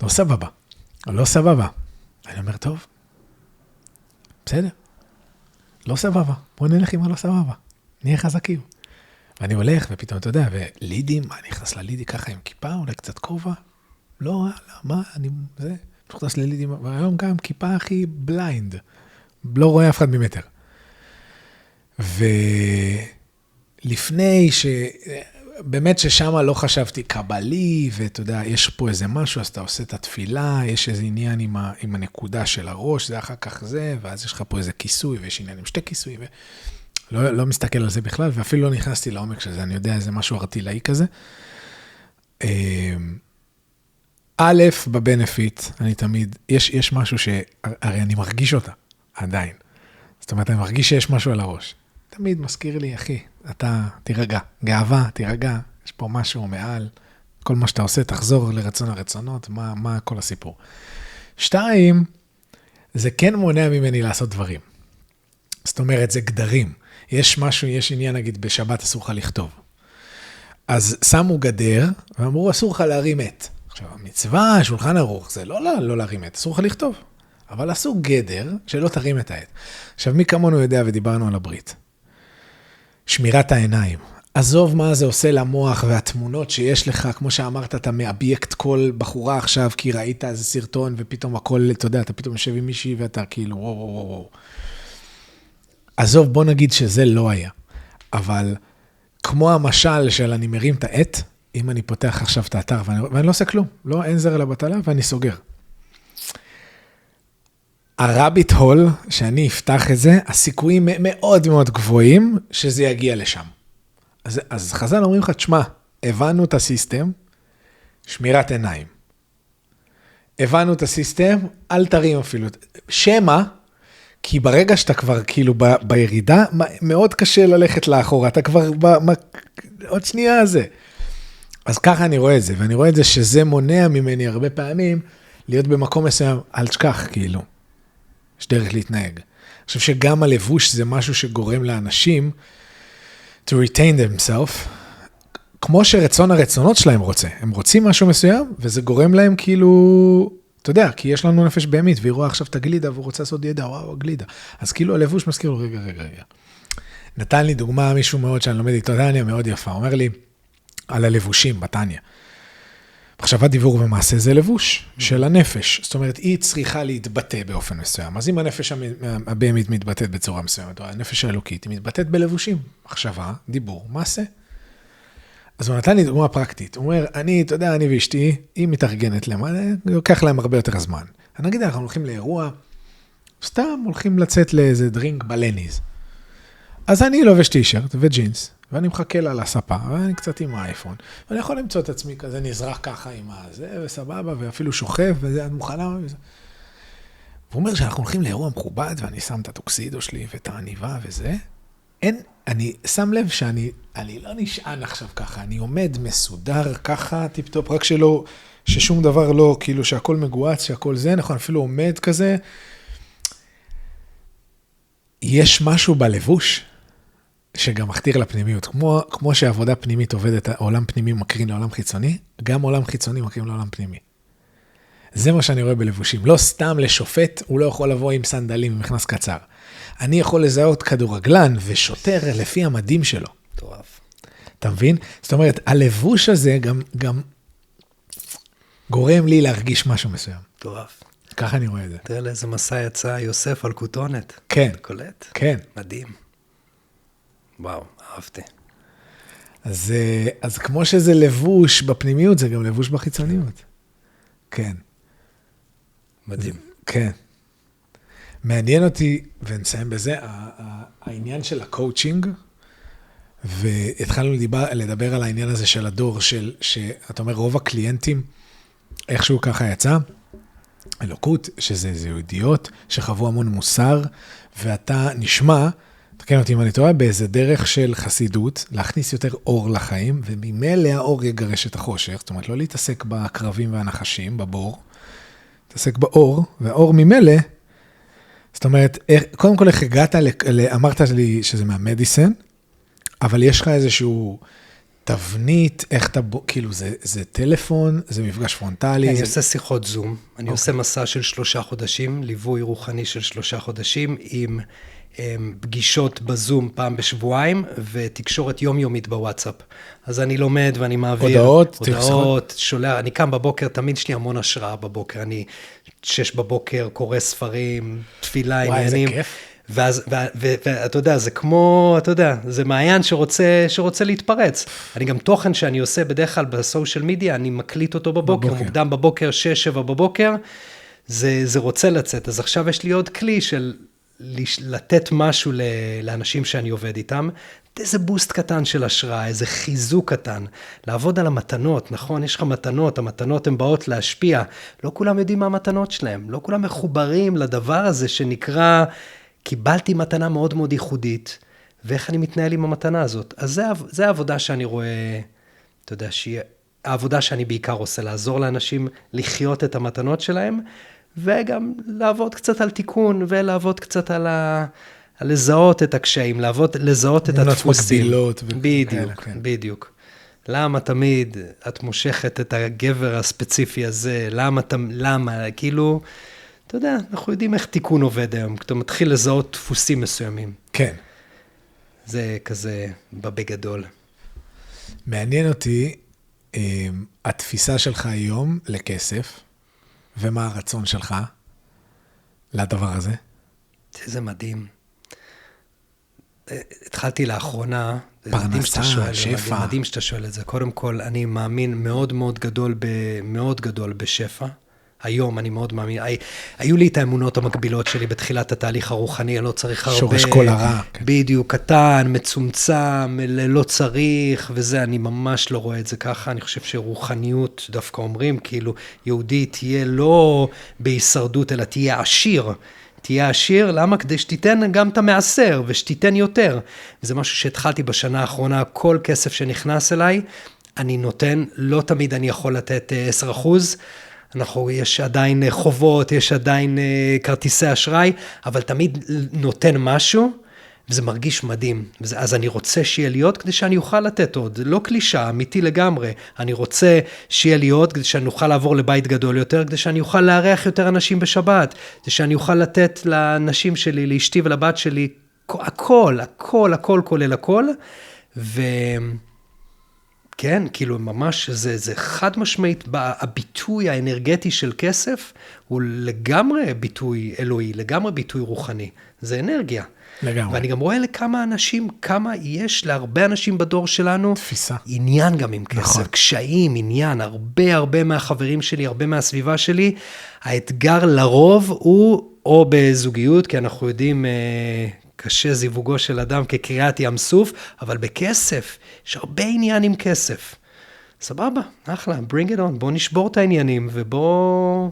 סבבה. לא סבבה. אני אומר, טוב, בסדר. לא סבבה. בוא נלך עם הלא סבבה. נהיה חזקים. ואני הולך, ופתאום, אתה יודע, ולידים, אני נכנס ללידי ככה עם כיפה, אולי קצת כובע. לא, מה, אני, זה, נכנס ללידים, והיום גם כיפה הכי בליינד. לא רואה אף אחד ממטר. ולפני באמת ששם לא חשבתי קבלי, ואתה יודע, יש פה איזה משהו, אז אתה עושה את התפילה, יש איזה עניין עם הנקודה של הראש, זה אחר כך זה, ואז יש לך פה איזה כיסוי, ויש עניין עם 2 כיסוי, לא מסתכל על זה בכלל, ואפילו לא נכנסתי לעומק של זה, אני יודע איזה משהו ארטילאי כזה. א', בבנפיט, אני תמיד, יש משהו שהרי אני מרגיש אותה, עדיין. זאת אומרת, אני מרגיש שיש משהו על הראש. תמיד מזכיר לי, אחי, אתה תירגע, גאווה, תירגע, יש פה משהו מעל, כל מה שאתה עושה, תחזור לרצון הרצונות, מה כל הסיפור. 2, זה כן מונע ממני לעשות דברים. זאת אומרת, זה גדרים. יש משהו, יש עניין, נגיד, בשבת אסור לך לכתוב. אז שמו גדר, ואמרו, אסור לך להרים את. עכשיו, המצווה, שולחן ערוך, זה לא להרים את, אסור לך לכתוב. אבל עשו גדר שלא תרים את העט. עכשיו, מי כמונו יודע, ודיברנו על הברית. שמירת העיניים. עזוב מה זה עושה למוח והתמונות שיש לך, כמו שאמרת, אתה מאבייקט כל בחורה עכשיו, כי ראית איזה סרטון, ופתאום הכל, אתה יודע, אתה פתאום יושב עם מישהי, ואתה כאילו, וואו. עזוב, בוא נגיד שזה לא היה. אבל כמו המשל של אני מרים את העט, אם אני פותח עכשיו את האתר, ואני לא עושה כלום, לא, אין זר לבטלה, ואני סוגר. הרביט הול, שאני אפתח את זה, הסיכויים מאוד מאוד גבוהים, שזה יגיע לשם. אז חז"ל אומרים לך, תשמע, הבנו את הסיסטם, שמירת עיניים. הבנו את הסיסטם, אל תרים אפילו. שמה, כי ברגע שאתה כבר כאילו בירידה, מאוד קשה ללכת לאחורה, אתה כבר עוד שנייה הזה. אז ככה אני רואה את זה, ואני רואה את זה שזה מונע ממני הרבה פעמים, להיות במקום מסוים, אל תשכח כאילו. יש דרך להתנהג. אני חושב שגם הלבוש זה משהו שגורם לאנשים to retain themselves, כמו שרצון הרצונות שלהם רוצה. הם רוצים משהו מסוים, וזה גורם להם כאילו, אתה יודע, כי יש לנו נפש בהמית, והיא רואה עכשיו את הגלידה, והוא רוצה לעשות ידע, וואו, הגלידה. אז כאילו הלבוש מזכיר לו, רגע. נתן לי דוגמה מישהו מאוד שאני לומד איתו, טניה מאוד יפה, אומר לי, על הלבושים בטניה. מחשבת דיבור ומעשה זה לבוש של הנפש. זאת אומרת, היא צריכה להתבטא באופן מסוים. אז אם הנפש הבהמית מתבטאת בצורה מסוימת, או הנפש האלוקית, היא מתבטאת בלבושים. מחשבה, דיבור, מעשה. אז הוא נתן לי דוגמה פרקטית. הוא אומר, אתה יודע, אני ואשתי, היא מתארגנת להם, לוקח להם הרבה יותר זמן. אני אגיד, אנחנו הולכים לאירוע, סתם הולכים לצאת לאיזה דרינק בלניז. אז אני לובש טישרט וג'ינס, ואני מחכה לה לספה, ואני קצת עם האייפון, ואני יכול למצוא את עצמי כזה, נזרח ככה עם הזה, וסבבה, ואפילו שוכב, וזה, את מוכנה, וזה. והוא אומר שאנחנו הולכים לאירוע מכובד, ואני שם את הטוקסידו שלי, ואת העניבה וזה. אני שם לב שאני לא נשען עכשיו ככה, אני עומד מסודר ככה, טיפ-טופ, רק ששום דבר לא, כאילו שהכל מגועץ, שהכל זה, נכון, אפילו עומד כזה. יש משהו בלבוש, שגם מכתיר לפנימיות, כמו שעבודה פנימית עובדת, העולם פנימי מקרין לעולם חיצוני, גם עולם חיצוני מקרין לעולם פנימי. זה מה שאני רואה בלבושים. לא סתם לשופט, הוא לא יכול לבוא עם סנדלים ומכנס קצר. אני יכול לזהות כדורגלן ושוטר לפי המדים שלו. טורף. אתה מבין? זאת אומרת, הלבוש הזה גם גורם לי להרגיש משהו מסוים. טורף. ככה אני רואה את זה. תראה לאיזה מסע יצא יוסף על כותונת. כן. קולט? כן. מדהים. וואו, אהבתי. אז כמו שזה לבוש בפנימיות, זה גם לבוש בחיצוניות. כן. מדהים. כן. מעניין אותי, ונסיים בזה, העניין של הקואוצ'ינג, והתחלנו לדבר על העניין הזה של הדור, שאתה אומר, רוב הקליינטים, איכשהו ככה יצא, אלוקות, שזה יהודיות, שחוו המון מוסר, ואתה נשמע, תקן אותי אם אני טועה, באיזה דרך של חסידות, להכניס יותר אור לחיים, וממילא האור יגרש את החושך, זאת אומרת, לא להתעסק בקרבים והנחשים, בבור, להתעסק באור, והאור ממילא, זאת אומרת, קודם כל איך הגעת, אמרת לי שזה מהמדיסן, אבל יש לך איזשהו תבנית, איך אתה, כאילו זה טלפון, זה מפגש פרונטלי. אני עושה שיחות זום, אני עושה מסע של 3 חודשים, ליווי רוחני של 3 חודשים, עם פגישות בזום פעם בשבועיים, ותקשורת יומיומית בוואטסאפ. אז אני לומד ואני מעביר הודעות, שולח, אני קם בבוקר, תמיד יש לי המון השראה בבוקר, אני 6 בבוקר, קורא ספרים, תפילה, עניינים. וואי, איזה כיף. ואתה יודע, זה כמו, אתה יודע, זה מעיין שרוצה להתפרץ. אני גם תוכן שאני עושה בדרך כלל בסושיאל מדיה, אני מקליט אותו בבוקר, מוקדם בבוקר, 6-7 בבוקר, זה רוצה לצאת. אז עכשיו יש לי עוד כלי של לתת משהו לאנשים שאני עובד איתם, איזה בוסט קטן של השראה, איזה חיזוק קטן, לעבוד על המתנות, נכון? יש לך מתנות, המתנות הן באות להשפיע, לא כולם יודעים מה המתנות שלהם, לא כולם מחוברים לדבר הזה שנקרא, קיבלתי מתנה מאוד מאוד ייחודית, ואיך אני מתנהל עם המתנה הזאת. אז זה העבודה שאני רואה, אתה יודע, העבודה שאני בעיקר עושה, לעזור לאנשים לחיות את המתנות שלהם, וגם לעבוד קצת על תיקון, ולעבוד קצת על לזהות את הקשיים, לזהות את הדפוסים. בדיוק, בדיוק. למה תמיד את מושכת את הגבר הספציפי הזה? למה? כאילו, אתה יודע, אנחנו יודעים איך תיקון עובד היום, כשאתה מתחיל לזהות דפוסים מסוימים. כן. זה כזה בגדול. מעניין אותי, התפיסה שלך היום לכסף, ומה הרצון שלך לדבר הזה? זה מדהים. התחלתי לאחרונה, פרנסה, שפע. מדהים שאתה שואל את זה. קודם כל, אני מאמין מאוד מאוד גדול בשפע. היום אני מאוד מאמין. היו לי את האמונות המקבילות שלי בתחילת התהליך הרוחני, אני לא צריך הרבה. שורש כל הרע. בדיוק, קטן, מצומצם, לא צריך, וזה, אני ממש לא רואה את זה ככה. אני חושב שרוחניות, דווקא אומרים, כאילו, יהודי תהיה לא בהישרדות, אלא תהיה עשיר. תהיה עשיר, למה? כדי שתיתן גם את המעשר, ושתיתן יותר. וזה משהו שהתחלתי בשנה האחרונה, כל כסף שנכנס אליי, אני נותן, לא תמיד אני יכול לתת 10%, יש עדיין חובות, יש עדיין כרטיסי אשראי, אבל תמיד נותן משהו, וזה מרגיש מדהים. אז אני רוצה שיהיה לי עוד, כדי שאני אוכל לתת עוד. לא קלישה, אמיתי לגמרי. אני רוצה שיהיה לי עוד, כדי שאני אוכל לעבור לבית גדול יותר, כדי שאני אוכל לארח יותר אנשים בשבת, כדי שאני אוכל לתת לאנשים שלי, לאשתי ולבת שלי, הכל, כולל הכל. כן, כאילו ממש, זה חד משמעית, הביטוי האנרגטי של כסף, הוא לגמרי ביטוי אלוהי, לגמרי ביטוי רוחני. זה אנרגיה. לגמרי. ואני גם רואה לכמה אנשים, כמה יש להרבה אנשים בדור שלנו, תפיסה. עניין גם עם כסף, נכון. קשיים, עניין, הרבה מהחברים שלי, הרבה מהסביבה שלי, האתגר לרוב הוא או בזוגיות, כי אנחנו יודעים, קשה זיווגו של אדם כקריאת ים סוף, אבל בכסף, יש הרבה עניין עם כסף. סבבה, אחלה, bring it on, בוא נשבור את העניינים, ובוא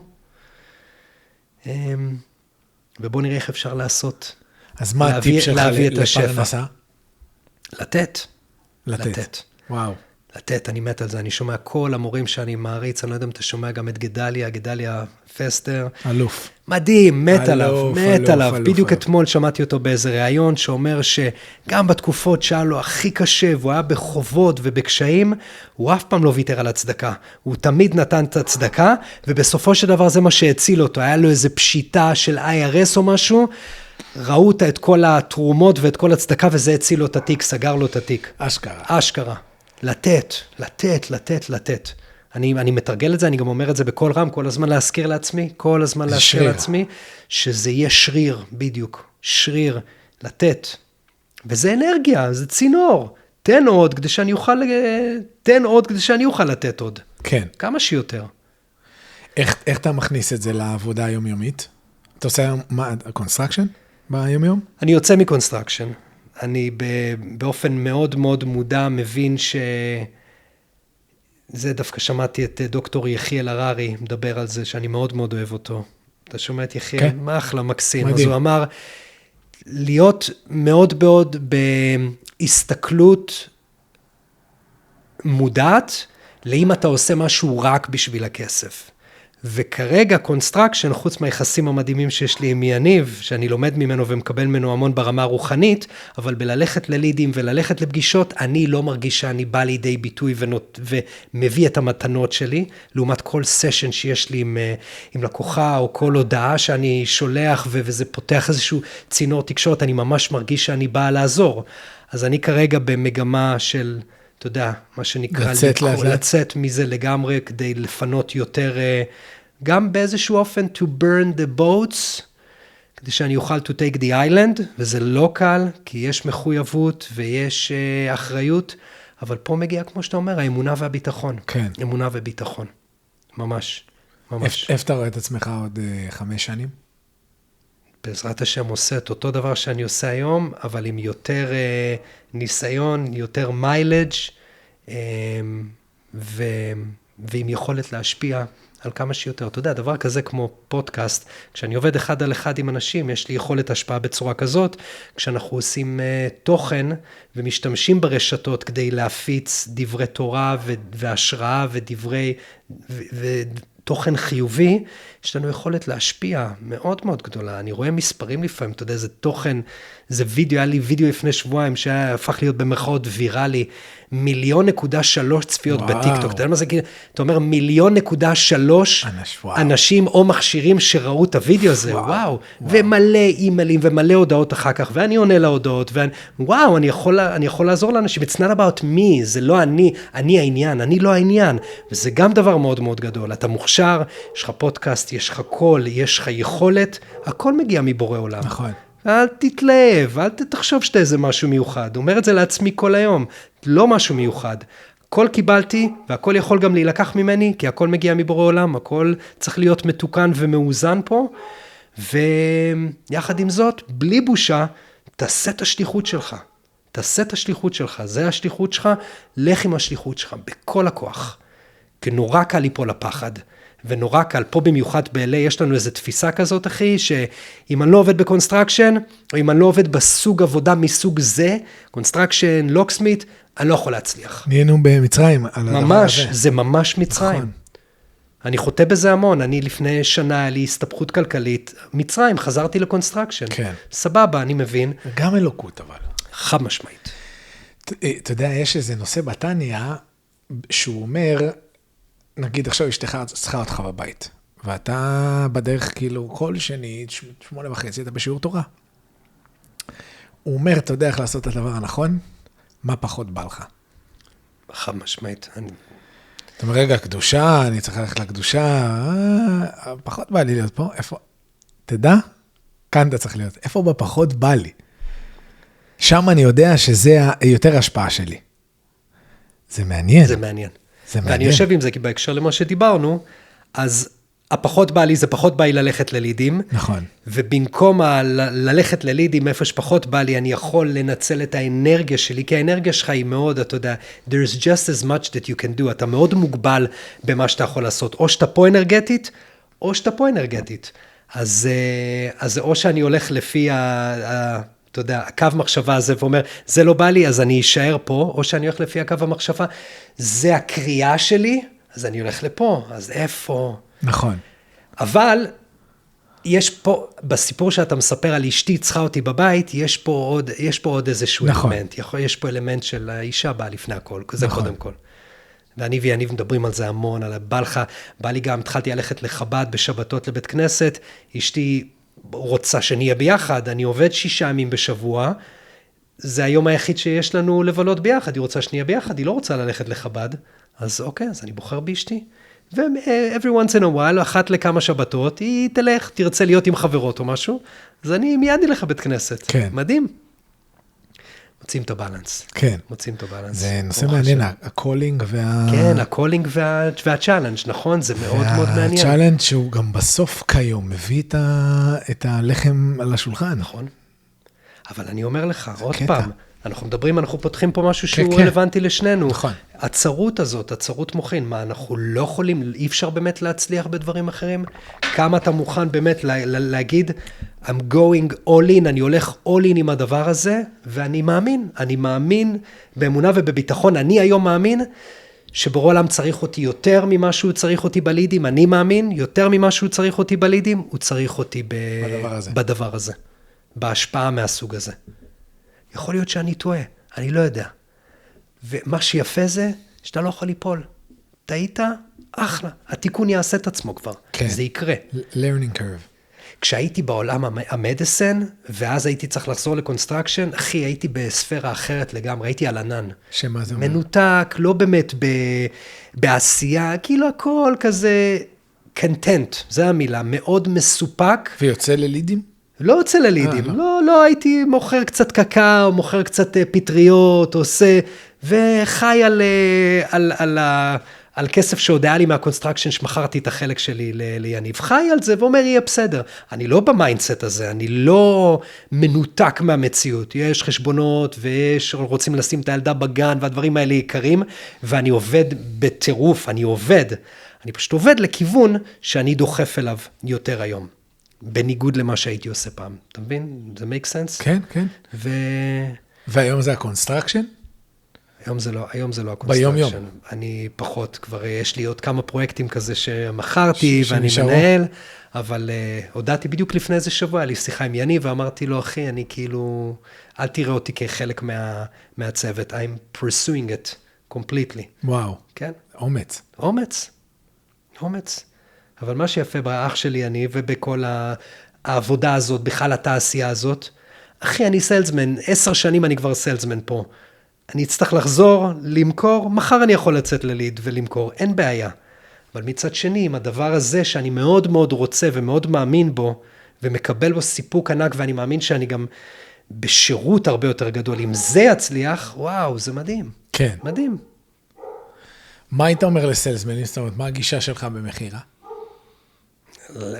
נראה איך אפשר לעשות. אז מה הטיפ שלך לפרנסה? לתת. וואו. לתת, אני מת על זה, אני שומע כל המורים שאני מעריץ, אני לא יודע אם אתה שומע גם את גדליה פסטר. אלוף. מדהים, מת עליו. בדיוק אתמול שמעתי אותו באיזה ראיון, שאומר שגם בתקופות שהיה לו הכי קשה, והוא היה בחובות ובקשיים, הוא אף פעם לא ויתר על הצדקה. הוא תמיד נתן את הצדקה, ובסופו של דבר זה מה שהציל אותו. היה לו איזה פשיטה של IRS או משהו, ראו את כל התרומות ואת כל הצדקה, וזה הציל לו את התיק, סגר לו את התיק. אשכרה. לתת. אני מתרגל את זה, אני גם אומר את זה בכל רם, כל הזמן להזכיר לעצמי, שזה יהיה שריר, בדיוק, שריר, לתת. וזה אנרגיה, זה צינור. תן עוד כדי שאני אוכל לתת עוד. כן. כמה שיותר. איך אתה מכניס את זה לעבודה היומיומית? אתה עושה קונסטרקשן ביומיום? אני יוצא מקונסטרקשן. אני באופן מאוד מאוד מודע מבין זה דווקא שמעתי את דוקטור יחיאל הררי מדבר על זה, שאני מאוד מאוד אוהב אותו. אתה שומע את יחיאל? כן. מה אחלה, מקסים. מדהים. אז הוא אמר, להיות מאוד מאוד בהסתכלות מודעת, לאם אתה עושה משהו רק בשביל הכסף. וכרגע קונסטרקשן, חוץ מהיחסים המדהימים שיש לי עם יניב, שאני לומד ממנו ומקבל ממנו המון ברמה הרוחנית, אבל בללכת ללידים וללכת לפגישות, אני לא מרגיש שאני בא לידי ביטוי ומביא את המתנות שלי, לעומת כל סשן שיש לי עם לקוחה, או כל הודעה שאני שולח, וזה פותח איזשהו צינור תקשורת, אני ממש מרגיש שאני בא לעזור. אז אני כרגע במגמה של, אתה יודע, מה שנקרא, לצאת מזה לגמרי, כדי לפנות יותר, גם באיזשהו אופן, to burn the boats, כדי שאני אוכל to take the island, וזה לא קל, כי יש מחויבות ויש אחריות, אבל פה מגיע, כמו שאתה אומר, האמונה והביטחון. כן. אמונה וביטחון. ממש. איפה אתה רואה את עצמך עוד 5 שנים? בעזרת השם עושה את אותו דבר שאני עושה היום, אבל עם יותר ניסיון, יותר מיילג' ועם יכולת להשפיע על כמה שיותר. אתה יודע, דבר כזה כמו פודקאסט, כשאני עובד אחד על אחד עם אנשים, יש לי יכולת השפעה בצורה כזאת, כשאנחנו עושים תוכן ומשתמשים ברשתות כדי להפיץ דברי תורה והשראה ותוכן חיובי, יש לנו יכולת להשפיע מאוד מאוד גדולה. אני רואה מספרים לפעמים, אתה יודע, זה תוכן, זה וידאו, היה לי וידאו לפני שבועיים, שהפך להיות במרכאות ויראלי, 1.3 מיליון צפיות בטיקטוק. אתה יודע מה זה? אתה אומר 1.3 מיליון אנשים או מכשירים שראו את הוידאו הזה, וואו. ומלא אימיילים ומלא הודעות אחר כך, ואני עונה להודעות, וואו, אני יכול לעזור לאנשים. It's not about me, זה לא אני העניין, אני לא העניין. וזה גם דבר מאוד מאוד גדול. אתה מוכשר, יש לך פודקאסט, יש לך קול, יש לך יכולת, הכל מגיע מבורא עולם. נכון. אל תתלהב, אל תחשוב שאתה איזה משהו מיוחד. אומר את זה לעצמי כל היום, לא משהו מיוחד. הכל קיבלתי, והכל יכול גם להילקח ממני, כי הכל מגיע מבורא עולם, הכל צריך להיות מתוקן ומאוזן פה, ויחד עם זאת, בלי בושה, תעשה את השליחות שלך. תעשה את השליחות שלך, זה השליחות שלך, לך עם השליחות שלך, בכל הכוח. כי נורא קל ליפול לפחד. ונורא קל, פה במיוחד ב-LA, יש לנו איזו תפיסה כזאת, אחי, שאם אני לא עובד בקונסטרקשן, או אם אני לא עובד בסוג עבודה מסוג זה, קונסטרקשן, לוקסמית, אני לא יכול להצליח. נהיינו במצרים על הדבר הזה. ממש, זה ממש מצרים. נכון. אני חוטא בזה המון, אני לפני שנה, היה לי הסתבכות כלכלית, מצרים, חזרתי לקונסטרקשן. כן. סבבה, אני מבין. גם אלוקות, אבל. חד משמעית. אתה יודע, יש איזה נושא בתניה, שהוא אומר, נגיד עכשיו אשתך צריכה אותך בבית, ואתה בדרך כאילו כל שני, 8:30, אתה בשיעור תורה. הוא אומר, אתה יודע איך לעשות את הדבר הנכון? מה פחות בא לך? חד משמעית. זאת אומרת, רגע, קדושה, אני צריך ללכת לקדושה, פחות בא לי להיות פה, איפה? תדע, כאן אתה צריך להיות. איפה בפחות בא לי? שם אני יודע שזה יותר השפעה שלי. זה מעניין. זה מעניין. ואני יושב עם זה, כי בהקשר למה שדיברנו, אז הפחות בא לי, זה פחות בא לי ללכת ללידים. נכון. ובמקום ללכת ללידים, איפה שפחות בא לי, אני יכול לנצל את האנרגיה שלי, כי האנרגיה שלך היא מאוד, אתה יודע, there's just as much that you can do, אתה מאוד מוגבל במה שאתה יכול לעשות, או שאתה פה אנרגטית, או שאתה פה אנרגטית. אז או שאני הולך לפי אתה יודע, הקו מחשבה הזה ואומר, זה לא בא לי, אז אני אשאר פה, או שאני הולך לפי הקו המחשבה, זה הקריאה שלי, אז אני הולך לפה, אז איפה? נכון. אבל יש פה, בסיפור שאתה מספר על אשתי צריכה אותי בבית, יש פה עוד איזשהו נכון. אלמנט, יש פה אלמנט של האישה באה לפני הכל, זה נכון. קודם כל. ואני ויניב מדברים על זה המון, על בא לי גם, התחלתי ללכת לחב"ד בשבתות לבית כנסת, אשתי רוצה שנהיה ביחד, אני עובד 6 ימים בשבוע, זה היום היחיד שיש לנו לבלות ביחד, היא רוצה שנהיה ביחד, היא לא רוצה ללכת לחב"ד, אז אוקיי, אז אני בוחר באשתי. ו-every once in a while, אחת לכמה שבתות, היא תלך, תרצה להיות עם חברות או משהו, אז אני מיד אלך לבית כנסת. כן. מדהים. מוצאים את הבלנס. כן. מוצאים את הבלנס. זה נושא מעניין, הקולינג כן, הקולינג והצ'אלנג', נכון? זה מאוד מאוד מעניין. והצ'אלנג' שהוא גם בסוף כיום מביא את הלחם על השולחן. נכון. אבל אני אומר לך, עוד קטע. פעם, אנחנו מדברים, אנחנו פותחים פה משהו שהוא רלוונטי לשנינו. נכון. הצרות הזאת, הצרות מוחין, מה, אנחנו לא יכולים, אי אפשר באמת להצליח בדברים אחרים? כמה אתה מוכן באמת להגיד, I'm going all in, אני הולך all in עם הדבר הזה, ואני מאמין באמונה ובביטחון, אני היום מאמין, שבורא עולם צריך אותי יותר ממה שהוא צריך אותי בלידים, אני מאמין, יותר ממה שהוא צריך אותי בלידים, הוא צריך אותי בדבר הזה, בהשפעה מהסוג הזה. יכול להיות שאני טועה, אני לא יודע. ומה שיפה זה, שאתה לא יכול ליפול. טעית, אחלה. התיקון יעשה את עצמו כבר. כן. זה יקרה. learning curve. כשהייתי בעולם המדיסן, ואז הייתי צריך לחזור לקונסטרקשן, אחי, הייתי בספירה אחרת לגמרי, הייתי על ענן. שמה זה אומר? מנותק, לא באמת בעשייה, כאילו הכל כזה content, זה המילה, מאוד מסופק. ויוצא ללידים? לא יוצא ללידים, לא הייתי מוכר קצת קקאו, מוכר קצת פטריות, עושה, וחי על כסף שעוד היה לי מהקונסטרקשן, שמכרתי את החלק שלי ליניב, חי על זה ואומר, יהיה בסדר. אני לא במיינדסט הזה, אני לא מנותק מהמציאות, יש חשבונות ויש, רוצים לשים את הילדה בגן, והדברים האלה יקרים, ואני עובד בטירוף, אני פשוט עובד לכיוון שאני דוחף אליו יותר היום. בניגוד למה שהייתי עושה פעם. אתה מבין? זה make sense? כן, כן. והיום זה הקונסטרקשן? היום זה לא הקונסטרקשן. ביום יום. אני פחות, כבר יש לי עוד כמה פרויקטים כזה שמכרתי ואני מנהל, אבל הודעתי בדיוק לפני איזה שבוע, היה לי שיחה עם יניב, ואמרתי לו, אחי, אני כאילו, אל תראה אותי כחלק מהצוות, I'm pursuing it completely. וואו. כן? אומץ. אבל מה שיפה באח שלי אני, ובכל העבודה הזאת, בכלל התעשייה הזאת, אחי, אני סיילסמן, 10 שנים אני כבר סיילסמן פה. אני אצטרך לחזור, למכור, מחר אני יכול לצאת לליד ולמכור, אין בעיה. אבל מצד שני, עם הדבר הזה שאני מאוד מאוד רוצה ומאוד מאמין בו, ומקבל בו סיפוק ענק, ואני מאמין שאני גם בשירות הרבה יותר גדול. אם זה יצליח, וואו, זה מדהים. כן. מדהים. מה היית אומר לסיילסמן? זאת אומרת, מה הגישה שלך במחירה?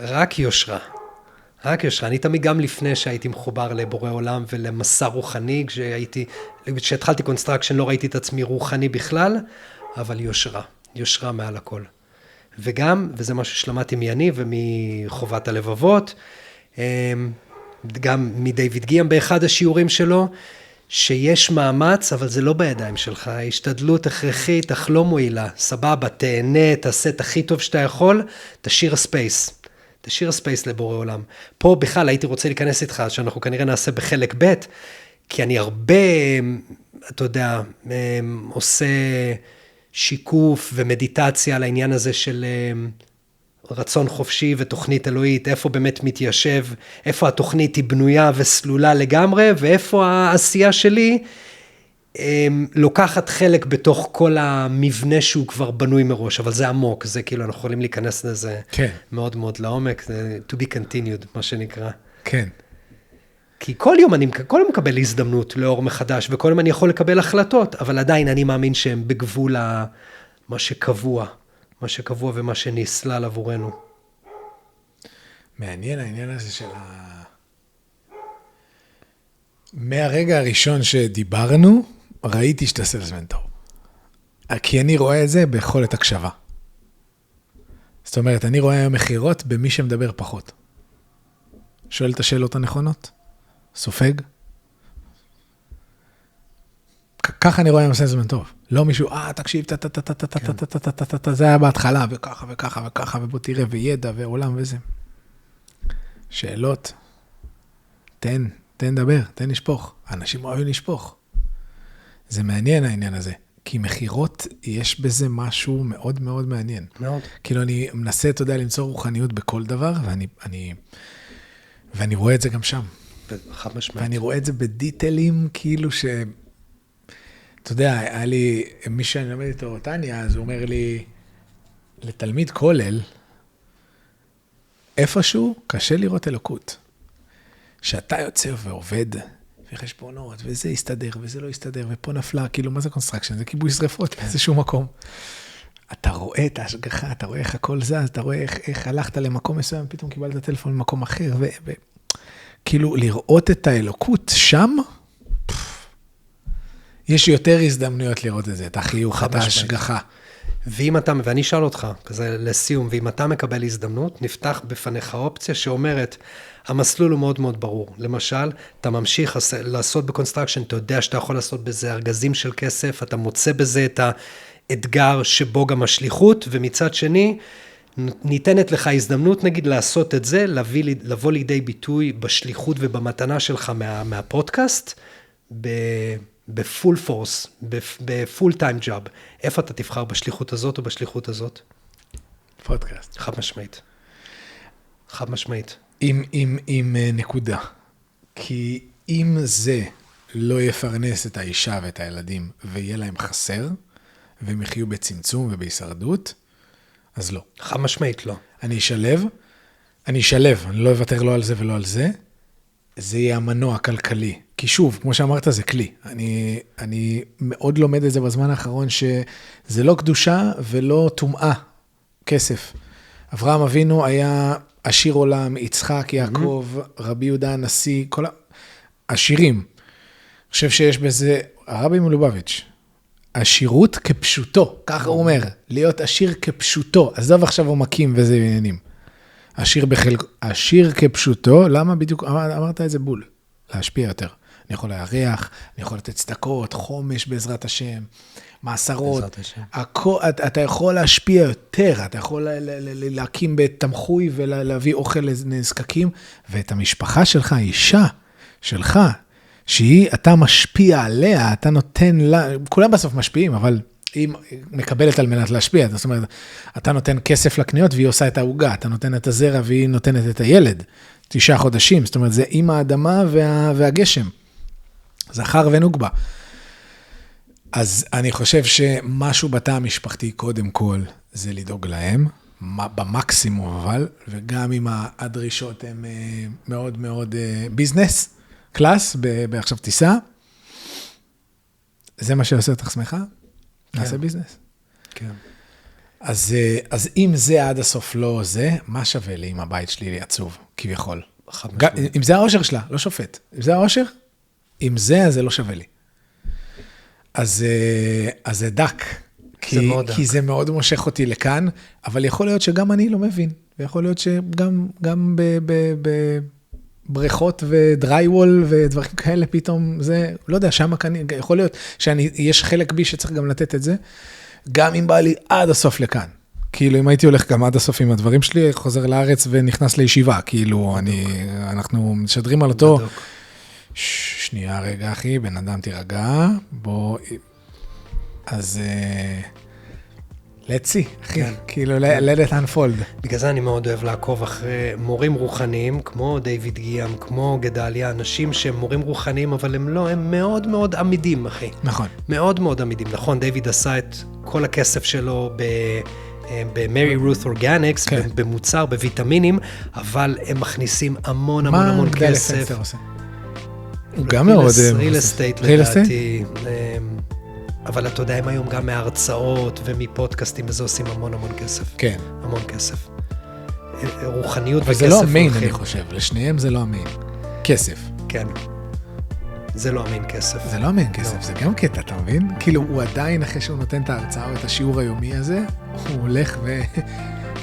רק יושרה. אני תמיד גם לפני שהייתי מחובר לבורא עולם ולמסע רוחני, כשהתחלתי קונסטרקשן לא ראיתי את עצמי רוחני בכלל, אבל יושרה מעל הכל. וגם, וזה משהו שלמדתי מיני ומחובת הלבבות, גם מדייוויד גיאם באחד השיעורים שלו, שיש מאמץ, אבל זה לא בידיים שלך, השתדלות הכרחית, אך לא מועילה, סבבה, תהנה, תעשה את הכי טוב שאתה יכול, תשאיר ספייס לבורא עולם. פה בכלל הייתי רוצה להיכנס איתך, שאנחנו כנראה נעשה בחלק ב', כי אני הרבה, אתה יודע, עושה שיקוף ומדיטציה על העניין הזה של רצון חופשי ותוכנית אלוהית, איפה באמת מתיישב, איפה התוכנית היא בנויה וסלולה לגמרי, ואיפה העשייה שלי לוקחת חלק בתוך כל המבנה שהוא כבר בנוי מראש, אבל זה עמוק, זה כאילו אנחנו יכולים להיכנס לזה כן. מאוד מאוד לעומק, זה to be continued, מה שנקרא. כן. כי כל יום אני מקבל הזדמנות לאור מחדש, וכל יום אני יכול לקבל החלטות, אבל עדיין אני מאמין שהם בגבול מה שקבוע ומה שנסלל עבורנו. מעניין העניין הזה של מהרגע הראשון שדיברנו, ראיתי שאתה סלסמן טוב. כי אני רואה את זה ביכולת הקשבה. זאת אומרת, אני רואה היום מחירות במי שמדבר פחות. שואל את השאלות הנכונות, סופג. ככה אני רואה היום סלסמן טוב. לא מישהו, תקשיב, זה היה בהתחלה, וככה וככה וככה, ובוא תראה, וידע ועולם וזה. שאלות, תן דבר, תן לשפוך. אנשים אוהבים לשפוך. זה מעניין העניין הזה, כי מחירות, יש בזה משהו מאוד מאוד מעניין. מאוד. כאילו אני מנסה, אתה יודע, למצוא רוחניות בכל דבר, ואני רואה את זה גם שם. חד משמעית. ואני רואה את זה בדיטלים, כאילו ש... אתה יודע, היה לי, מי שאני למד איתו, טניה, אז הוא אומר לי, לתלמיד כולל, איפשהו קשה לראות אלוקות. שאתה יוצא ועובד, וחשבונות, וזה יסתדר, וזה לא יסתדר, ופה נפלה, כאילו, מה זה קונסטרקשן? זה כיבוי שריפות באיזשהו מקום. אתה רואה את ההשגחה, אתה רואה איך הכל זז, אתה רואה איך הלכת למקום מסוים, פתאום קיבלת טלפון למקום אחר, כאילו, לראות את האלוקות שם, יש יותר הזדמנויות לראות את זה, את החיוך, את ההשגחה. ואני אשאל אותך, כזה לסיום, ואם אתה מקבל הזדמנות, נפתח בפניך אופציה שאומרת, המסלול הוא מאוד מאוד ברור. למשל, אתה ממשיך לעשות בקונסטרקשן, אתה יודע שאתה יכול לעשות בזה ארגזים של כסף, אתה מוצא בזה את האתגר שבו גם השליחות, ומצד שני, ניתנת לך הזדמנות, נגיד, לעשות את זה, לבוא לידי ביטוי בשליחות ובמתנה שלך מהפודקאסט, בפול פורס, בפול טיים ג'אב. איפה אתה תבחר בשליחות הזאת או בשליחות הזאת? פודקאסט. חד משמעית. חד משמעית. עם נקודה. כי אם זה לא יפרנס את האישה ואת הילדים, ויהיה להם חסר, והם יחיו בצמצום ובהישרדות, אז לא. חד משמעית לא. אני אשלב, אני לא אוותר לא על זה ולא על זה, זה יהיה המנוע הכלכלי. כי שוב, כמו שאמרת, זה כלי. אני מאוד לומד את זה בזמן האחרון, שזה לא קדושה ולא טומאה, כסף. אברהם אבינו היה עשיר עולם, יצחק, יעקב, רבי יהודה הנשיא, כל העשירים. אני חושב שיש בזה, הרבי מלובביץ', עשירות כפשוטו, ככה הוא אומר, להיות עשיר כפשוטו. אז דו עכשיו הוא מקים וזה עניינים. עשיר כפשוטו, למה בדיוק אמרת את זה בול? להשפיע יותר. אני יכול להריח, אני יכול לתת צדקות, חומש בעזרת השם, מעשרות. אתה יכול להשפיע יותר, אתה יכול להקים בתמחוי ולהביא אוכל לנזקקים, ואת המשפחה שלך, האישה שלך, אתה משפיע עליה, אתה נותן לה, כולם בסוף משפיעים, אבל היא מקבלת על מנת להשפיע, זאת אומרת, אתה נותן כסף לקניות והיא עושה את העוגה, אתה נותן את הזרע והיא נותנת את הילד, 9 חודשים, זאת אומרת, זה עם האדמה והגשם, זכר ונוגבה. אז אני חושב שמשהו בתא המשפחתי קודם כל, זה לדאוג להם, במקסימום אבל, וגם אם הדרישות הן מאוד מאוד ביזנס, קלאס, בעכשיו טיסה, זה מה שעושה אותך שמחה? נעשה ביזנס. כן. אז אם זה עד הסוף לא זה, מה שווה לי אם הבית שלי עצוב, כביכול? אם זה האושר שלה, לא שופט. אם זה האושר, אם זה לא שווה לי. אז זה דק. כי זה מאוד מושך אותי לכאן, אבל יכול להיות שגם אני לא מבין, ויכול להיות שגם בבריכות ודרייוול ודברים כאלה פתאום זה, לא יודע, שם כאן, יכול להיות שיש חלק בי שצריך גם לתת את זה, גם אם בא לי עד הסוף לכאן. כאילו, אם הייתי הולך גם עד הסוף עם הדברים שלי, חוזר לארץ ונכנס לישיבה, כאילו, אנחנו משדרים על אותו, שנייה רגע, אחי, בן אדם תירגע, בוא, אז let's see, אחי, כאילו, let it unfold. בגלל זה אני מאוד אוהב לעקוב אחרי מורים רוחניים, כמו דיוויד גיאם, כמו גדליה, אנשים שהם מורים רוחניים, אבל הם לא, הם מאוד מאוד עמידים, אחי. נכון. מאוד מאוד עמידים. נכון, דיוויד עשה את כל הכסף שלו במרי רות אורגניקס, במוצר, בוויטמינים, אבל הם מכניסים המון המון המון כסף. הוא גם מאוד... ריל אסטייט לדעתי. אבל אתה יודע, הם היום גם מההרצאות ומפודקאסטים, וזה עושים המון המון כסף. כן. המון כסף. רוחניות וכסף. אבל זה לא המיין, אני חושב. לשניהם זה לא המיין. כסף. כן. זה לא המיין כסף. זה לא המיין כסף, זה גם קטע, אתה מבין? כאילו, הוא עדיין, אחרי שהוא נותן את ההרצאה או את השיעור היומי הזה, הוא הולך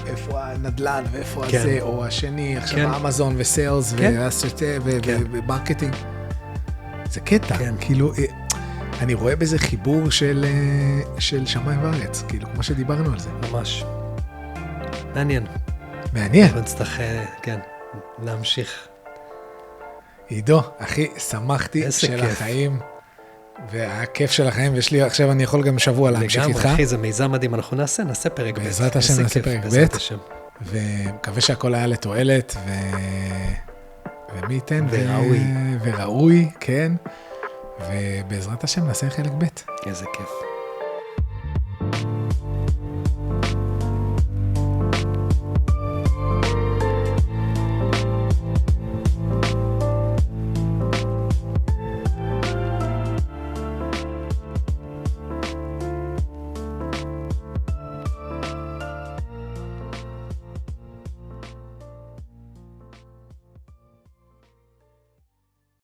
איפה הנדל"ן ואיפה הזה, או השני, עכשיו אמזון וסיילס ומרקטינג. זה קטע, כאילו... אני רואה בזה חיבור של שמיים וארץ, כאילו, כמו שדיברנו על זה. ממש. מעניין. מעניין. אנחנו נצטרך, כן, להמשיך. עידו, אחי, שמחתי של החיים, והכיף של החיים, ויש לי, עכשיו אני יכול גם שבוע להמשיך איתך. לגמרי, אחי, זה מיזם מדהים, אנחנו נעשה פרק ב'. בעזרת השם נעשה פרק ב', ומקווה שהכל היה לתועלת, ומי ייתן, וראוי, כן. ובעזרת השם נעשה חלק ב'. איזה כיף.